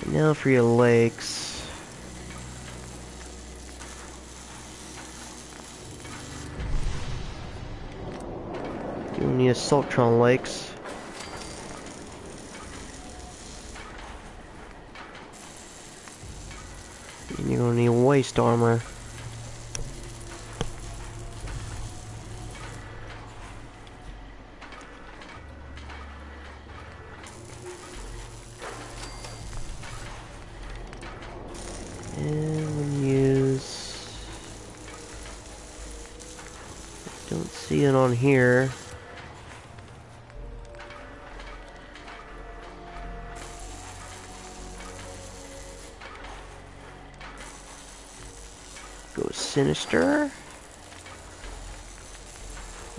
And now for your legs. You need Assaultron legs. And you're gonna need waist armor. And we'll use... don't see it on here. Go Sinister.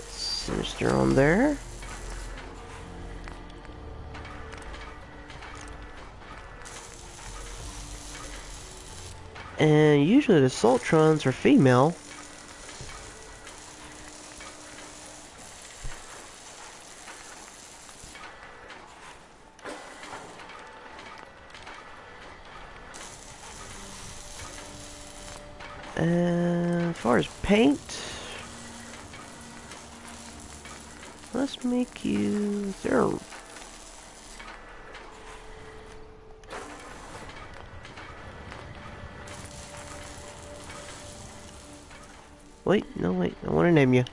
Sinister on there. And usually the Assaultrons are female. And as far as paint, let's make you... there. Wait, no, wait, I want to name you.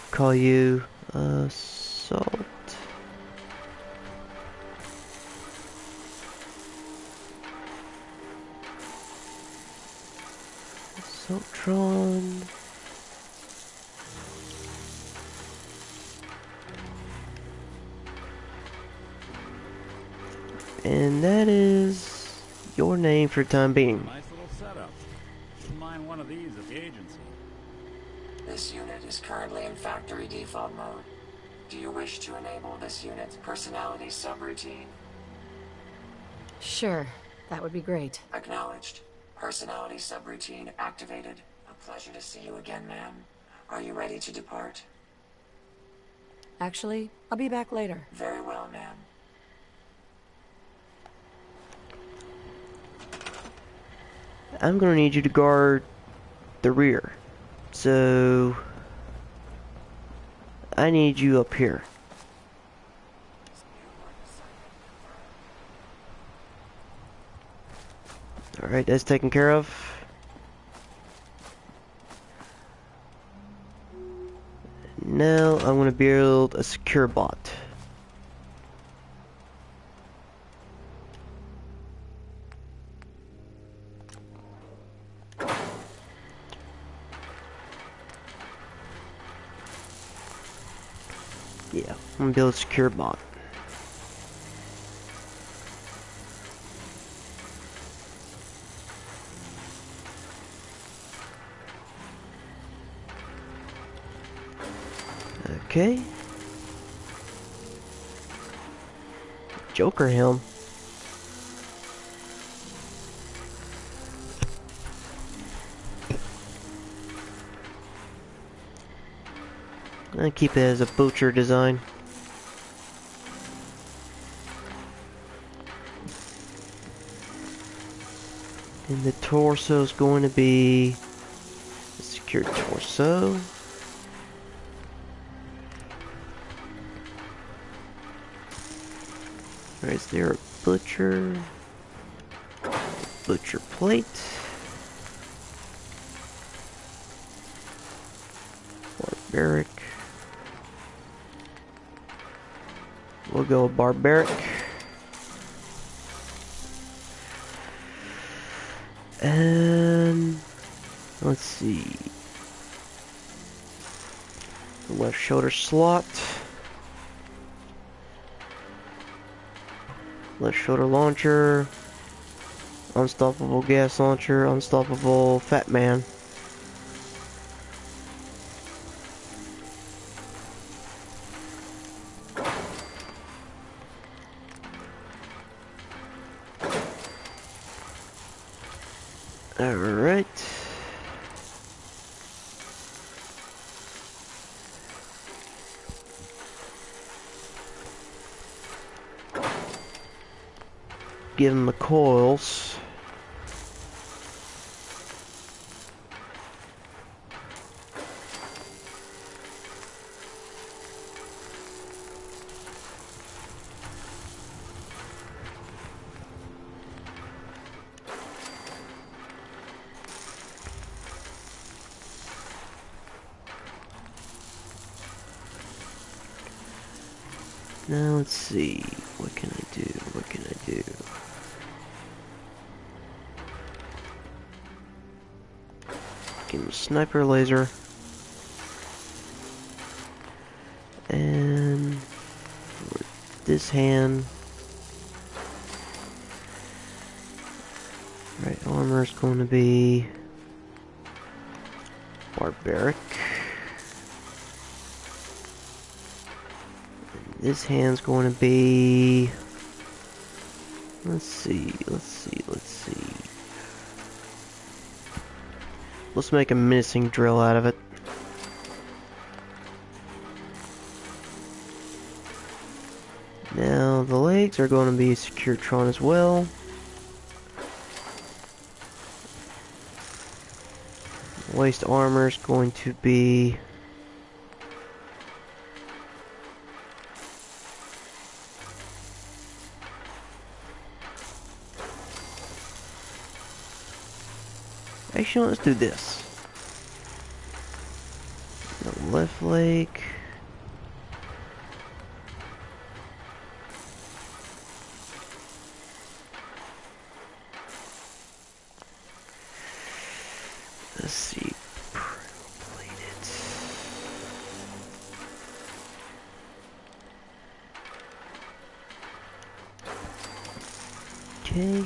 Call you Assault. Assaultron. And that is your name for the time being. Nice little setup. Wouldn't mind one of these at the agency. This unit is currently in factory default mode. Do you wish to enable this unit's personality subroutine? Sure, that would be great. Acknowledged. Personality subroutine activated. A pleasure to see you again, ma'am. Are you ready to depart? Actually, I'll be back later. Very well, ma'am. I'm gonna need you to guard the rear. So I need you up here. Alright, that's taken care of. Now I'm gonna build a secure bot. Yeah, I'm gonna build a secure bot. Okay. Joker helm. I keep it as a butcher design. And the torso is going to be a secure torso. Alright, is there a butcher? Butcher plate. Barbaric. We'll go barbaric. And Let's see. The left shoulder slot. Left shoulder launcher. Unstoppable gas launcher. Unstoppable Fat Man. Alright. Give him the coils. Now let's see, what can I do, what can I do? Give him a sniper laser. And this hand. Right armor is going to be barbaric. This hand's going to be, let's see. Let's make a menacing drill out of it. Now the legs are going to be Securitron as well. Waist armor is going to be actually, let's do this. The left leg. Let's see. Okay.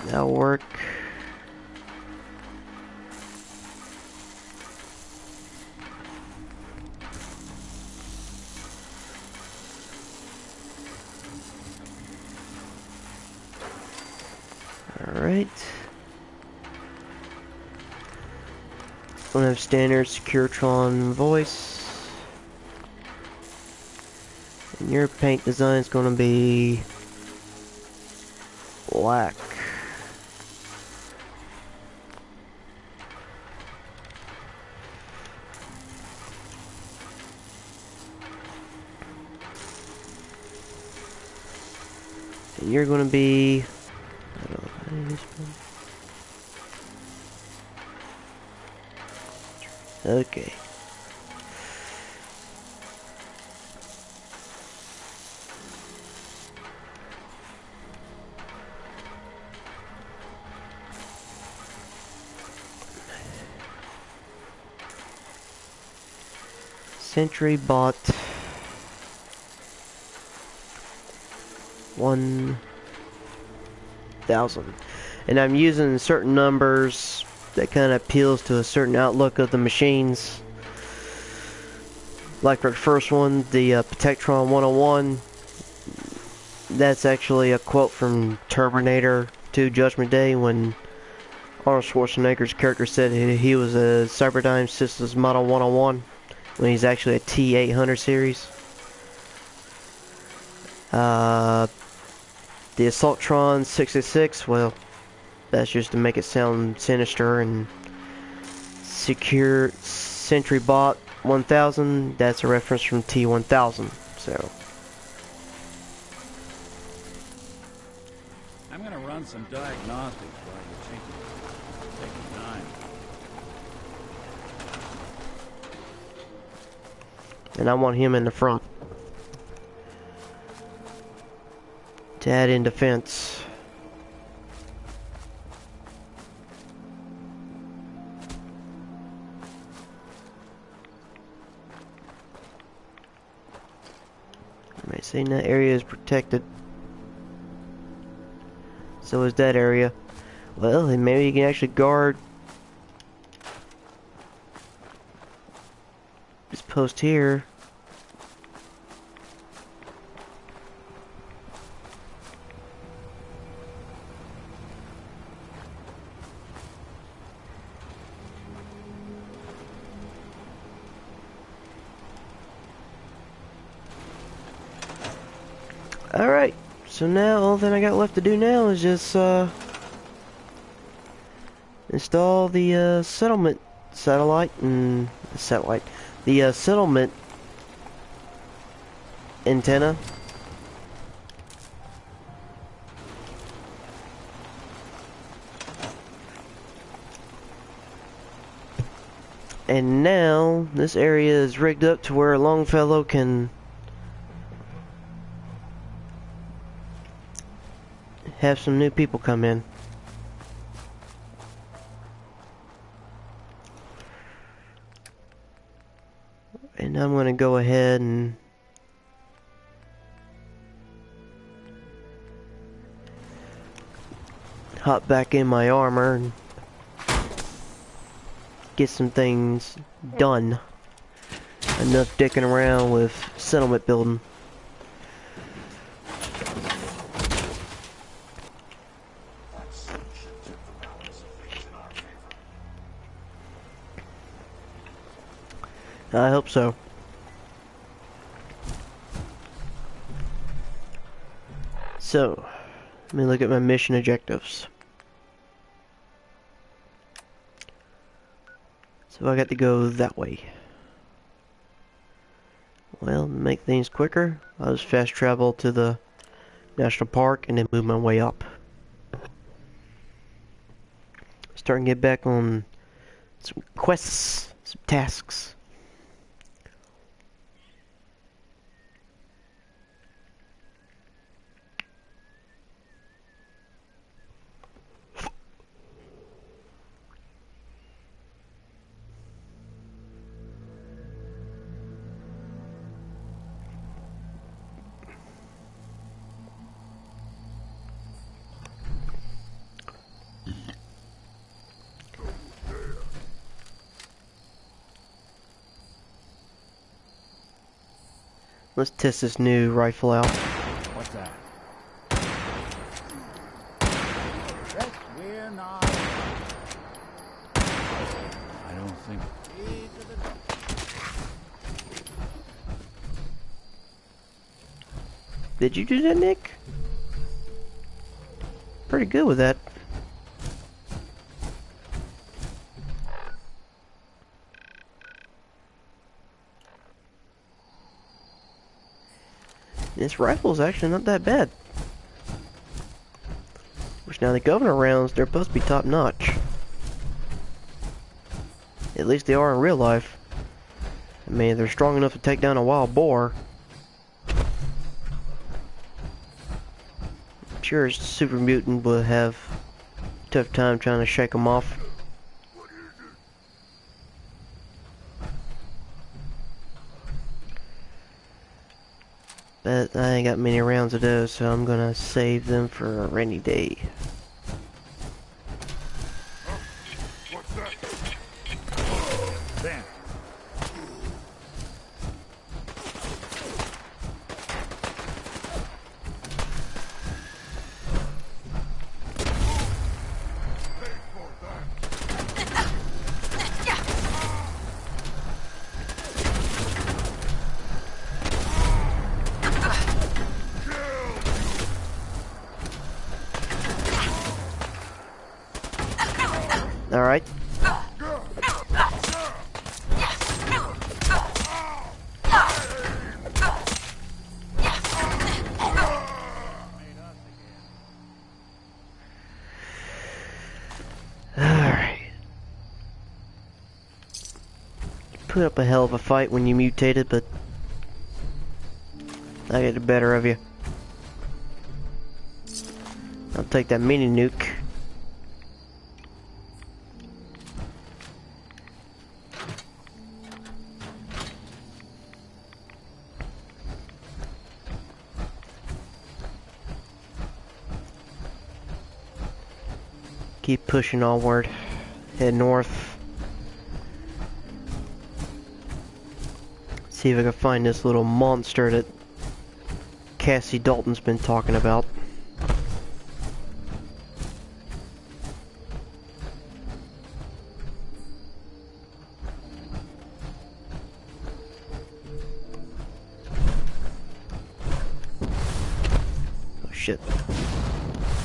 That'll work. All right. We'll have standard Securitron voice. And your paint design is going to be black. And you're going to be, I don't know, how do you spell? Okay. Sentry bought 1,000, and I'm using certain numbers that kind of appeals to a certain outlook of the machines. Like for the first one, the Protectron 101, that's actually a quote from Terminator 2 Judgment Day when Arnold Schwarzenegger's character said he was a Cyberdyne Systems Model 101 when he's actually a T-800 series. The Assaultron 666, well, that's just to make it sound sinister. And Secure Sentry Bot 1000, that's a reference from T-1000. So I'm gonna run some diagnostics while you're taking time. And I want him in the front to add in defense. You may see that area is protected. So is that area. Well, then maybe you can actually guard this post here. Alright, so now all thing I got left to do now is just install the settlement settlement antenna. And now this area is rigged up to where Longfellow can have some new people come in. And I'm going to go ahead and hop back in my armor and get some things done. Enough dicking around with settlement building. I hope so. So, let me look at my mission objectives. So I got to go that way. Well, to make things quicker, I'll just fast travel to the national park and then move my way up. Starting to get back on some quests, some tasks. Let's test this new rifle out. What's that? We're not. I don't think. Did you do that, Nick? Pretty good with that. This rifle is actually not that bad. Which now the governor rounds, they're supposed to be top notch. At least they are in real life. I mean, they're strong enough to take down a wild boar. I'm sure a super mutant would have a tough time trying to shake them off. But I ain't got many rounds of those, so I'm gonna save them for a rainy day. What's that? Damn. Alright. Alright. Put up a hell of a fight when you mutated, but I get the better of you. I'll take that mini nuke. Keep pushing onward. Head north. See if I can find this little monster that Cassie Dalton's been talking about. Oh shit.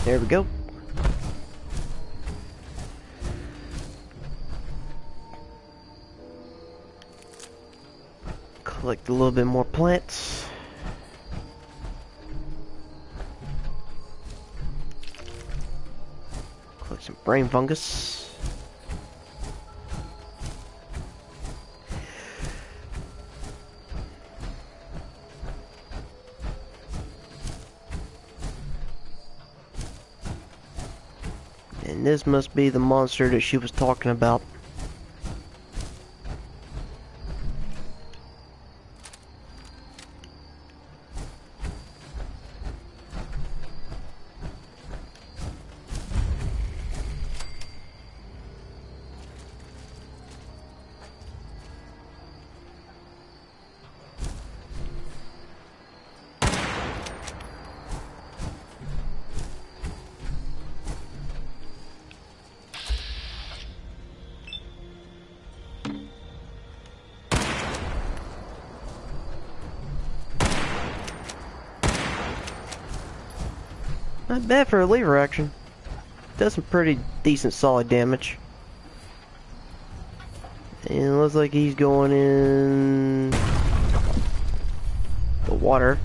There we go. Collect a little bit more plants. Collect some brain fungus. And this must be the monster that she was talking about. Not bad for a lever action. Does some pretty decent solid damage. And it looks like he's going in the water.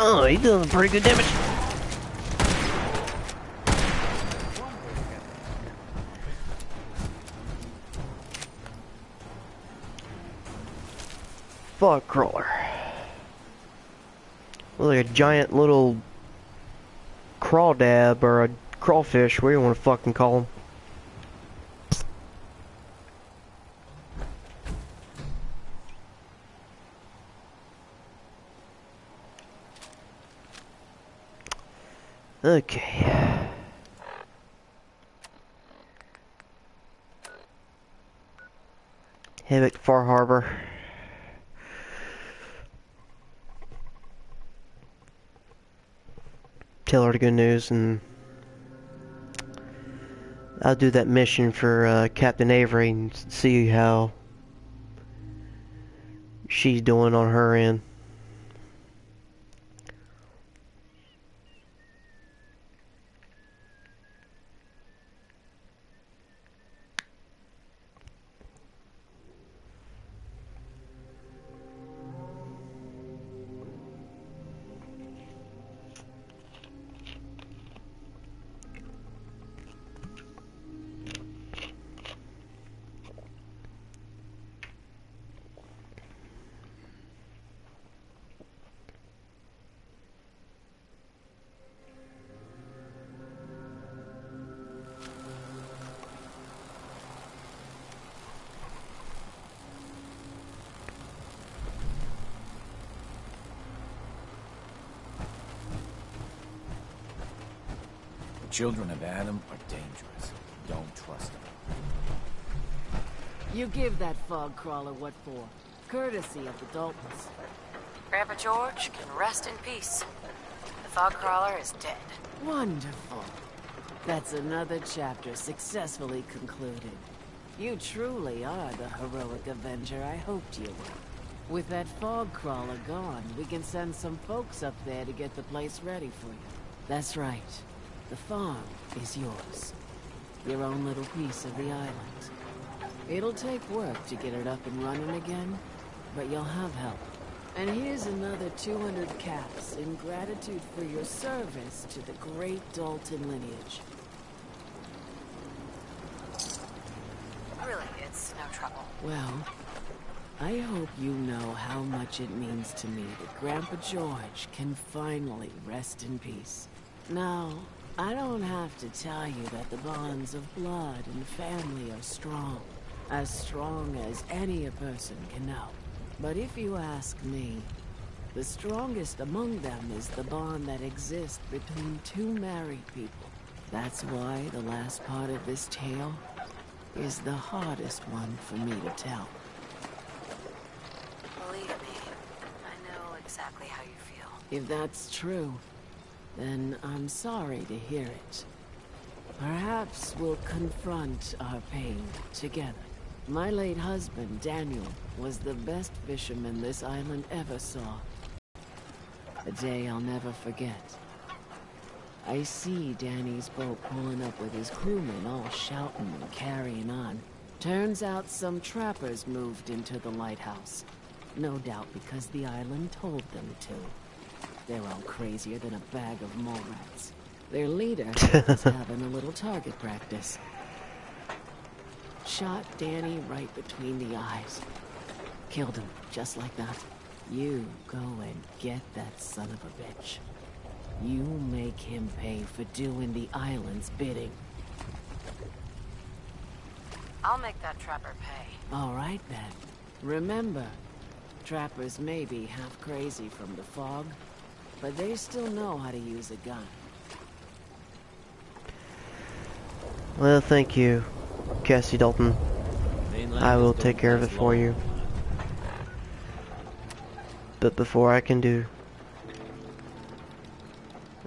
Oh, he's doing pretty good damage. Fog crawler. Looks like a giant little crawdad or a crawfish, whatever you want to fucking call him. Okay. Head back to Far Harbor. Tell her the good news, and I'll do that mission for Captain Avery and see how she's doing on her end. Children of Adam are dangerous. Don't trust them. You give that fog crawler what for? Courtesy of the Daltons. Grandpa George can rest in peace. The fog crawler is dead. Wonderful. That's another chapter successfully concluded. You truly are the heroic Avenger I hoped you were. With that fog crawler gone, we can send some folks up there to get the place ready for you. That's right. The farm is yours. Your own little piece of the island. It'll take work to get it up and running again, but you'll have help. And here's another 200 caps in gratitude for your service to the great Dalton lineage. Really, it's no trouble. Well, I hope you know how much it means to me that Grandpa George can finally rest in peace. Now, I don't have to tell you that the bonds of blood and family are strong as any a person can know. But if you ask me, the strongest among them is the bond that exists between two married people. That's why the last part of this tale is the hardest one for me to tell. Believe me, I know exactly how you feel. If that's true, then I'm sorry to hear it. Perhaps we'll confront our pain together. My late husband, Daniel, was the best fisherman this island ever saw. A day I'll never forget. I see Danny's boat pulling up with his crewmen all shouting and carrying on. Turns out some trappers moved into the lighthouse. No doubt because the island told them to. They're all crazier than a bag of mole rats. Their leader was having a little target practice. Shot Danny right between the eyes. Killed him, just like that. You go and get that son of a bitch. You make him pay for doing the island's bidding. I'll make that trapper pay. All right then. Remember, trappers may be half crazy from the fog, but they still know how to use a gun. Well, thank you, Cassie Dalton. I will take care of it for you. But before I can do...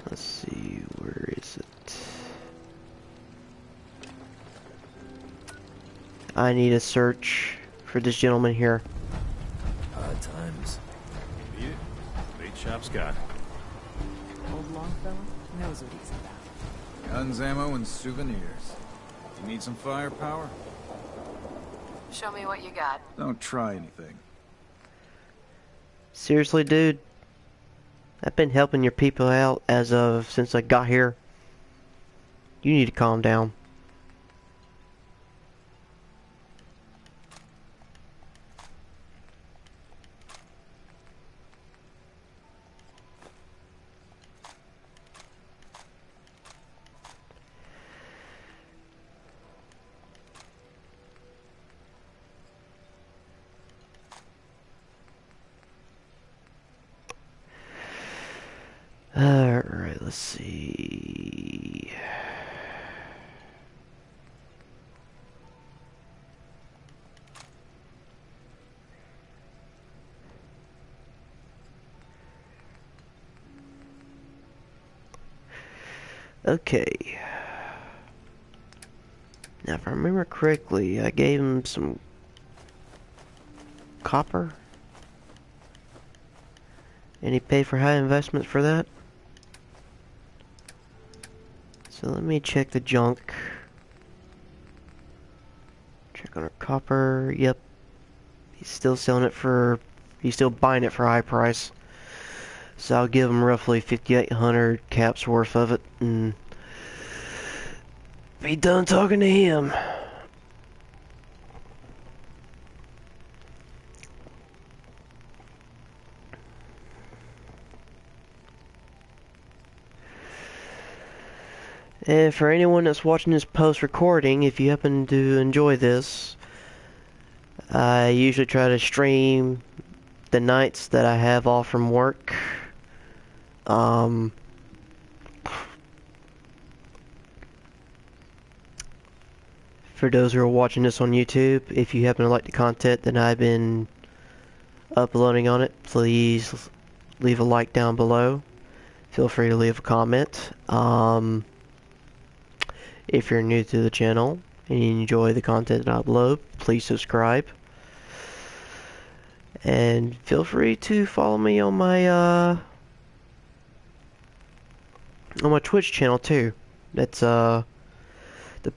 Let's see, where is it? I need a search for this gentleman here. Hard times. Beat it? Bait shop Scott. Old Longfellow knows what he's about. Guns, ammo, and souvenirs. You need some firepower? Show me what you got. Don't try anything. Seriously, dude? I've been helping your people out since I got here. You need to calm down. Alright, let's see. Okay. Now, if I remember correctly, I gave him some copper. And he paid for high investments for that. So let me check the junk. Check on our copper. Yep. He's still selling it for... He's still buying it for a high price. So I'll give him roughly 5,800 caps worth of it. And be done talking to him. And for anyone that's watching this post-recording, if you happen to enjoy this, I usually try to stream the nights that I have off from work. For those who are watching this on YouTube, if you happen to like the content that I've been uploading on it, please leave a like down below. Feel free to leave a comment. If you're new to the channel and you enjoy the content that I upload, please subscribe. And feel free to follow me on my on my Twitch channel too. That's the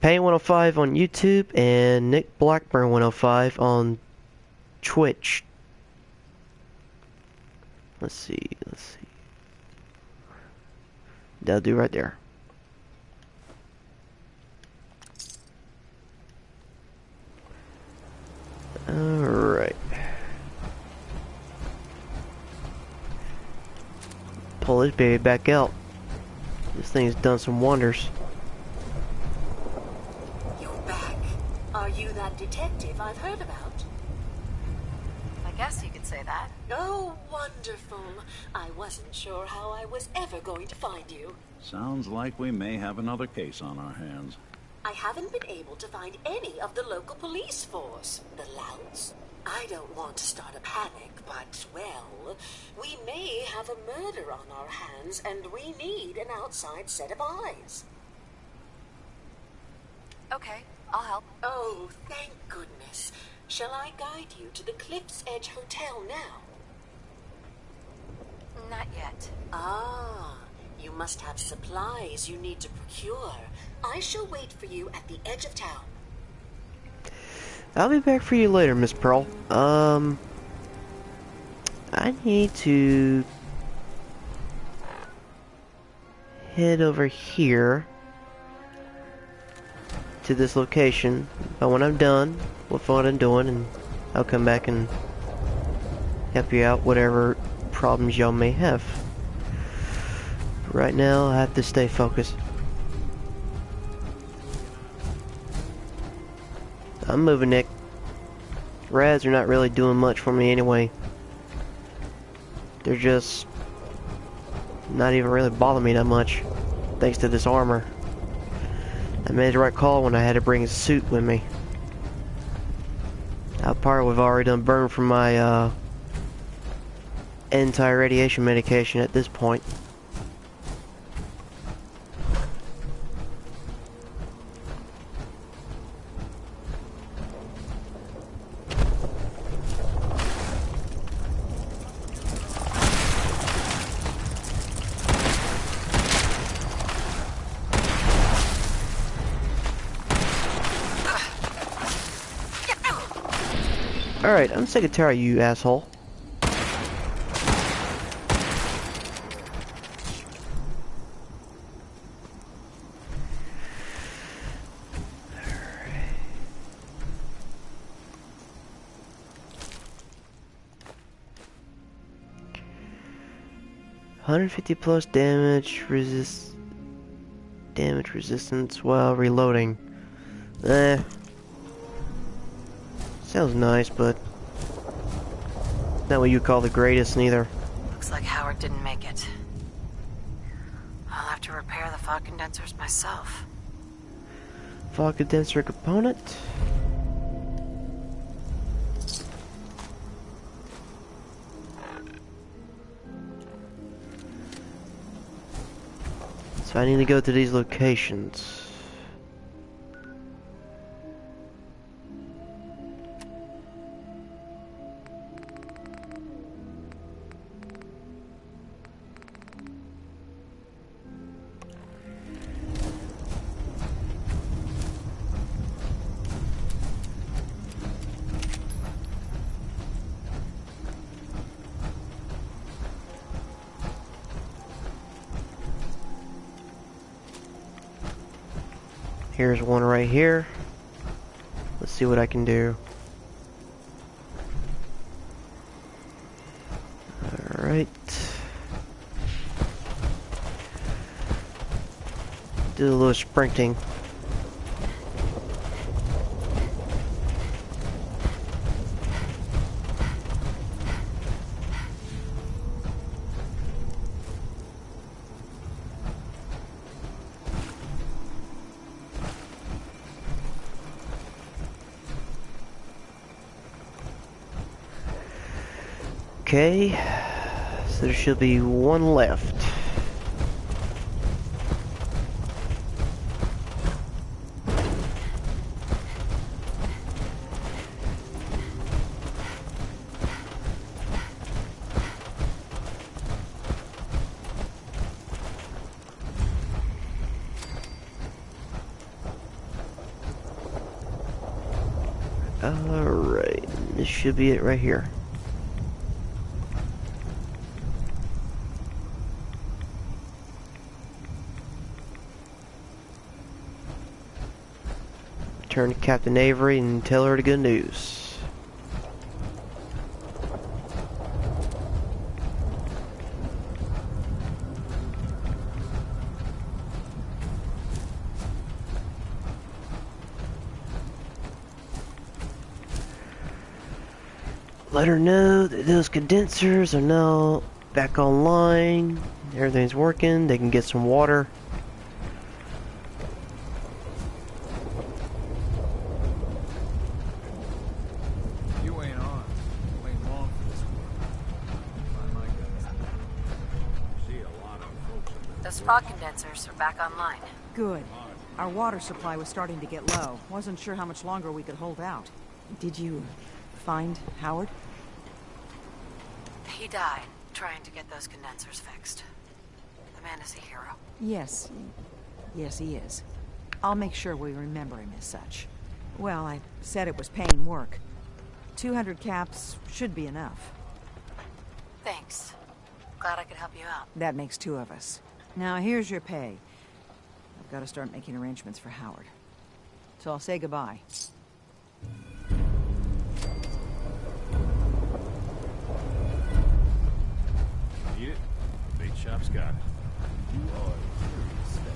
Pain 105 on YouTube and Nick Blackburn 105 on Twitch. Let's see. That'll do right there. Alright. Pull this baby back out. This thing's done some wonders. You're back. Are you that detective I've heard about? I guess you could say that. Oh, wonderful. I wasn't sure how I was ever going to find you. Sounds like we may have another case on our hands. I haven't been able to find any of the local police force. The louts. I don't want to start a panic, but, well, we may have a murder on our hands, and we need an outside set of eyes. Okay, I'll help. Oh, thank goodness. Shall I guide you to the Cliff's Edge Hotel now? Not yet. Ah, you must have supplies you need to procure. I shall wait for you at the edge of town. I'll be back for you later, Miss Pearl. I need to head over here to this location. But when I'm done with what I'm doing, and I'll come back and help you out whatever problems y'all may have. But right now, I have to stay focused. I'm moving, Nick. Rads are not really doing much for me anyway. They're just not even really bothering me that much, thanks to this armor. I made the right call when I had to bring a suit with me. I probably would have already done burned from my anti-radiation medication at this point. Alright, I'm sick and tired of you, asshole. $150 plus damage resistance while reloading. Sounds nice, but not what you call the greatest neither. Looks like Howard didn't make it. I'll have to repair the fog condensers myself. Fog condenser component. So I need to go to these locations. Here's one right here. Let's see what I can do. Alright. Do a little sprinting. Okay, so there should be one left. Alright, this should be it right here. Turn to Captain Avery and tell her the good news. Let her know that those condensers are now back online. Everything's working. They can get some water. You ain't on. You ain't long for this work. My God. See a lot of folks in Those fog condensers are back online. Good. Our water supply was starting to get low. Wasn't sure how much longer we could hold out. Did you find Howard? He died trying to get those condensers fixed. The man is a hero. Yes. Yes, he is. I'll make sure we remember him as such. Well, I said it was paying work. 200 caps should be enough. Thanks. Glad I could help you out. That makes 2 of us. Now, here's your pay. I've got to start making arrangements for Howard. So I'll say goodbye. Need it? Bait shop's got it. You are a curious specimen.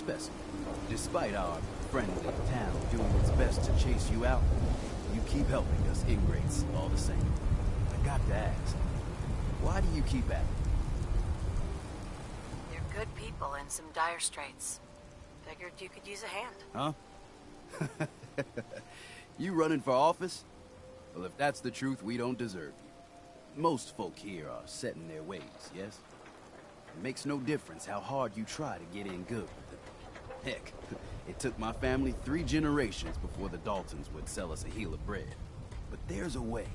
specimen. Despite our friendly town doing its best to chase you out, you keep helping us ingrates all the same. I got to ask, why do you keep at it? You're good people in some dire straits. Figured you could use a hand. Huh? You running for office? Well, if that's the truth, we don't deserve you. Most folk here are set in their ways, yes? It makes no difference how hard you try to get in good with them. Heck, it took my family 3 generations before the Daltons would sell us a heel of bread. But there's a way.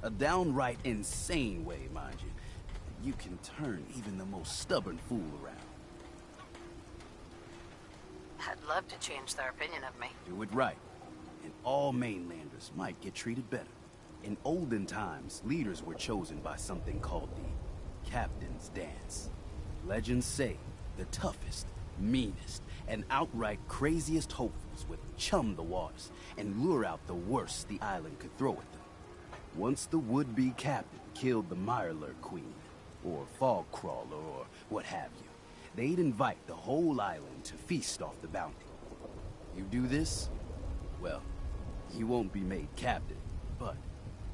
A downright insane way, mind you. You can turn even the most stubborn fool around. I'd love to change their opinion of me. Do it right, and all mainlanders might get treated better. In olden times, leaders were chosen by something called the Captain's Dance. Legends say the toughest, meanest, and outright craziest hopefuls would chum the waters and lure out the worst the island could throw at them. Once the would-be captain killed the Mirelurk Queen, or Fog Crawler, or what have you, they'd invite the whole island to feast off the bounty. You do this, well, you won't be made captain, but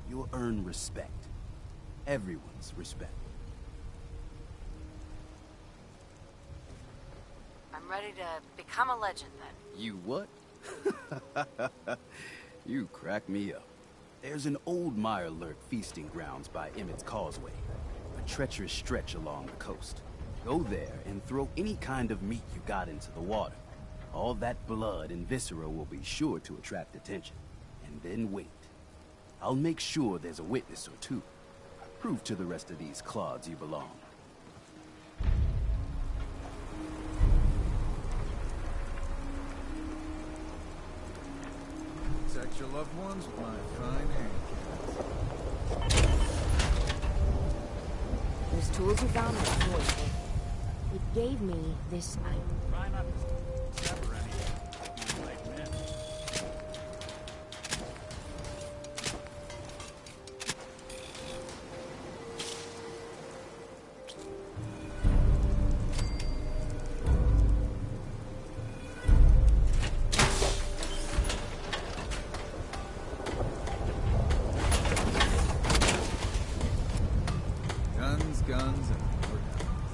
you'll earn respect. Everyone's respect. I'm ready to become a legend, then. You what? You crack me up. There's an old Mirelurk feasting grounds by Emmett's Causeway, a treacherous stretch along the coast. Go there and throw any kind of meat you got into the water. All that blood and viscera will be sure to attract attention. And then wait. I'll make sure there's a witness or two. Prove to the rest of these clods you belong. Protect your loved ones with my fine hand. Those tools you found were yours. It gave me this item. Try not to step or anything. Like men. Guns, and more guns.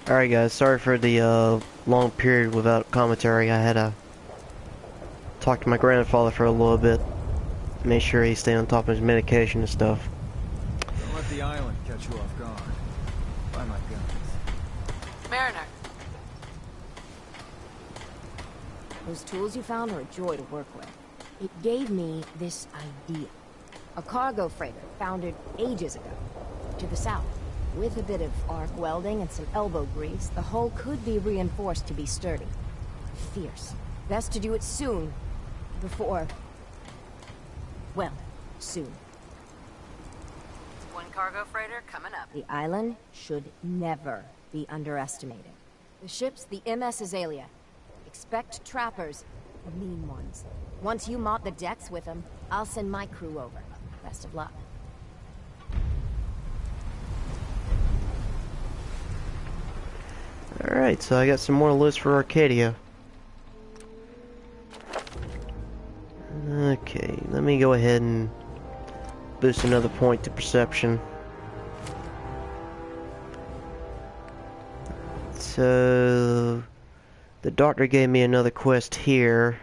Alright guys, sorry for the long period without commentary. I had to talk to my grandfather for a little bit. Make sure he stayed on top of his medication and stuff. Don't let the island catch you off guard. Buy my guns. Mariner. Those tools you found are a joy to work with. It gave me this idea. A cargo freighter foundered ages ago, to the south. With a bit of arc welding and some elbow grease, the hull could be reinforced to be sturdy. Fierce. Best to do it soon, before... well, soon. One cargo freighter coming up. The island should never be underestimated. The ship's the MS Azalea. Expect trappers, mean ones. Once you mop the decks with them, I'll send my crew over. Best of luck. Alright, so I got some more lists for Arcadia. Okay, let me go ahead and boost another point to perception. So the doctor gave me another quest here.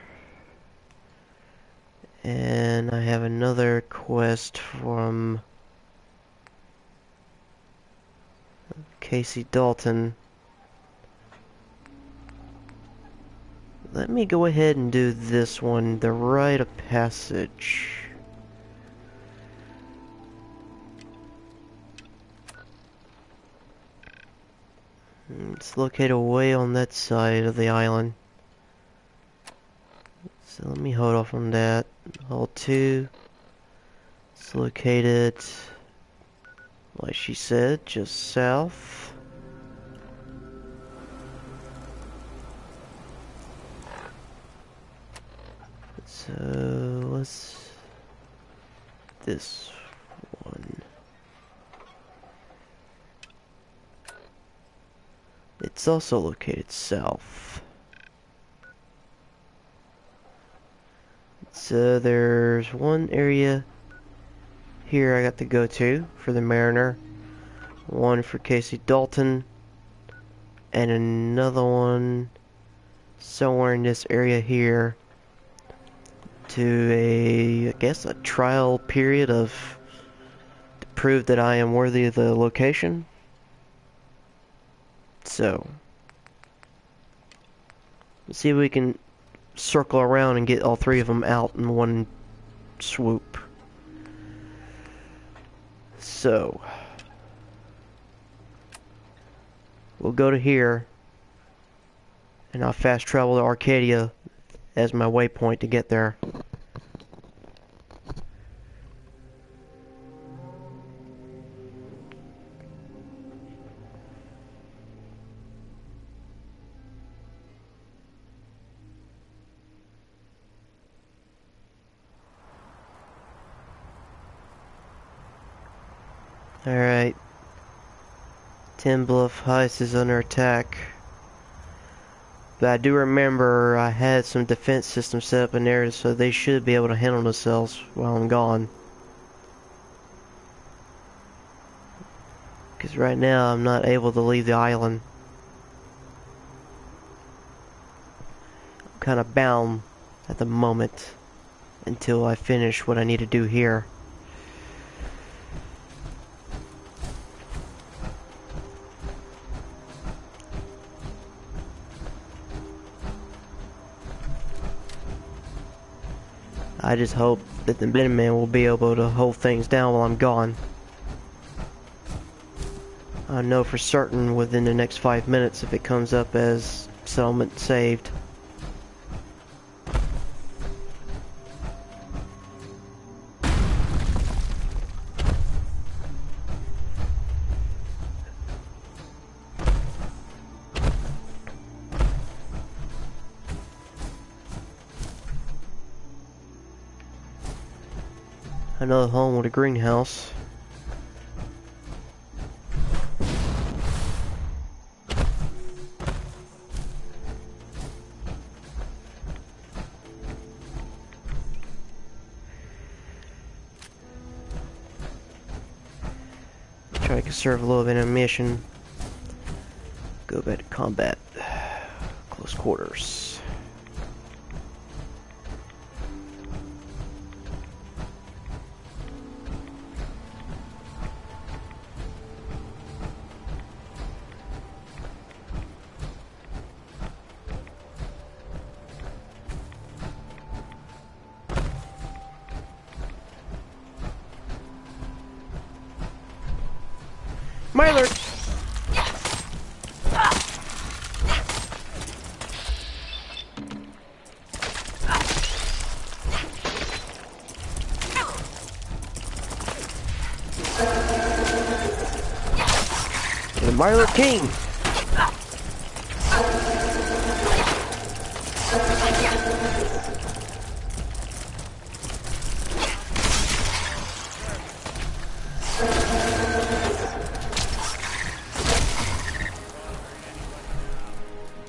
And I have another quest from Casey Dalton. Let me go ahead and do this one, the rite of passage. It's located way on that side of the island. So let me hold off on that. Hull 2. It's located, like she said, just south. So let's this one. It's also located south. So there's one area here I got to go to for the Mariner, one for Casey Dalton, and another one somewhere in this area here to I guess a trial period to prove that I am worthy of the location. So let's see if we can circle around and get all three of them out in one swoop. So we'll go to here, and I'll fast travel to Arcadia as my waypoint to get there. Alright. Tin Bluff Heights is under attack. But I do remember I had some defense systems set up in there, so they should be able to handle themselves while I'm gone. Because right now I'm not able to leave the island. I'm kind of bound at the moment until I finish what I need to do here. I just hope that the Blendman will be able to hold things down while I'm gone. I know for certain within the next 5 minutes if it comes up as settlement saved. Another home with a greenhouse. Try to conserve a little bit of ammunition. Go back to combat. Close quarters. Myler! The Myler King!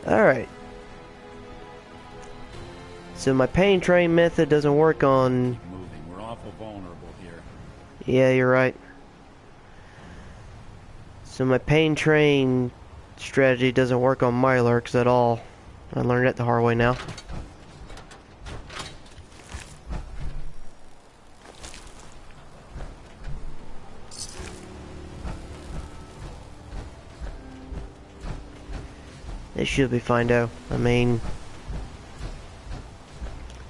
Alright. So my pain train method doesn't work on... We're awful vulnerable here. Yeah, you're right. So my pain train strategy doesn't work on Mirelurks at all. I learned that the hard way now. It should be fine though. I mean,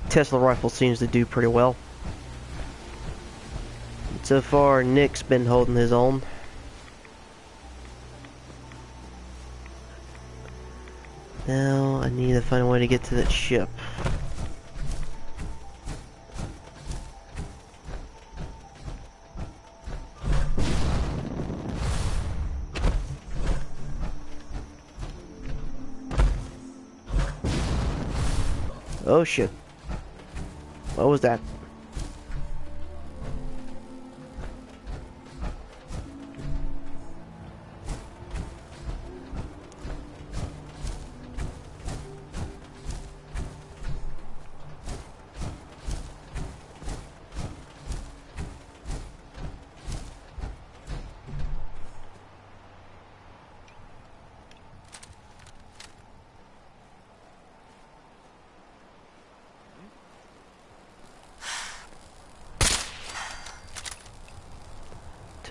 Tesla rifle seems to do pretty well. So far, Nick's been holding his own. Now I need to find a way to get to that ship. Oh shit. What was that?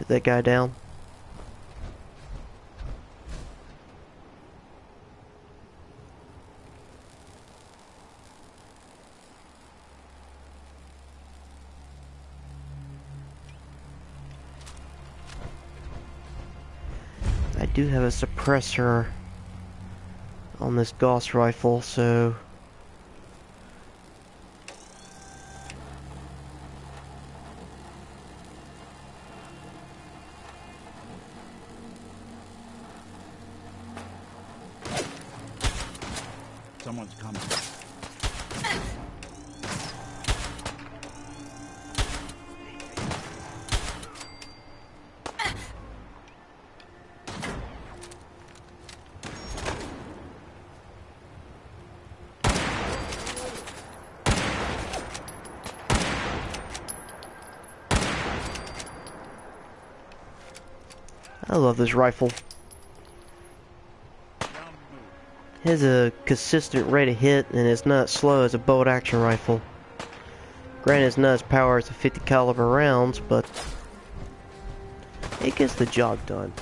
that guy down. I do have a suppressor on this Gauss rifle, so someone's coming. I love this rifle. It has a consistent rate of hit and it's not slow as a bolt action rifle. Granted, it's not as power as a 50 caliber rounds, but it gets the job done.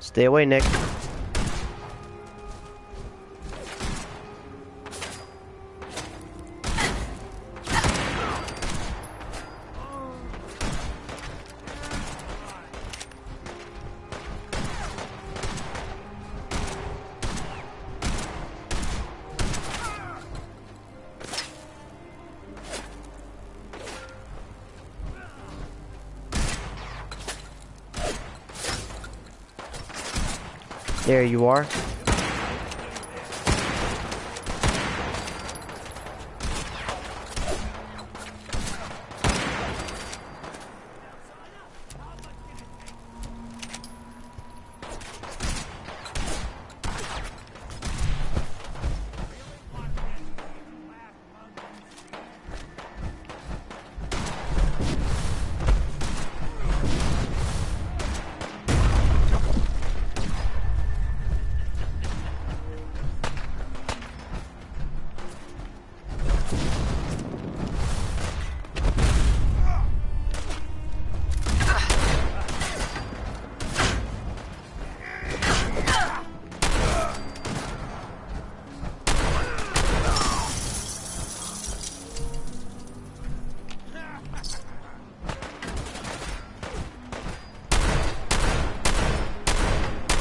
Stay away, Nick. There you are.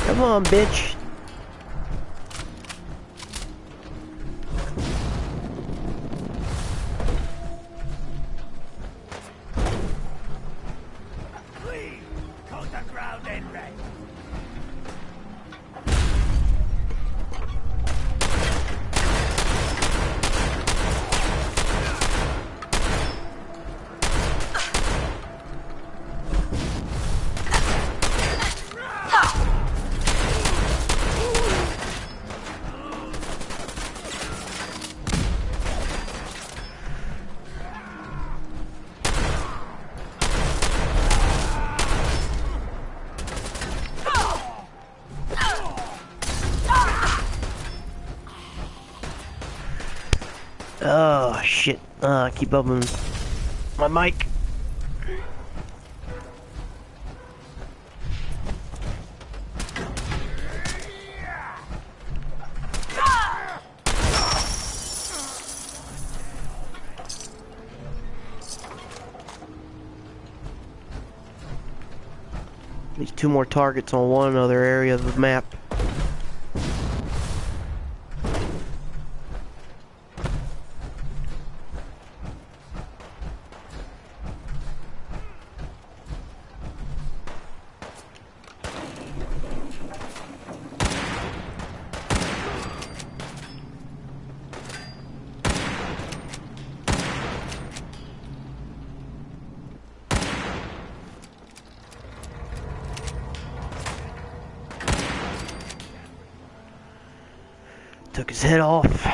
Come on, bitch. Please, hold the ground and right. Oh shit. Keep opening my mic. These two more targets on one other area of the map. Took his head off.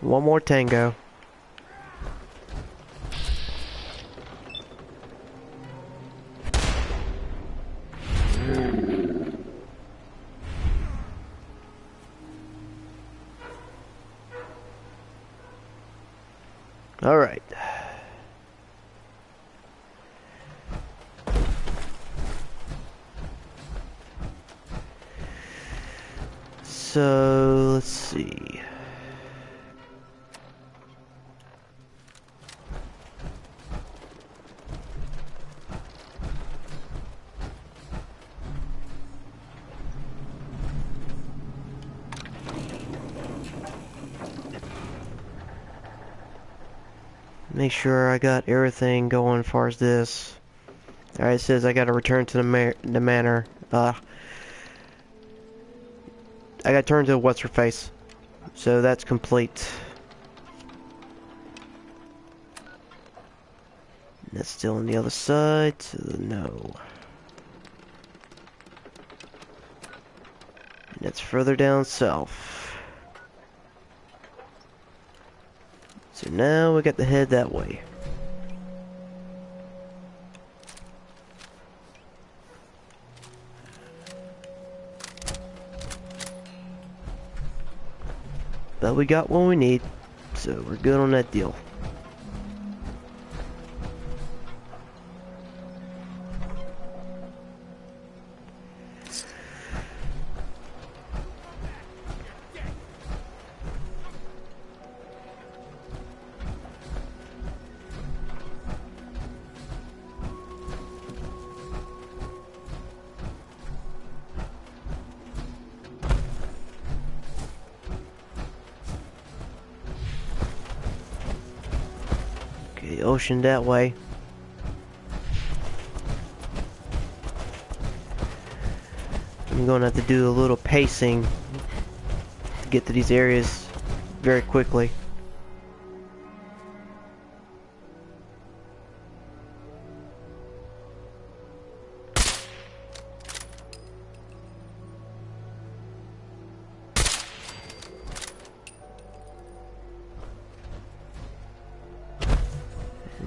One more tango. All right. So, let's see. Make sure I got everything going as far as this. Alright, it says I gotta return to the manor. I gotta turn to what's-her-face. So that's complete. That's still on the other side, so no. And that's further down south. So now we got to head that way. But we got what we need, so we're good on that deal. The ocean that way. I'm going to have to do a little pacing to get to these areas very quickly.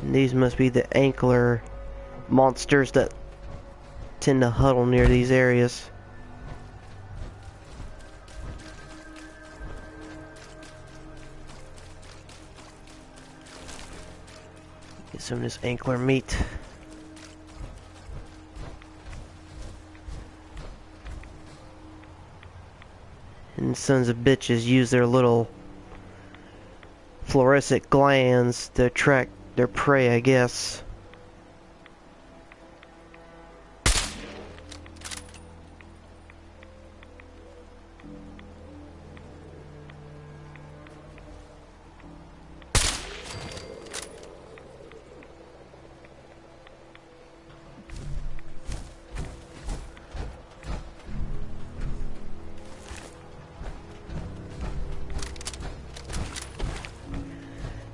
These must be the ankler monsters that tend to huddle near these areas. Get some of this ankler meat. And sons of bitches use their little fluorescent glands to attract their prey, I guess.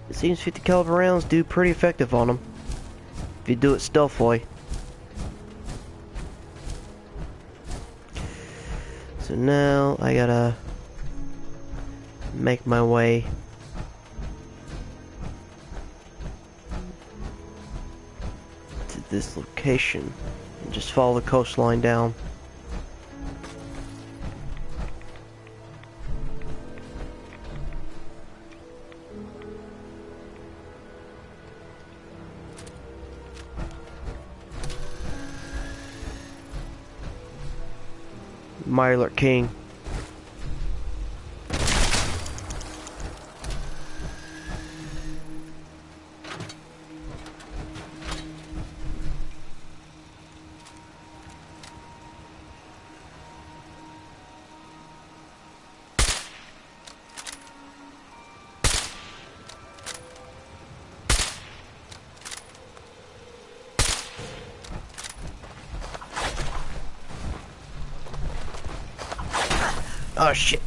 It seems 50 caliber rounds do pretty effective on them if you do it stealthily. So now I gotta make my way to this location and just follow the coastline down. Mirelurk King. Oh shit.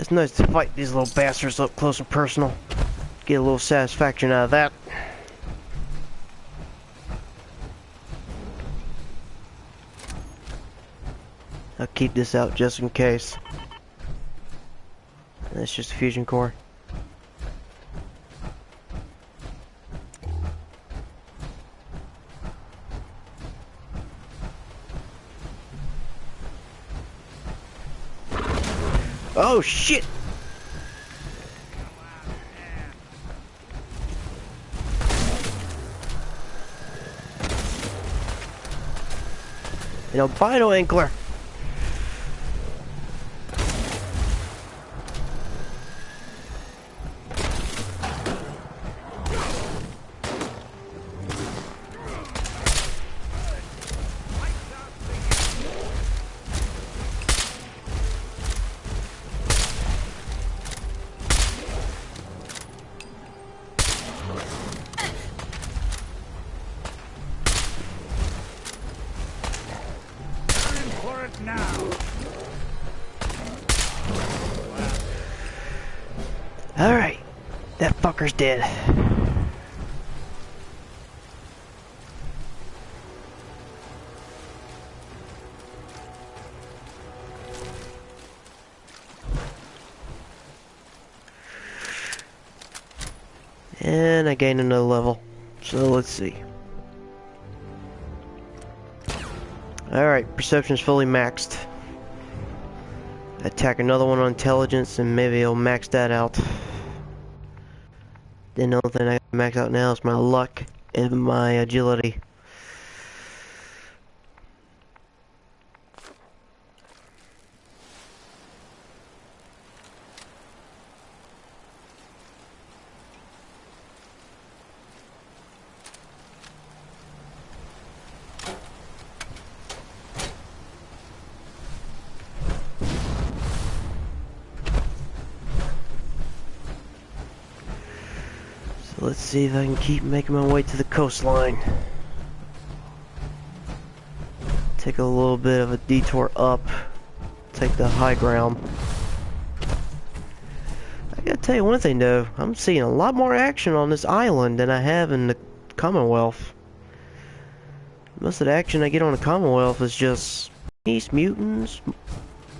It's nice to fight these little bastards up close and personal. Get a little satisfaction out of that. I'll keep this out just in case. That's just a fusion core. Oh shit! An albino inkler. Alright, that fucker's dead. And I gained another level, so let's see. Alright, perception's fully maxed. Attack another one on intelligence and maybe I'll max that out. The only thing I can max out now is my luck and my agility. Let's see if I can keep making my way to the coastline. Take a little bit of a detour up. Take the high ground. I gotta tell you one thing though, I'm seeing a lot more action on this island than I have in the Commonwealth. Most of the action I get on the Commonwealth is just beasts, mutants,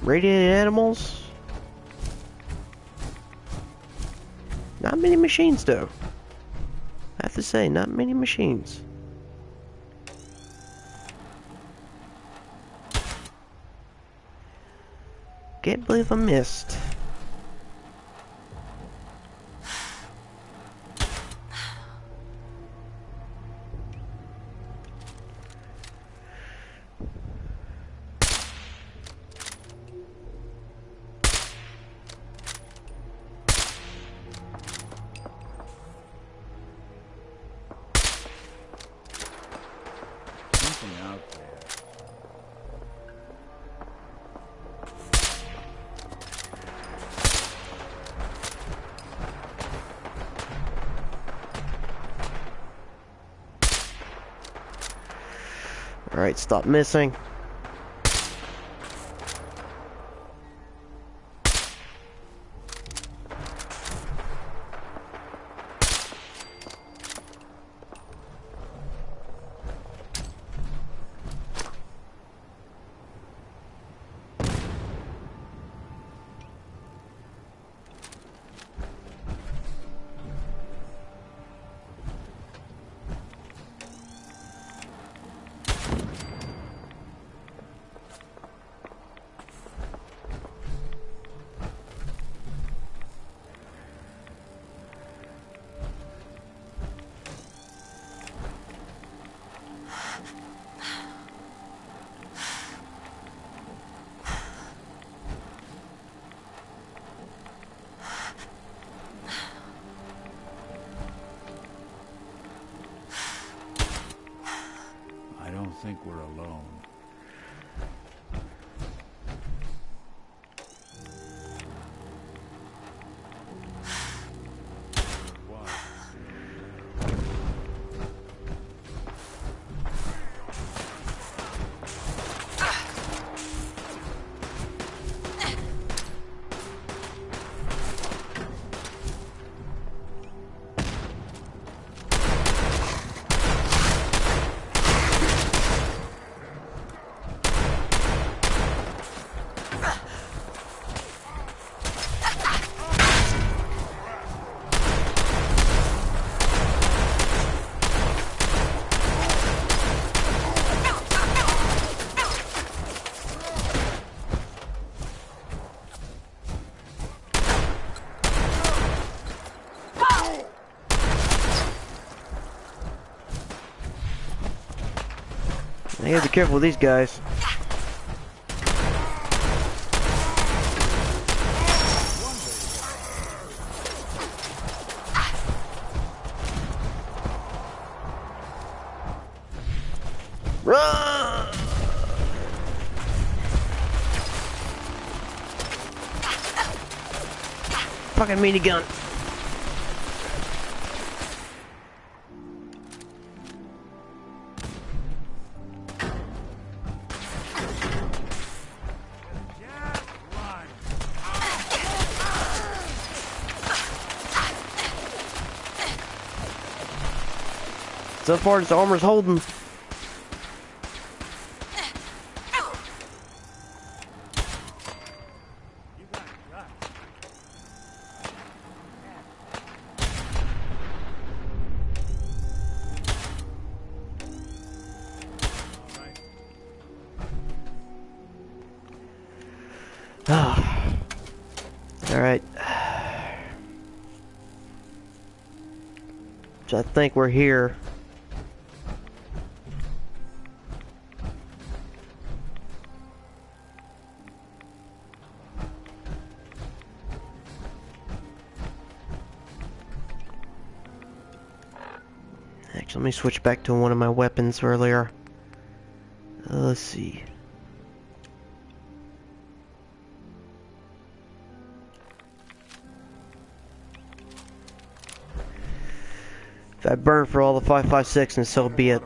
radiated animals. Not many machines though. I have to say, not many machines. Can't believe I missed. Alright, stop missing. I don't think we're alone. I gotta be careful with these guys. Run! Fucking minigun. So far, this armor's holding. Alright. So I think we're here. Actually, let me switch back to one of my weapons earlier. Let's see. If I burn for all the 5.56, and so be it.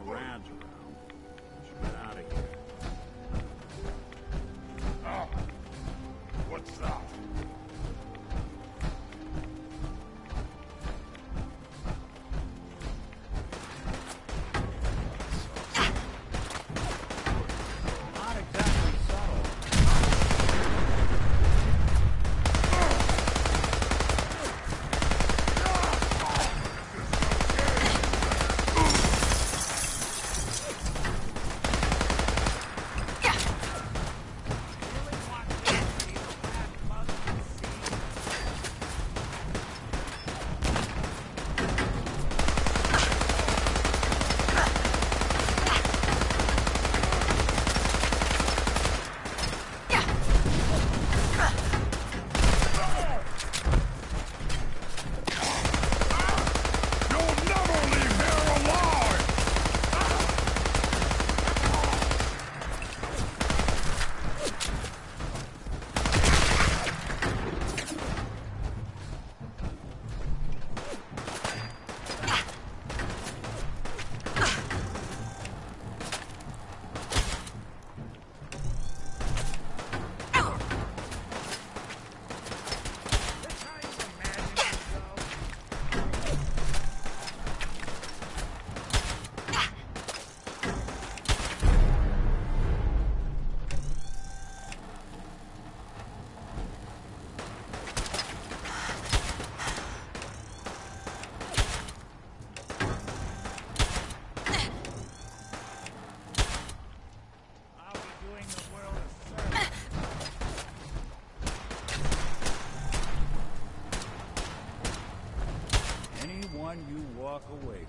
You walk away.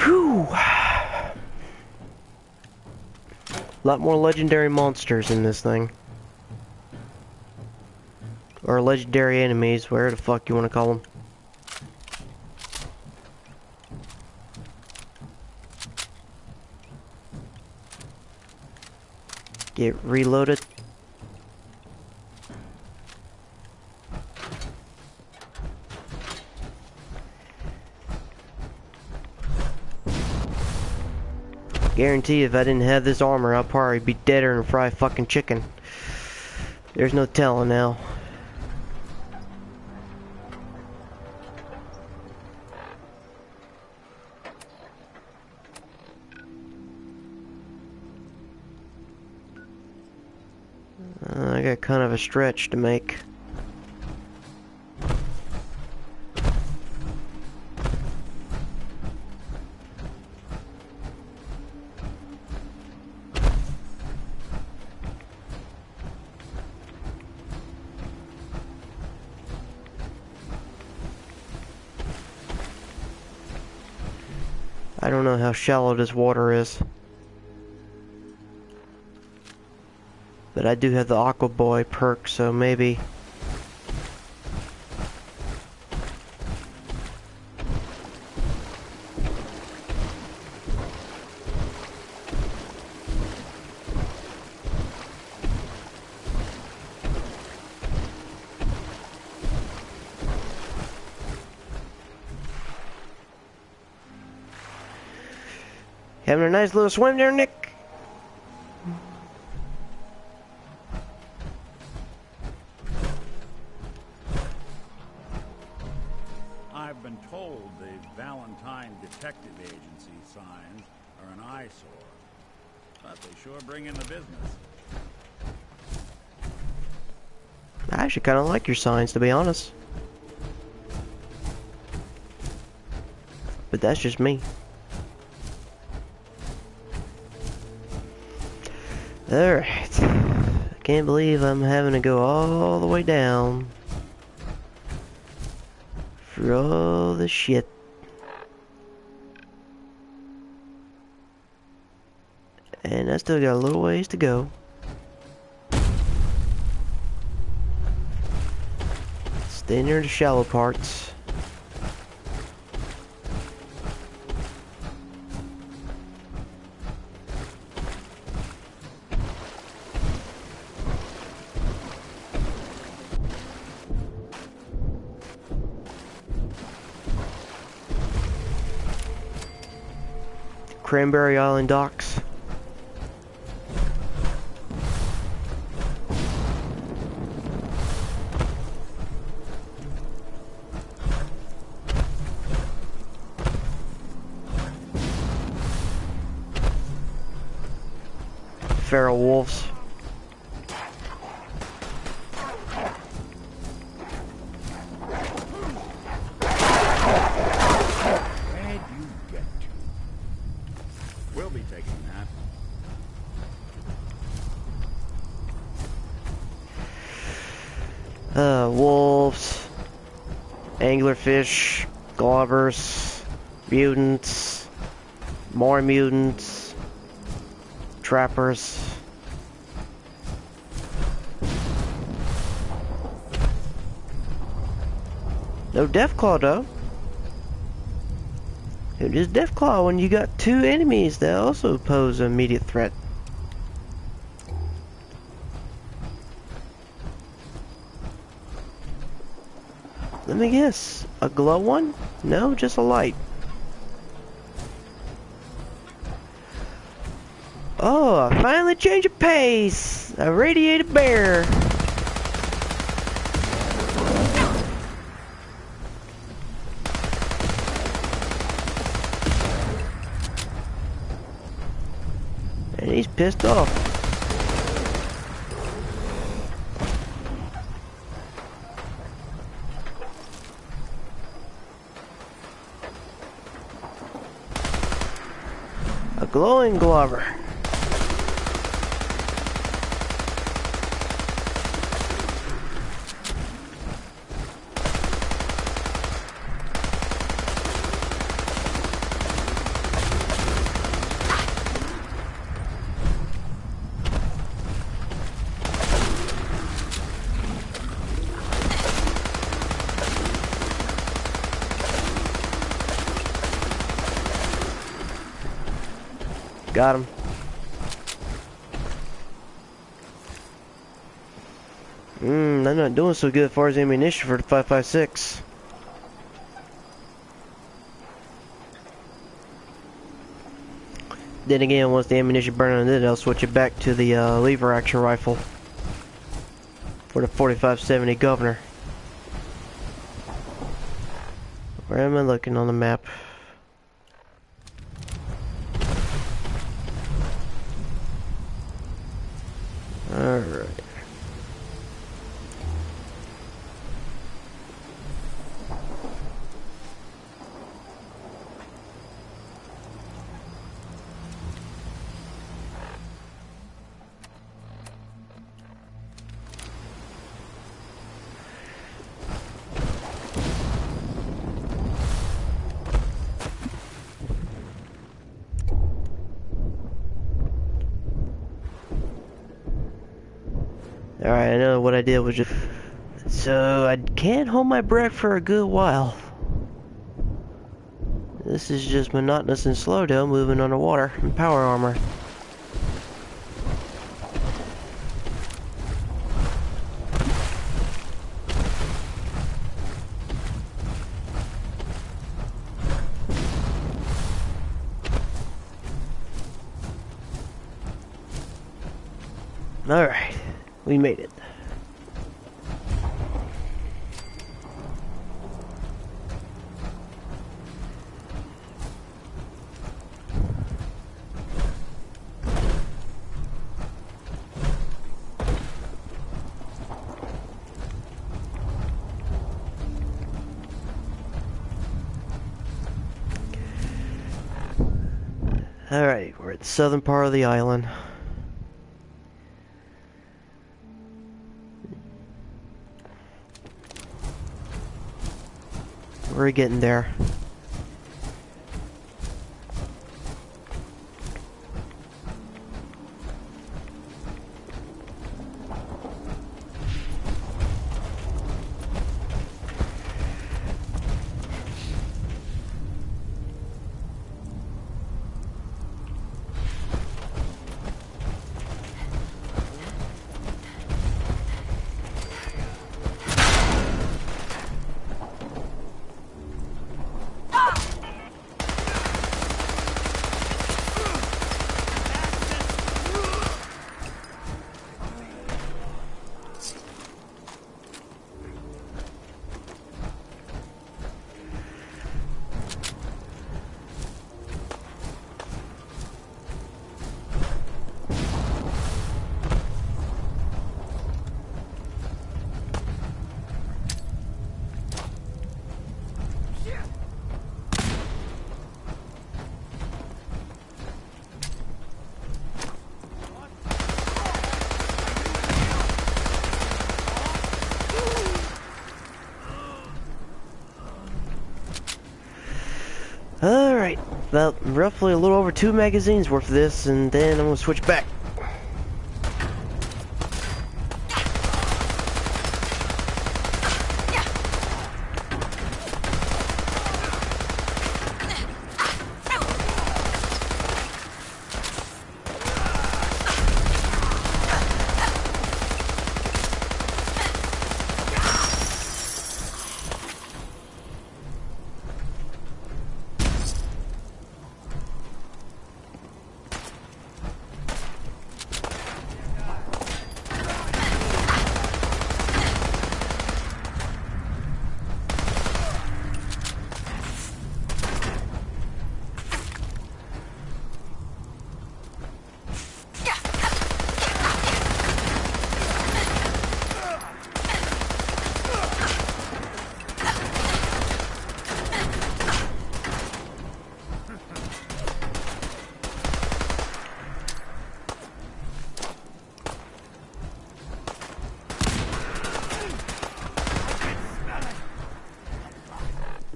Whew. A lot more legendary monsters in this thing. Or legendary enemies, whatever the fuck you want to call them. Get reloaded. Guarantee if I didn't have this armor, I'd probably be deader than a fried fucking chicken. There's no telling now. I got kind of a stretch to make. I don't know how shallow this water is. But I do have the Aqua Boy perk, so maybe. Having a nice little swim there, Nick? I've been told the Valentine Detective Agency signs are an eyesore, but they sure bring in the business. I actually kind of like your signs, to be honest. But that's just me. Alright. I can't believe I'm having to go all the way down for all the shit. And I still got a little ways to go. Stay near the shallow parts. Cranberry Island docks. Feral wolves. Where'd you get to? We'll be taking that. Wolves, anglerfish, glovers, mutants, more mutants, trappers. No Deathclaw though. It is Deathclaw when you got two enemies that also pose an immediate threat. Let me guess, a glow one? No, just a light. Oh, I finally changed of pace! A radiated bear! And he's pissed off. A glowing Glover. Got him. I'm not doing so good as far as ammunition for the 5.56. Then again, once the ammunition burns on it, I'll switch it back to the lever action rifle for the 45-70 Governor. Where am I looking on the map? Alright. Alright, I know what I did was just... So, I can't hold my breath for a good while. This is just monotonous and slow down moving underwater in power armor. Alright, we made it. Alright, we're at the southern part of the island. We're getting there. Alright, about roughly a little over 2 magazines worth of this, and then I'm gonna switch back.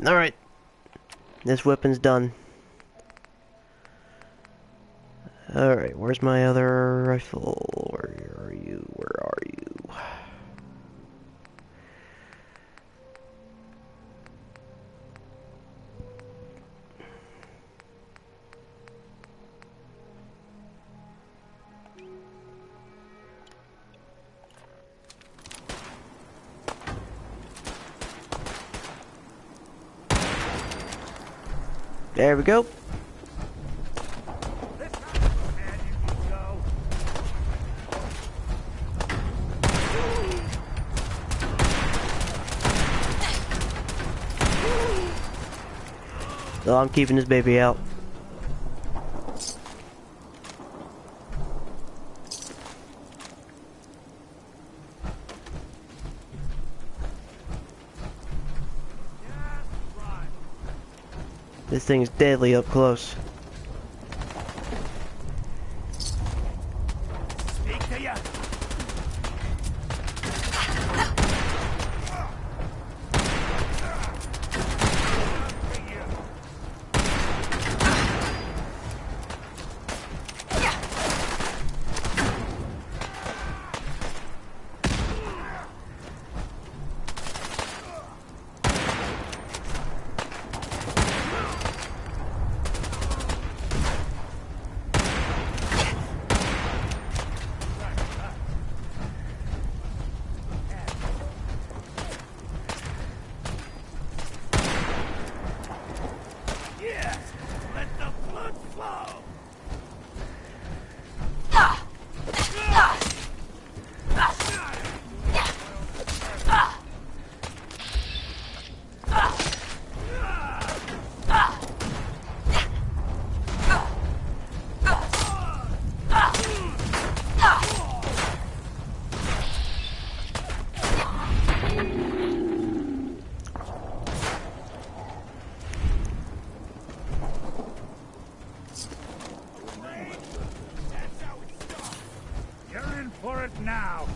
Alright, this weapon's done. Alright, where's my other rifle? Where are you? Where are you? There we go. So I'm keeping this baby out. This thing's deadly up close. Speak to ya. chest. Let the blood flow. You're in for it now.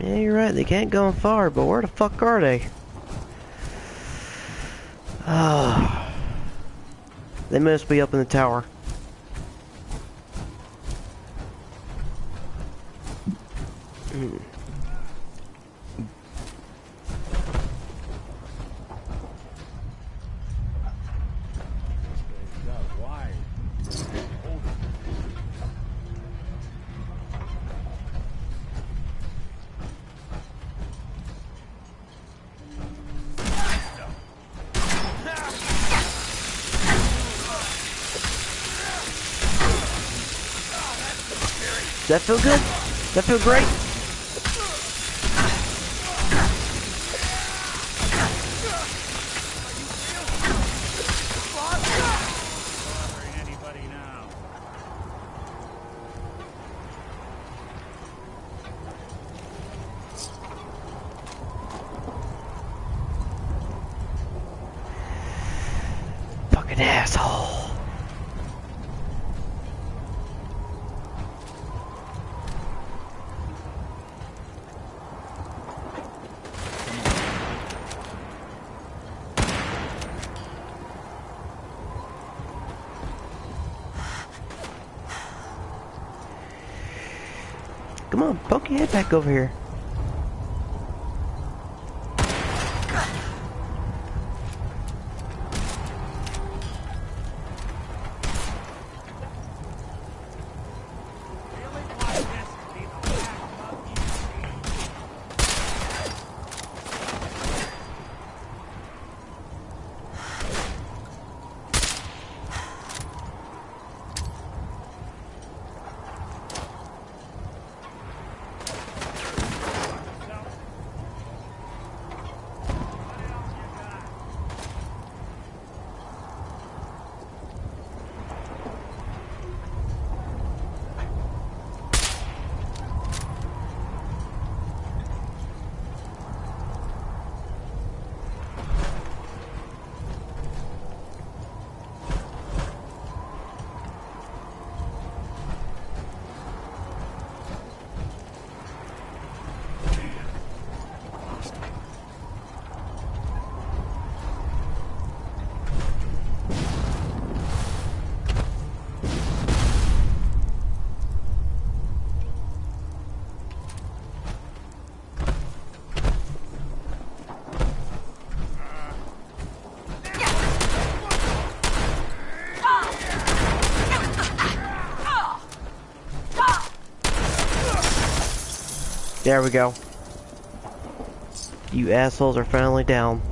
Yeah, you're right. They can't go far, but where the fuck are they? Ah, they must be up in the tower. Hmm. Does that feel good? Does that feel great? Anybody now? Fucking asshole. Come on, poke your head back over here. There we go. You assholes are finally down.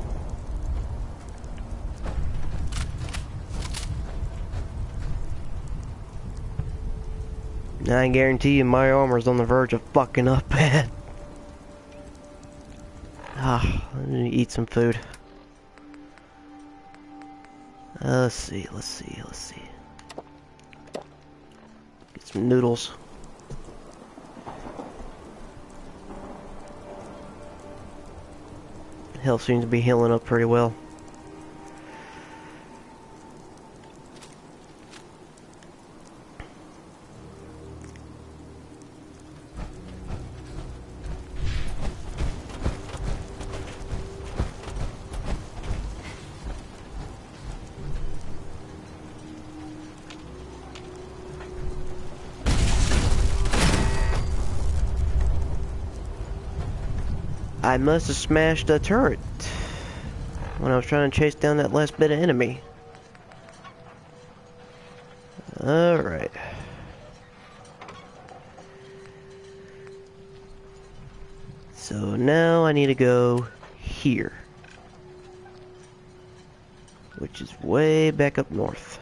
I guarantee you my armor's on the verge of fucking up bad. Ah, I need to eat some food. Let's see. Get some noodles. Health seems to be healing up pretty well. I must have smashed a turret when I was trying to chase down that last bit of enemy. Alright. So now I need to go here, which is way back up north.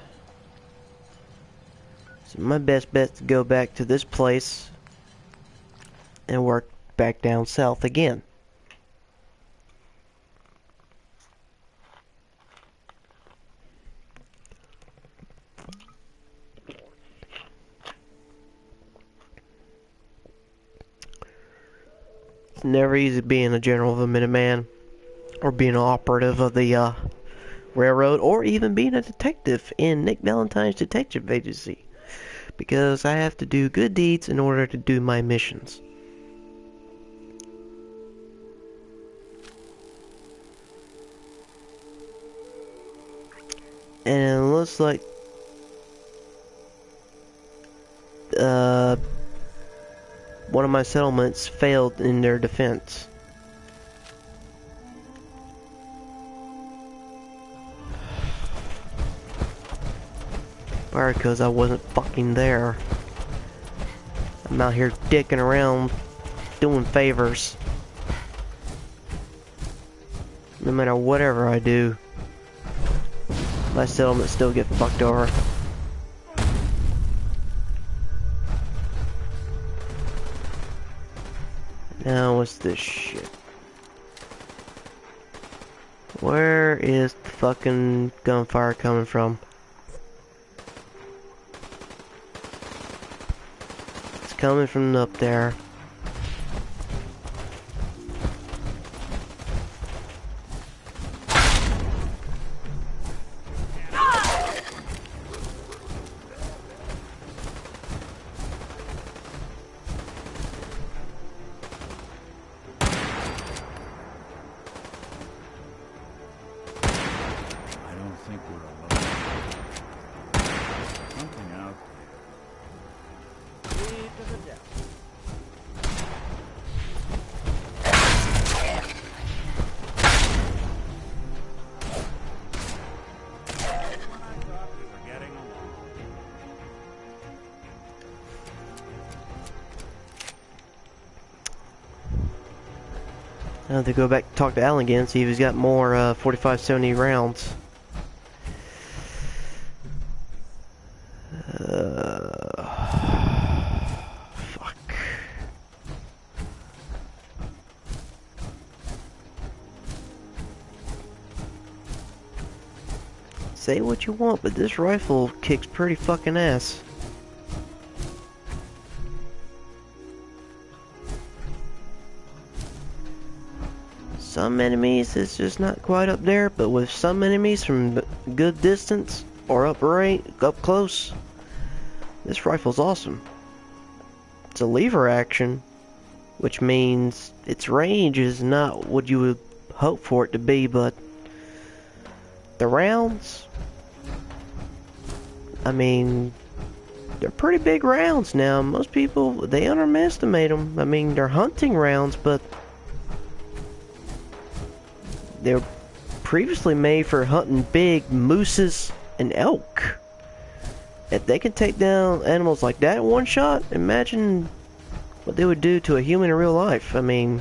So my best bet is to go back to this place and work back down south again. It's never easy being a general of a Minuteman, or being an operative of the railroad, or even being a detective in Nick Valentine's detective agency, because I have to do good deeds in order to do my missions. And it looks like one of my settlements failed in their defense. Probably because I wasn't fucking there. I'm out here dicking around, doing favors. No matter whatever I do, my settlements still get fucked over. Now what's this shit? Where is the fucking gunfire coming from? It's coming from up there. I have to go back and talk to Alan again, see if he's got more 45-70 rounds. Fuck. Say what you want, but this rifle kicks pretty fucking ass. Some enemies it's just not quite up there, but with some enemies from good distance or up close, this rifle's awesome. It's a lever action, which means its range is not what you would hope for it to be, but the rounds, I mean, they're pretty big rounds now. Most people, they underestimate them. I mean, they're hunting rounds, but they were previously made for hunting big mooses and elk. If they can take down animals like that in one shot, imagine what they would do to a human in real life. I mean,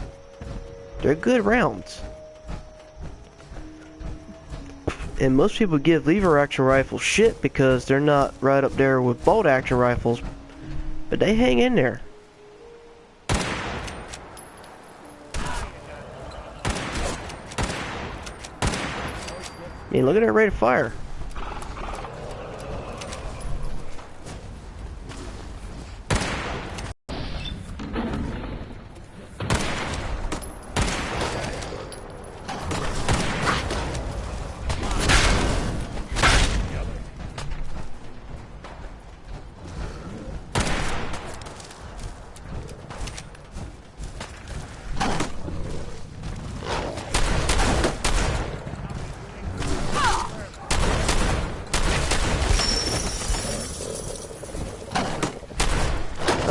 they're good rounds. And most people give lever action rifles shit because they're not right up there with bolt action rifles, but they hang in there. I mean, look at that rate of fire.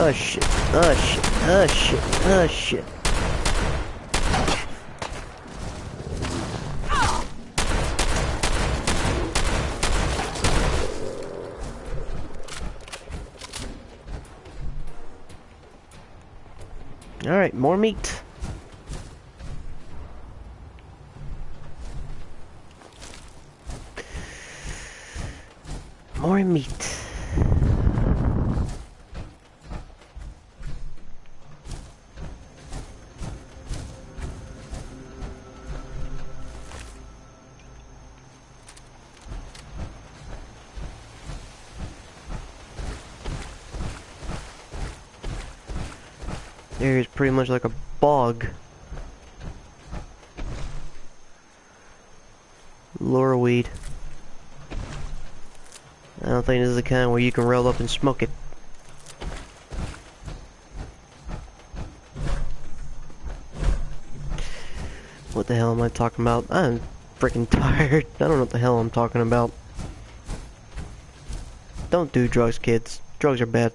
Oh shit, oh shit, oh shit, oh shit. Alright, more meat. More meat. There is pretty much like a bog. Laurelweed. I don't think this is the kind where you can roll up and smoke it. What the hell am I talking about? I'm freaking tired. I don't know what the hell I'm talking about. Don't do drugs, kids. Drugs are bad.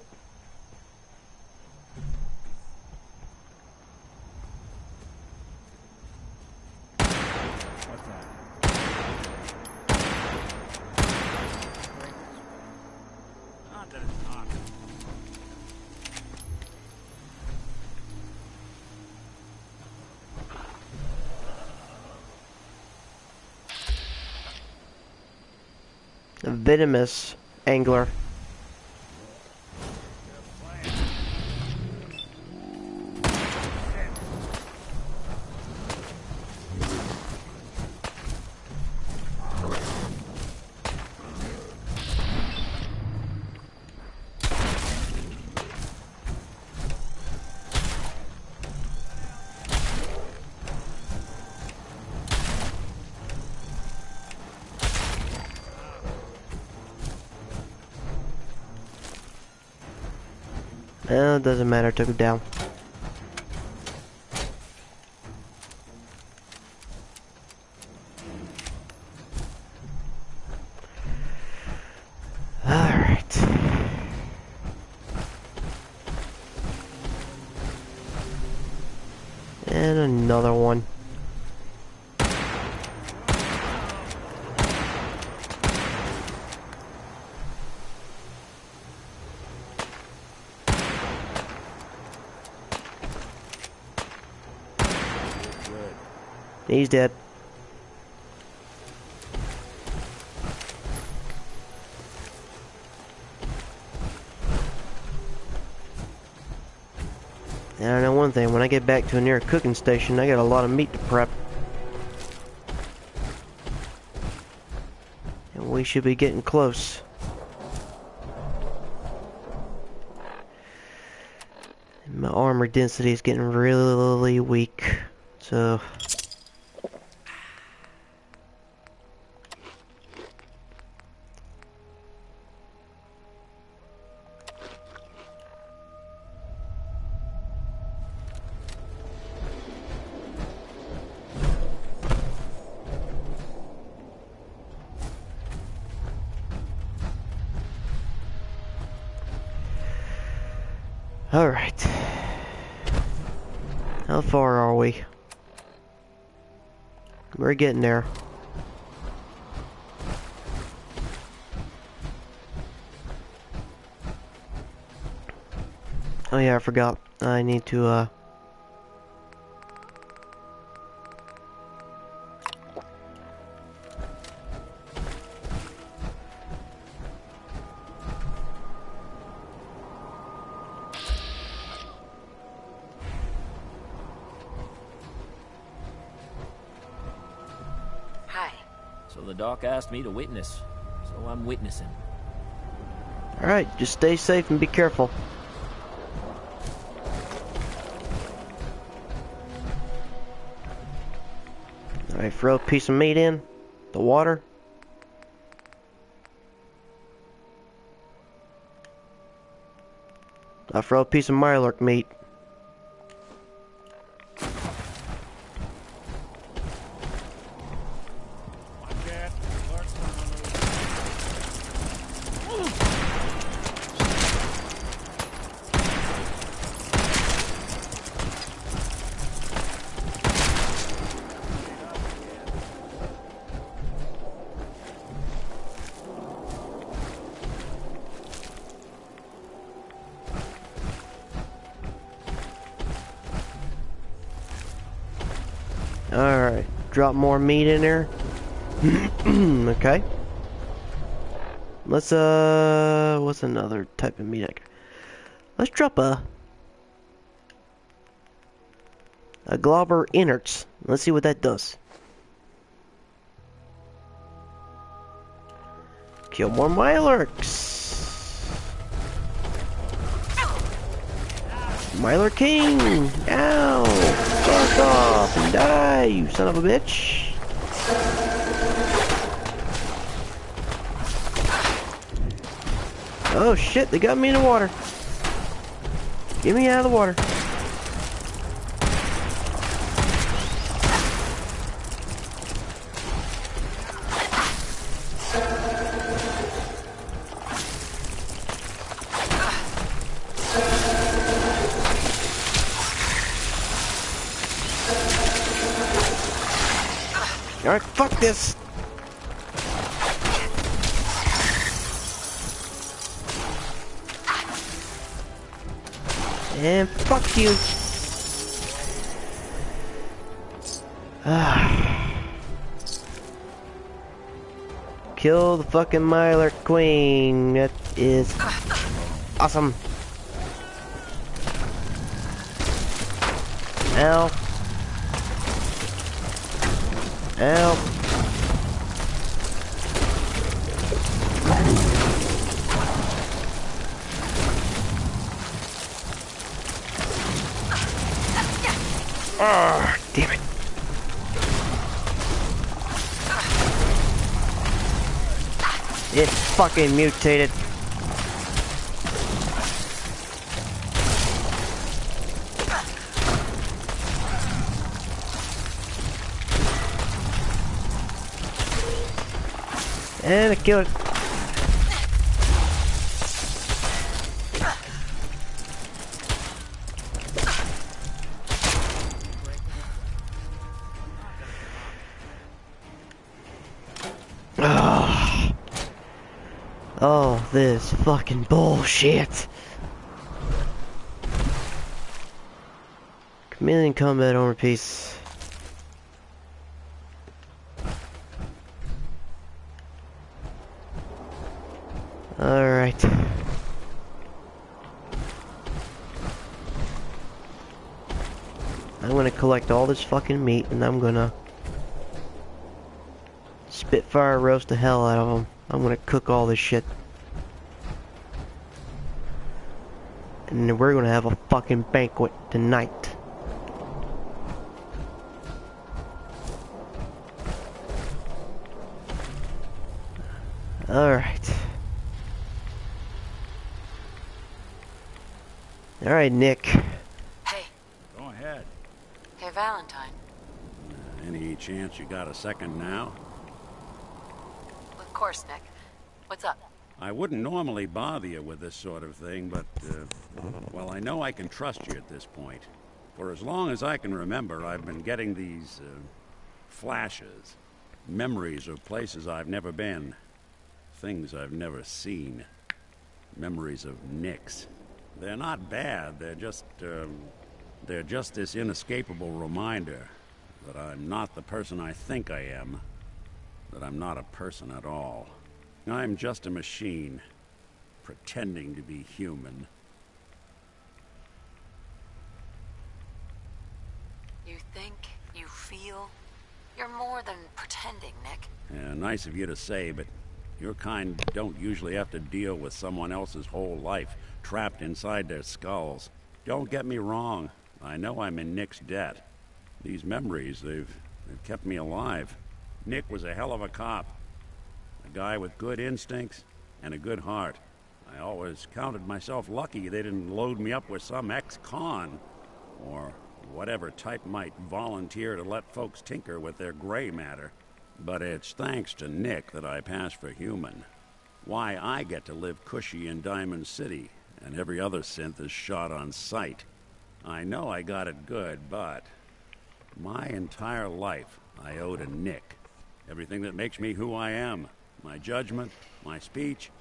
A venomous angler. It doesn't matter, took him down. Alright. And another one. He's dead. And I know one thing, when I get back to a near cooking station, I got a lot of meat to prep. And we should be getting close. And my armor density is getting really weak, so... Alright. How far are we? We're getting there. Oh yeah, I forgot. I need to, So the doc asked me to witness, so I'm witnessing. Alright, just stay safe and be careful. Alright, throw a piece of meat in the water. I'll throw a piece of Mirelurk meat. drop more meat in there. Okay. Let's, what's another type of meat? Let's drop a Glauber innards. Let's see what that does. Kill more Mirelurks. Mylar King! Ow! Fuck off and die, you son of a bitch! Oh shit, they got me in the water. Get me out of the water. Alright, fuck this! And fuck you! Kill the fucking Mylar Queen. That is awesome. Ow. Ow. Oh, damn it. It fucking mutated. And I killed it. Oh, this fucking bullshit. Chameleon combat armor piece. Alright. I'm gonna collect all this fucking meat and I'm gonna Spitfire roast the hell out of them. I'm gonna cook all this shit. And then we're gonna have a fucking banquet tonight. Alright. Alright, Nick. Hey. Go ahead. Hey, Valentine. Any chance you got a second now? Of course, Nick. What's up? I wouldn't normally bother you with this sort of thing, but, well, I know I can trust you at this point. For as long as I can remember, I've been getting these, flashes. Memories of places I've never been. Things I've never seen. Memories of Nicks. They're not bad, they're just this inescapable reminder that I'm not the person I think I am. That I'm not a person at all. I'm just a machine, pretending to be human. You think, you feel, you're more than pretending, Nick. Yeah, nice of you to say, but your kind don't usually have to deal with someone else's whole life trapped inside their skulls. Don't get me wrong, I know I'm in Nick's debt. These memories, they've kept me alive. Nick was a hell of a cop. A guy with good instincts and a good heart. I always counted myself lucky they didn't load me up with some ex-con, or whatever type might volunteer to let folks tinker with their gray matter. But it's thanks to Nick that I pass for human. Why I get to live cushy in Diamond City, and every other synth is shot on sight. I know I got it good, but my entire life I owe to Nick. Everything that makes me who I am. My judgment, my speech,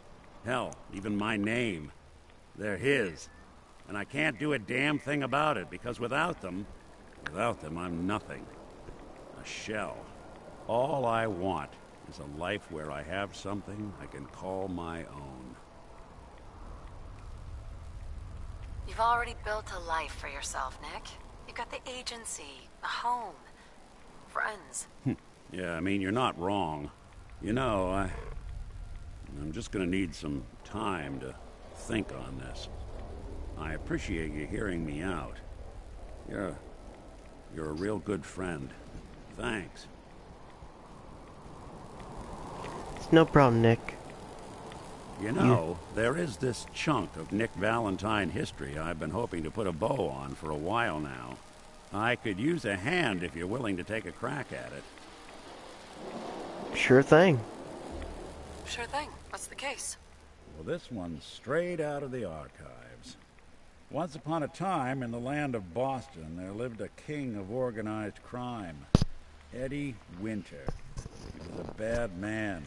hell, even my name. They're his. And I can't do a damn thing about it, because without them, I'm nothing. a shell. All I want is a life where I have something I can call my own. You've already built a life for yourself, Nick. You've got the agency, a home, friends. Yeah, I mean, you're not wrong. You know, I'm just gonna need some time to think on this. I appreciate you hearing me out. You're a real good friend. Thanks. It's no problem, Nick. You know, there is this chunk of Nick Valentine history I've been hoping to put a bow on for a while now. I could use a hand if you're willing to take a crack at it. Sure thing. Sure thing. What's the case? Well, this one's straight out of the archives. Once upon a time, in the land of Boston, there lived a king of organized crime, Eddie Winter. He was a bad man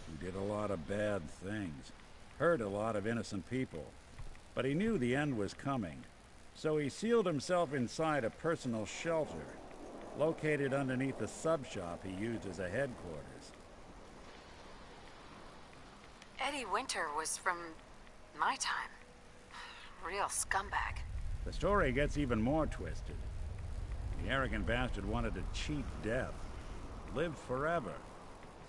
who did a lot of bad things, hurt a lot of innocent people. But he knew the end was coming, so he sealed himself inside a personal shelter, located underneath the sub-shop he used as a headquarters. Eddie Winter was from my time. Real scumbag. The story gets even more twisted. The arrogant bastard wanted to cheat death, live forever,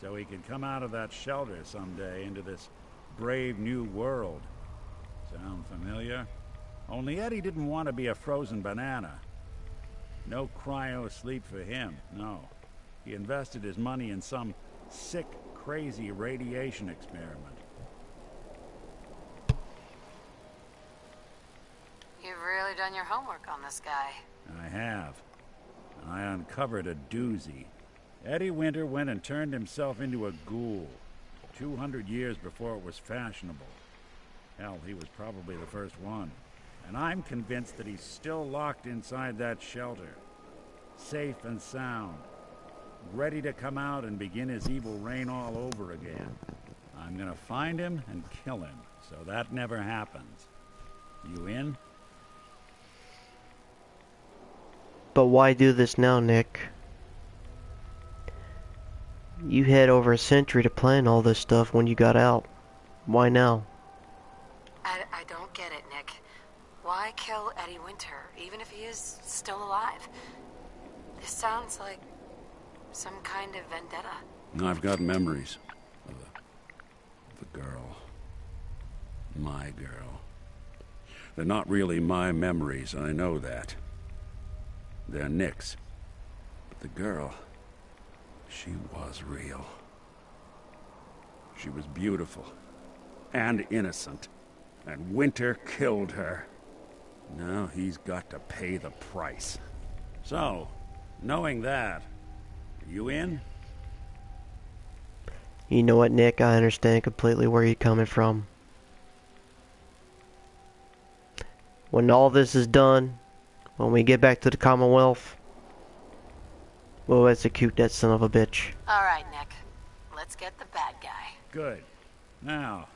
so he could come out of that shelter someday into this brave new world. Sound familiar? Only Eddie didn't want to be a frozen banana. No cryo sleep for him, no. He invested his money in some sick, crazy radiation experiment. You've really done your homework on this guy. I have. I uncovered a doozy. Eddie Winter went and turned himself into a ghoul 200 years before it was fashionable. Hell, he was probably the first one. And I'm convinced that he's still locked inside that shelter. Safe and sound. Ready to come out and begin his evil reign all over again. I'm gonna find him and kill him, so that never happens. You in? But why do this now, Nick? You had over a century to plan all this stuff when you got out. Why now? I don't get it, Nick. Why kill Eddie Winter, even if he is still alive? This sounds like some kind of vendetta. I've got memories of the girl. My girl. They're not really my memories, I know that. They're Nick's. But the girl, she was real. She was beautiful and innocent, and Winter killed her. Now he's got to pay the price. So, knowing that, are you in? You know what, Nick? I understand completely where you're coming from. When all this is done, when we get back to the Commonwealth, we'll execute that son of a bitch. All right, Nick. Let's get the bad guy. Good. Now,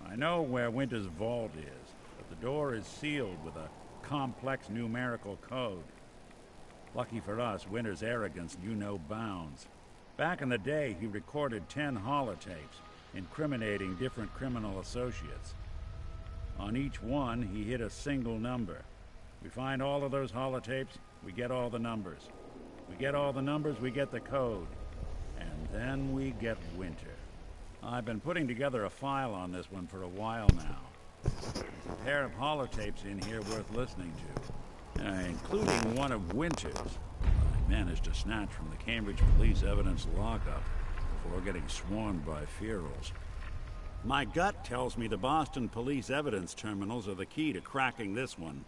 I know where Winter's vault is, but the door is sealed with a complex numerical code. Lucky for us, Winter's arrogance knew no bounds. Back in the day, he recorded 10 holotapes, incriminating different criminal associates. On each one, he hit a single number. We find all of those holotapes, we get all the numbers. We get all the numbers, we get the code. And then we get Winter. I've been putting together a file on this one for a while now. There's a pair of holotapes in here worth listening to, including one of Winter's. I managed to snatch from the Cambridge Police evidence lockup before getting swarmed by ferals. My gut tells me the Boston Police evidence terminals are the key to cracking this one.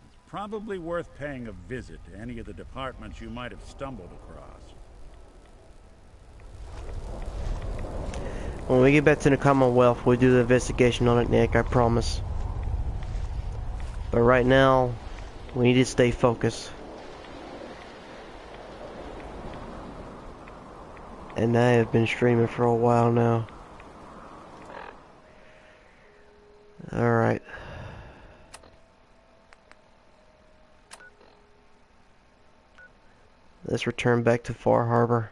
It's probably worth paying a visit to any of the departments you might have stumbled across. When we get back to the Commonwealth, we'll do the investigation on it, Nick, I promise. But right now, we need to stay focused. And I have been streaming for a while now. Alright. Let's return back to Far Harbor.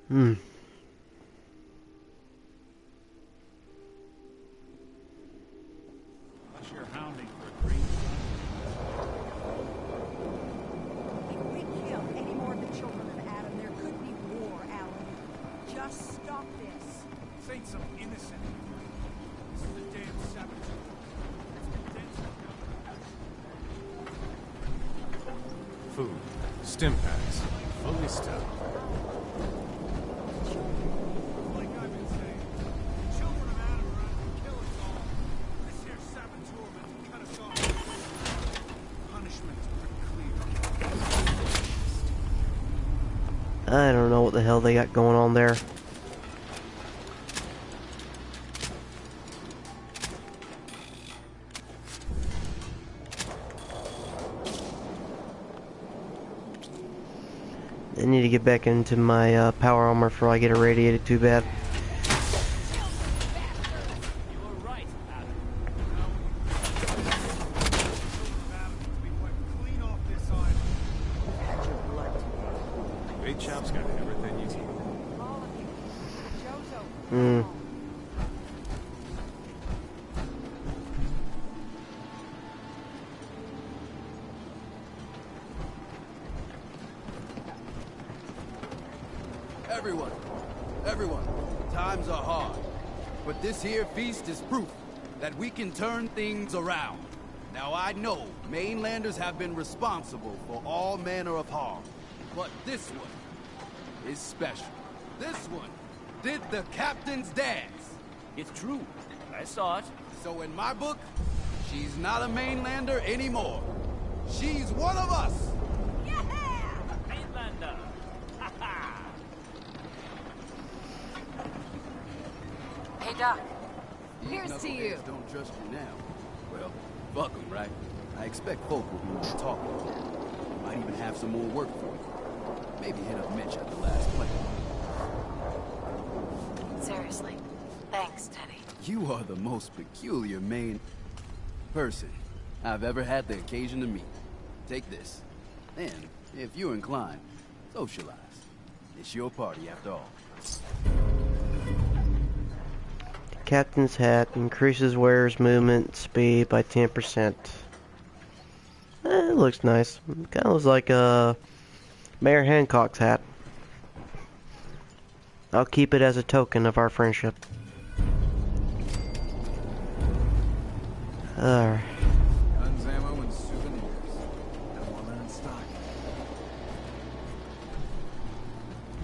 Hmm. Unless you're hounding for a green If we kill any more of the children of Adam, there could be war, Alan. Just stop this. This ain't some innocent. This is a damn saboteur. Food. Stim packs. Fully stocked. Like I've been saying, the children of Adam are out to kill us all. This here saboteur meant to cut us off. Punishment is pretty clear. I don't know what the hell they got going on there. I need to get back into my power armor before I get irradiated too bad. Big Chop's got everything you need. Hmm. Everyone, times are hard. But this here feast is proof that we can turn things around. Now I know mainlanders have been responsible for all manner of harm. But this one is special. This one did the captain's dance. It's true. I saw it. So in my book, she's not a mainlander anymore. She's one of us! Mainlander. Hey, Doc. Here's to you. Don't trust you now. Well, fuck 'em, right? I expect folk will be more talking. Might even have some more work for you. Maybe hit up Mitch at the last play. Seriously. Thanks, Teddy. You are the most peculiar person I've ever had the occasion to meet. Take this. And, if you're inclined, socialize. It's your party after all. Captain's hat increases wearer's movement speed by 10%. It looks nice. Kind of looks like Mayor Hancock's hat. I'll keep it as a token of our friendship. Alright. Guns, ammo, and souvenirs. Got all that in stock.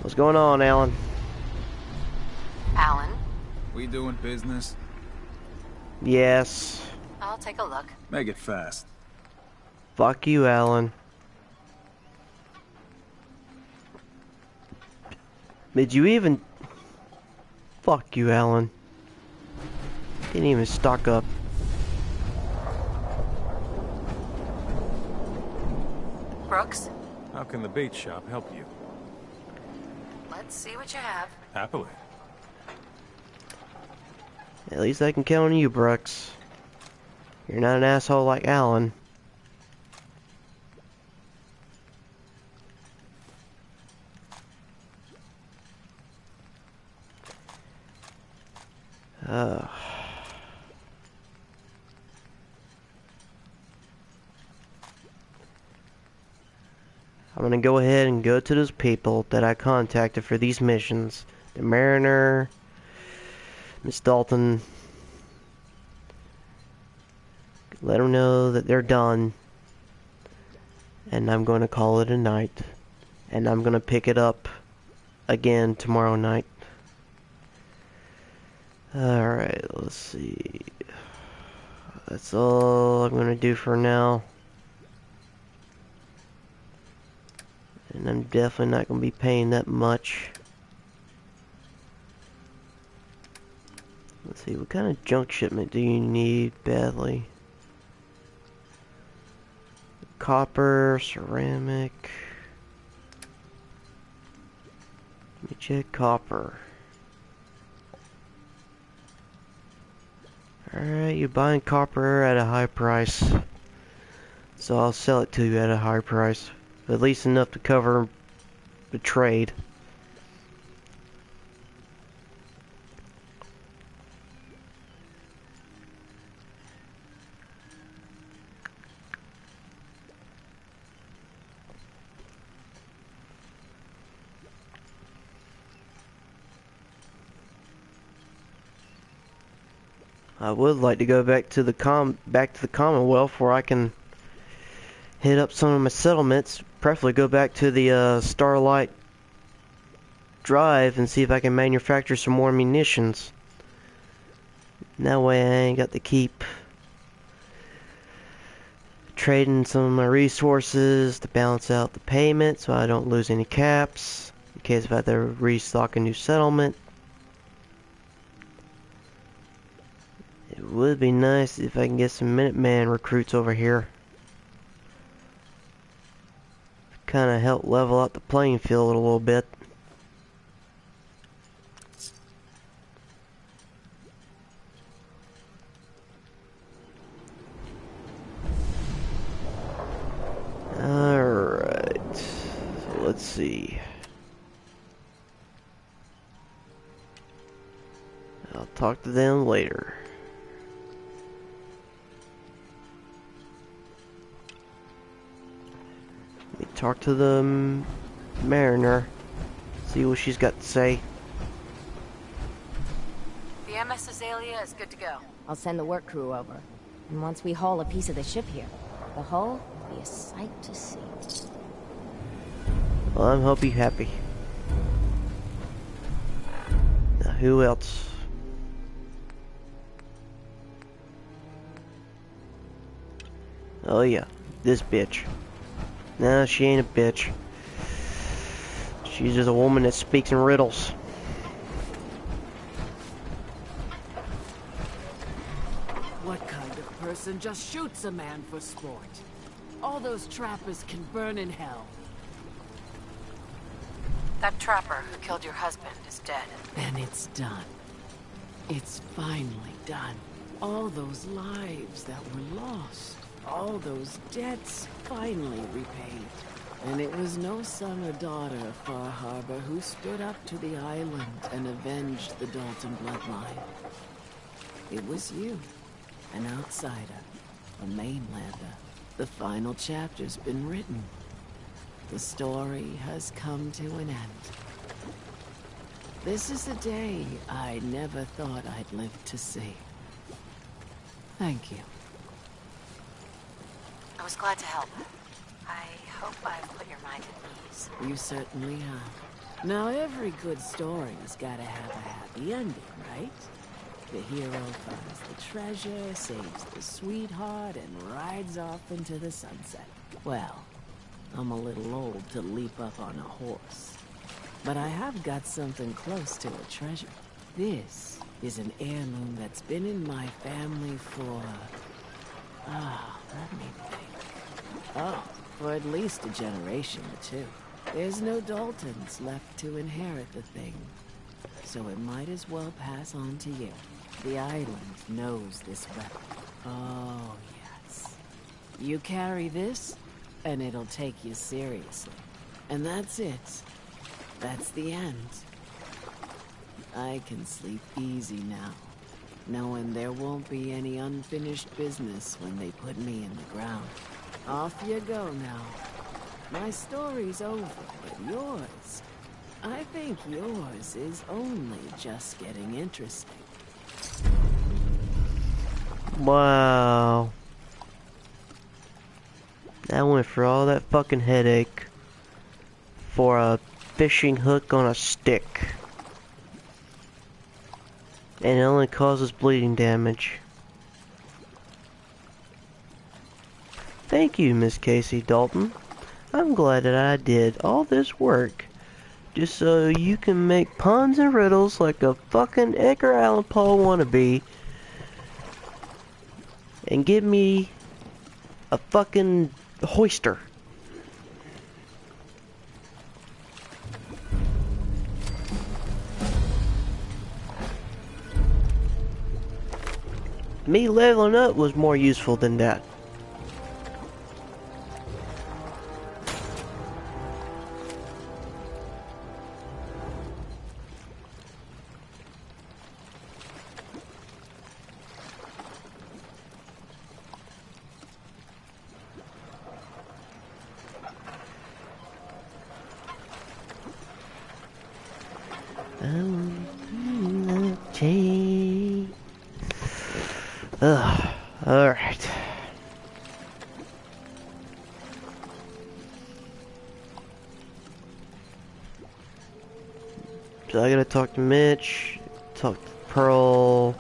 What's going on, Alan? Alan? We doing business? Yes. I'll take a look. Make it fast. Fuck you, Alan. Did you even... Fuck you, Alan. Didn't even stock up. Brooks? How can the bait shop help you? Let's see what you have. Happily. At least I can count on you, Brooks. You're not an asshole like Alan. I'm gonna go ahead and go to those people that I contacted for these missions. The Mariner, Miss Dalton. Let them know that they're done. And I'm going to call it a night. and I'm gonna pick it up again tomorrow night. Alright, let's see. That's all I'm gonna do for now. And I'm definitely not gonna be paying that much. Let's see, what kind of junk shipment do you need badly? Copper, ceramic. Let me check copper. Alright, you're buying copper at a high price. So I'll sell it to you at a high price. At least enough to cover the trade. I would like to go back to the Commonwealth where I can hit up some of my settlements. Preferably go back to the Starlight Drive and see if I can manufacture some more munitions. That way I ain't got to keep trading some of my resources to balance out the payment so I don't lose any caps in case if I have to restock a new settlement. It would be nice if I can get some Minuteman recruits over here. Kind of help level out the playing field a little bit. Alright, so let's see. I'll talk to them later. Let me talk to the Mariner, see what she's got to say. The MS Azalea is good to go. I'll send the work crew over. And once we haul a piece of the ship here, the hull will be a sight to see. Well, I hope you're happy. Now, who else? Oh yeah, this bitch. No, she ain't a bitch. She's just a woman that speaks in riddles. What kind of person just shoots a man for sport? All those trappers can burn in hell. That trapper who killed your husband is dead. And it's done. It's finally done. All those lives that were lost. All those debts finally repaid. And it was no son or daughter of Far Harbor who stood up to the island and avenged the Dalton bloodline. It was you, an outsider, a mainlander. The final chapter's been written. The story has come to an end. This is a day I never thought I'd live to see. Thank you. I was glad to help. I hope I've put your mind at ease. You certainly have. Now, every good story's gotta have a happy ending, right? The hero finds the treasure, saves the sweetheart, and rides off into the sunset. Well, I'm a little old to leap up on a horse. But I have got something close to a treasure. This is an heirloom that's been in my family for... let me think. Oh, for at least a generation or two. There's no Daltons left to inherit the thing. So it might as well pass on to you. The island knows this weapon. Oh, yes. You carry this, and it'll take you seriously. And that's it. That's the end. I can sleep easy now, knowing there won't be any unfinished business when they put me in the ground. Off you go now. My story's over, but yours... I think yours is only just getting interesting. Wow. That went for all that fucking headache for a fishing hook on a stick. And it only causes bleeding damage. Thank you, Miss Casey Dalton. I'm glad that I did all this work just so you can make puns and riddles like a fucking Edgar Allan Poe wannabe and give me a fucking hoister. Me leveling up was more useful than that. Alright. So I gotta talk to Mitch, talk to Pearl.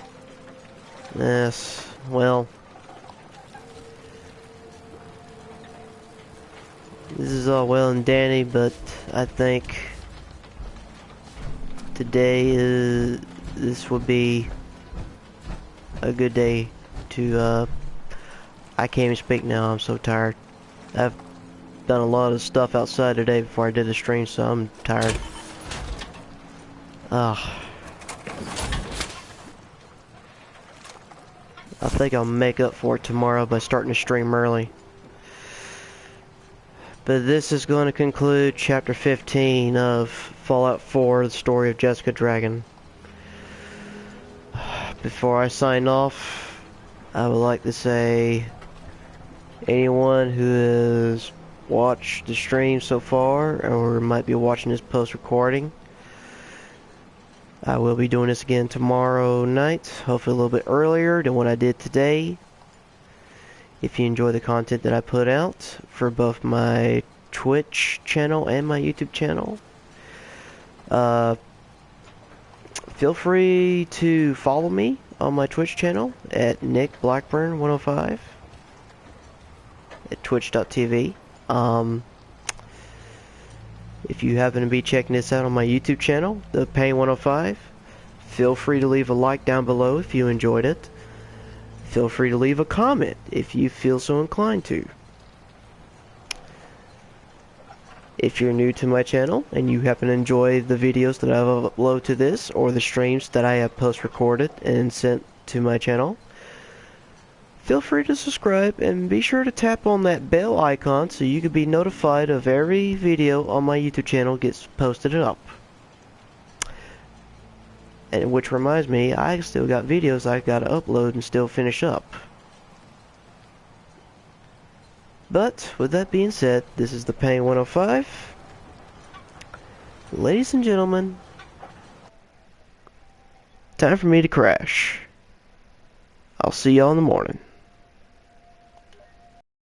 Yes, well. This is all well and dandy, but I think today this would be a good day to I can't even speak now, I'm so tired. I've done a lot of stuff outside today before I did the stream, so I'm tired. I think I'll make up for it tomorrow by starting to stream early. But this is going to conclude chapter 15 of Fallout 4, the story of Jessica Dragon. Before I sign off, I would like to say anyone who has watched the stream so far or might be watching this post-recording, I will be doing this again tomorrow night, hopefully a little bit earlier than what I did today. If you enjoy the content that I put out for both my Twitch channel and my YouTube channel, feel free to follow me on my Twitch channel at Nick Blackburn 105 at twitch.tv. If you happen to be checking this out on my YouTube channel, The Pain 105, feel free to leave a like down below if you enjoyed it. Feel free to leave a comment if you feel so inclined to. If you're new to my channel and you happen to enjoy the videos that I've uploaded to this or the streams that I have post-recorded and sent to my channel, feel free to subscribe and be sure to tap on that bell icon so you can be notified of every video on my YouTube channel gets posted up. And which reminds me, I still got videos I gotta upload and still finish up. But with that being said, this is The Pain 105. Ladies and gentlemen, time for me to crash. I'll see y'all in the morning.